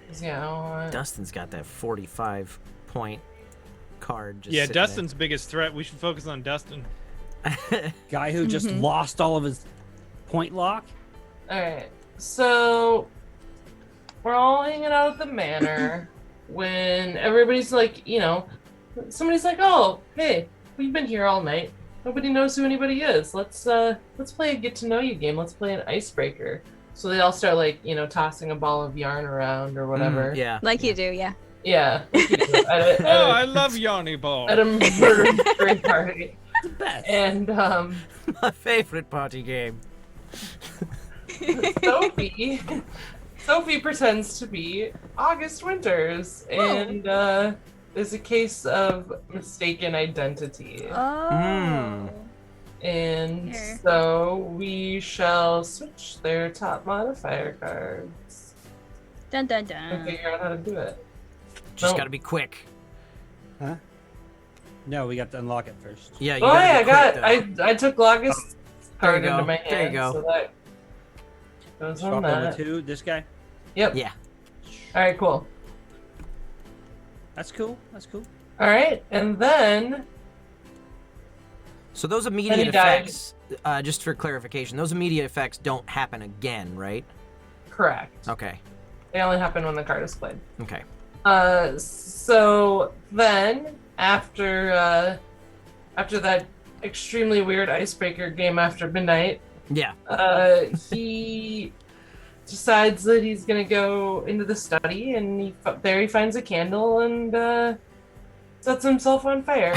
'Cause, yeah, I don't want. Dustin's got that 45-point card. Just Yeah, sitting there. Dustin's biggest threat. We should focus on Dustin. Guy who just lost all of his point lock. All right. So we're all hanging out at the manor when everybody's like, somebody's like, "Oh, hey, we've been here all night. Nobody knows who anybody is. Let's play a get to know you game. Let's play an icebreaker." So they all start like, tossing a ball of yarn around or whatever. Yeah. Like you do, yeah. Yeah. At Oh, I love Yanni Ball. a murder mystery party. The best. And My favorite party game. Sophie pretends to be August Winters, and there's a case of mistaken identity. Oh. And Here. so we shall switch their top modifier cards Dun dun and dun. figure out how to do it. Just No. gotta be quick. Huh? No, we got to unlock it first. Yeah, you Oh gotta yeah, be quick, though. I took August's There you card into go. my hand. There you go. So that goes on Swap over that. to this guy. Yep. Yeah. All right, cool. That's cool. That's cool. All right, and then So those And immediate he died. effects, just for clarification, those immediate effects don't happen again, right? correct. Okay. They only happen when the card is played. Okay. So then after that extremely weird icebreaker game after midnight, Yeah. he decides that he's gonna go into the study, and there he finds a candle and sets himself on fire.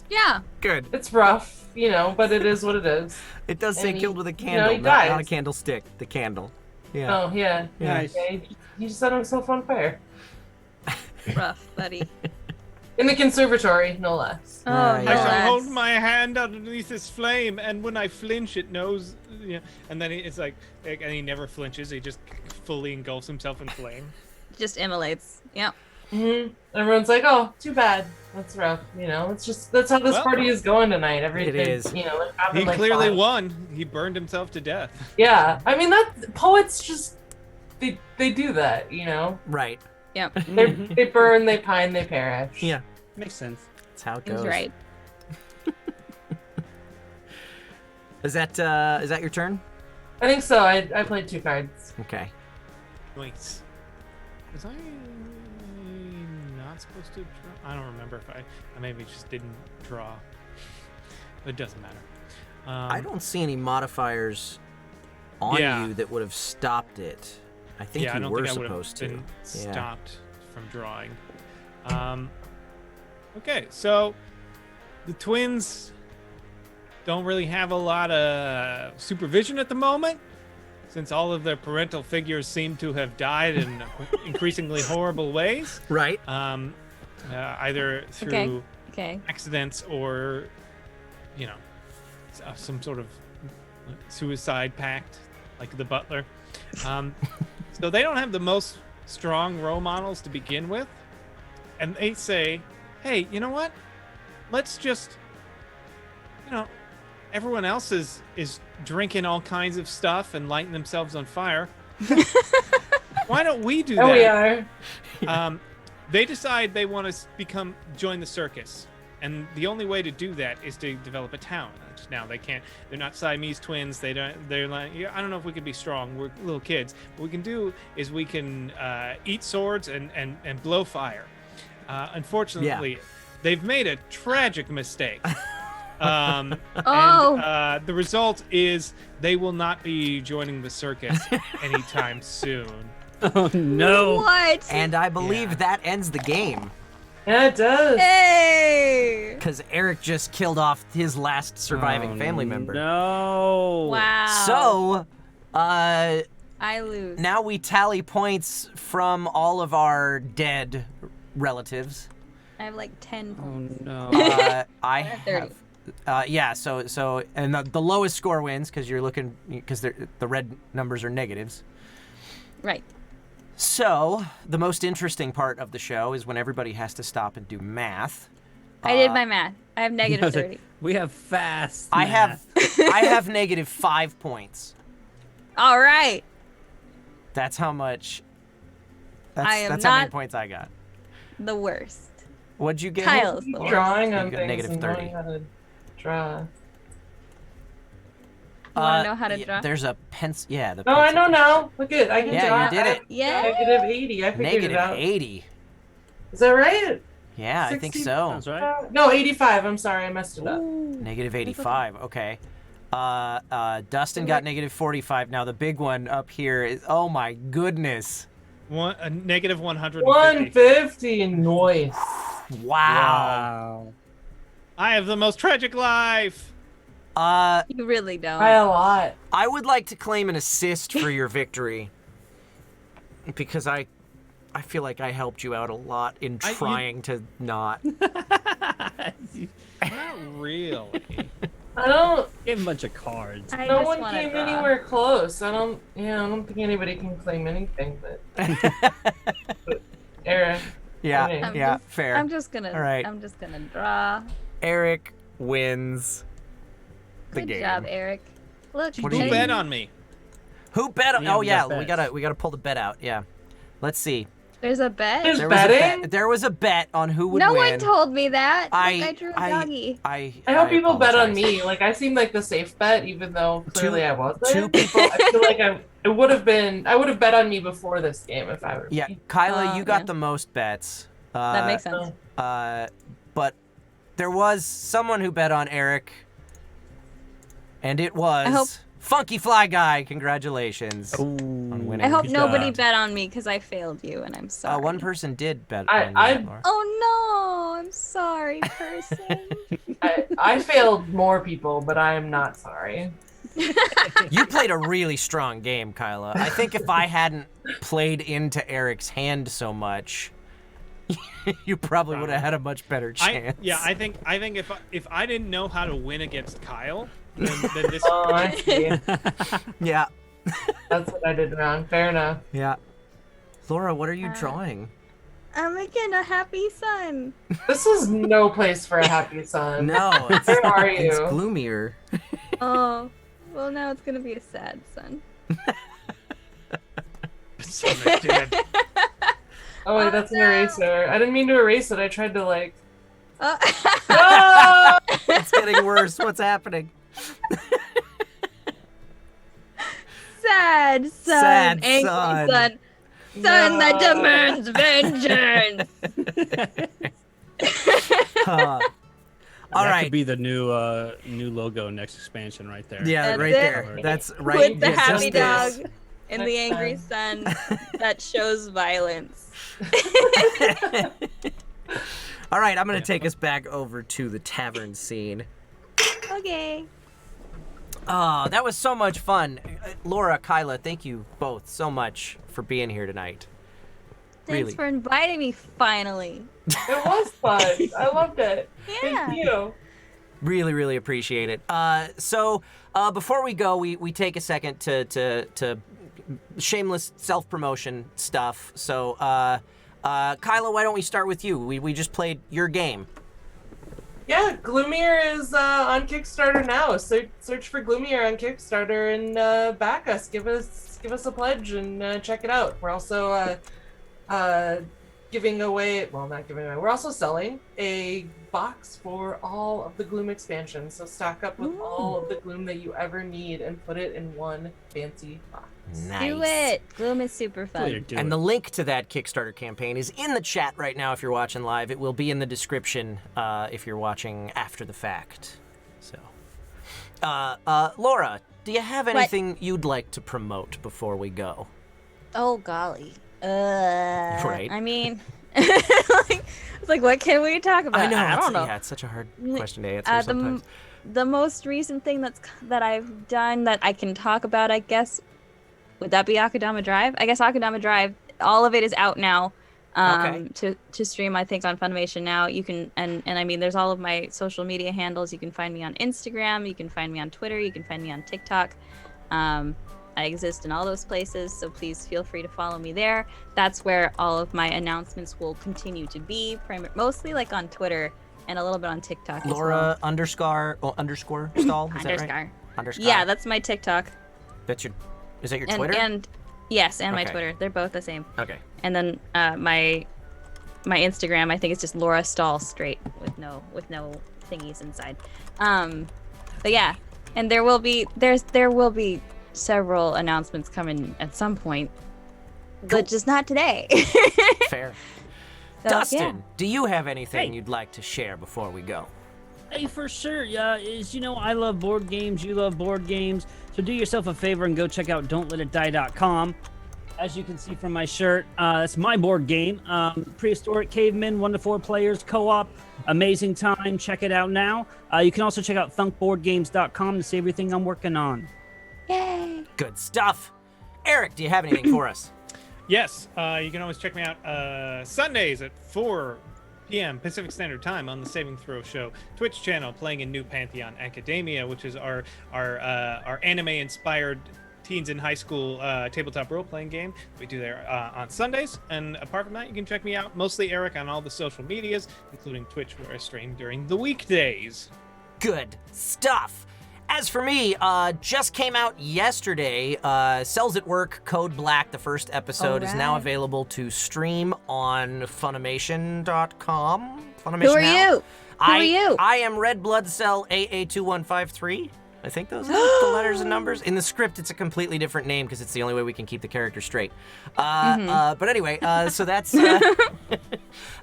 Yeah. Good. It's rough, but it is what it is. It does say And he- killed with a he candle, not a dies. candlestick. The candle. Yeah. Oh yeah, Yeah. Nice. Okay. He set himself on fire Rough, buddy. in the conservatory, no less. Oh, Yeah, I yeah. shall no. hold my hand underneath this flame, and when I flinch, it knows. Yeah, and then it's like, and he never flinches. He just fully engulfs himself in flame. Just immolates. Yep. Everyone's like, "Oh, too bad. That's rough." That's how this Well, party is going tonight. Everything It is. like, happened He like clearly five. won. He burned himself to death. Yeah, I mean that poets just they do that. Right. Yep. They burn, they pine, they perish. Yeah. Makes sense. That's how it He's goes. right. Is that your turn? I think so. I played 2 cards. Okay. Wait, was I not supposed to draw? I don't remember if I maybe just didn't draw. It doesn't matter. I don't see any modifiers on Yeah. you that would have stopped it. I think yeah, I you don't were think I would supposed have to. been Yeah. stopped from drawing. Okay, so the twins don't really have a lot of supervision at the moment, since all of their parental figures seem to have died in increasingly horrible ways, Right. either through Okay. accidents or, some sort of suicide pact, like the butler. So they don't have the most strong role models to begin with, and they say, "Hey, you know what? Let's just, everyone else is drinking all kinds of stuff and lighting themselves on fire. Why don't we do Oh, that?" we are. They decide they want to join the circus, And the only way to do that is to develop a talent. Now they're not Siamese twins. They're like, I don't know if we can be strong. We're little kids. What we can do is we can eat swords and blow fire. Unfortunately, they've made a tragic mistake. And the result is they will not be joining the circus anytime soon. Oh no! What? And I believe that ends the game. Yeah, it does. Hey! Because Erik just killed off his last surviving family member. No. Wow. So, I lose. now we tally points from all of our dead relatives. I have like 10 points. Oh no. I have 30. So and the lowest score wins because the red numbers are negatives. Right. So the most interesting part of the show is when everybody has to stop and do math. I did my math. I have negative 30. We have fast. I math. have negative 5 points. All right. That's how much. I am That's how many not- points I got. The worst. What'd you get? Kyle's the worst. Drawing on You got things negative and 30. knowing how to draw. You want to know how to yeah, draw? There's a pencil. Yeah, the No, I pencil. know now. Look at I can Yeah, draw. you did it. Yeah. Negative 80. I figured Negative it out. 80. Is that right? Yeah, I think 60 so. Sounds right. No, 85. I'm sorry, I messed it up. Negative 85. Okay. Dustin got negative 45. Now the big one up here is. Oh my goodness. A negative 150. 150. Noise. Wow. Wow. I have the most tragic life. You really don't. By a lot. I would like to claim an assist for your victory because I feel like I helped you out a lot in trying to not. Not really. I don't. Give him a bunch of cards. I No just one wanna came draw. anywhere close. I don't think anybody can claim anything. But Erik. Yeah, Okay. yeah, fair. I'm just gonna. All right. I'm just gonna draw. Erik wins the Good game. job, Erik. Look. What do Who you bet mean? on me? Who bet? Yeah, Oh we yeah, got we gotta pull the bet out. Yeah, let's see. There's a bet. There's There was a betting? bet. There was a bet on who would No win. one told me that. Look, I I drew a doggy. I I hope people bet on apologize. me. Like I seem like the safe bet, even though clearly I wasn't. two people- I feel like I would have bet on me before this game if I were. Yeah, me. Kyla, you got yeah. the most bets. That makes sense. But there was someone who bet on Erik, and it was I hope- Funky Fly Guy. Congratulations on winning. I hope Good nobody job. bet on me because I failed you, and I'm sorry. One person did bet I- on I- you, Laura. Oh no! I'm sorry, person. I failed more people, but I am not sorry. You played a really strong game, Kyla. I think if I hadn't played into Eric's hand so much, you probably would have had a much better chance. I think if I didn't know how to win against Kyle, then this. Oh, I see. Yeah. That's what I did wrong. Fair enough. Yeah. Laura, what are you drawing? I'm making a happy sun. This is no place for a happy son. No, it's, Where are it's you? Gloomier. Oh, well now it's gonna be a sad sun. Oh wait, that's an no. eraser. I didn't mean to erase it. I tried to like. Oh. It's getting worse. What's happening? Sad sun, Sad angry sun. sun, sun that No. demands vengeance. All That right. could be the new logo next expansion right there. Yeah, That's right it. there. That's right. With the yeah, happy just dog and the angry sun that shows violence. All right, I'm going to take us back over to the tavern scene. Okay. Oh, that was so much fun. Laura, Kyla, thank you both so much for being here tonight. Thanks Really. for inviting me finally. It was fun. I loved it. Yeah. Thank you. Really, really appreciate it. So before we go, we take a second to shameless self-promotion stuff. So, Kyla, why don't we start with you? We just played your game. Yeah, Gloomier is on Kickstarter now. Search for Gloomier on Kickstarter and back us. Give us a pledge and check it out. We're also giving away, well, not giving away, we're also selling a box for all of the Gloom expansions. So stock up with all of the Gloom that you ever need and put it in one fancy box. Nice. Do it. Gloom is super fun. And the link to that Kickstarter campaign is in the chat right now if you're watching live. It will be in the description if you're watching after the fact. So, Laura, do you have anything you'd like to promote before we go? Oh, golly. Right. I mean, it's like, what can we talk about? I know. I don't know. Yeah, it's such a hard question to answer sometimes. The most recent thing that I've done that I can talk about, I guess, would that be Akadama Drive? I guess Akadama Drive, all of it is out now to stream, I think, on Funimation now. You can, and I mean, there's all of my social media handles. You can find me on Instagram. You can find me on Twitter. You can find me on TikTok. I exist in all those places, so please feel free to follow me there. That's where all of my announcements will continue to be, mostly like on Twitter and a little bit on TikTok Laura as well. underscore Stahl, is that right? Underscore. Yeah, that's my TikTok. Is that your Twitter? And yes, and my Okay. Twitter. They're both the same. Okay. And then my Instagram, I think it's just Laura Stahl straight with no thingies inside. But yeah, and there will be several announcements coming at some point, but just not today. Fair. So, Dustin, yeah. do you have anything Hey. you'd like to share before we go? Hey, for sure. I love board games. You love board games. So do yourself a favor and go check out don'tletitdie.com. As you can see from my shirt, it's my board game. Prehistoric Cavemen, 1 to 4 players, co-op. Amazing time. Check it out now. You can also check out thunkboardgames.com to see everything I'm working on. Yay! Good stuff. Erik, do you have anything for us? Yes, you can always check me out Sundays at 4 p.m. Pacific Standard Time on the Saving Throw Show Twitch channel, playing in New Pantheon Academia, which is our anime-inspired teens in high school tabletop role-playing game we do there on Sundays. And apart from that, you can check me out, mostly Erik, on all the social medias, including Twitch, where I stream during the weekdays. Good stuff. As for me, just came out yesterday. Cells at Work Code Black, the first episode, is now Alright. available to stream on Funimation.com. Funimation Who are Now. you? Who are you? I am Red Blood Cell AA2153. I think those are the letters and numbers. In the script, it's a completely different name because it's the only way we can keep the character straight. But anyway, so that's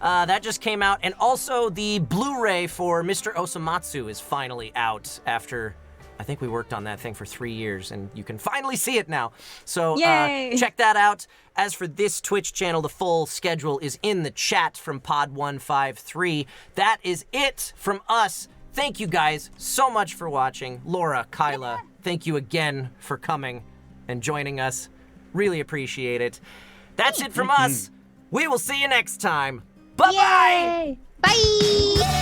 that just came out, and also the Blu-ray for Mr. Osamatsu is finally out after. I think we worked on that thing for 3 years, and you can finally see it now. So Yay! check that out. As for this Twitch channel, the full schedule is in the chat from Pod153. That is it from us. Thank you guys so much for watching. Laura, Kyla, thank you again for coming and joining us. Really appreciate it. That's it from us. We will see you next time. Bye-bye! Yay! Bye!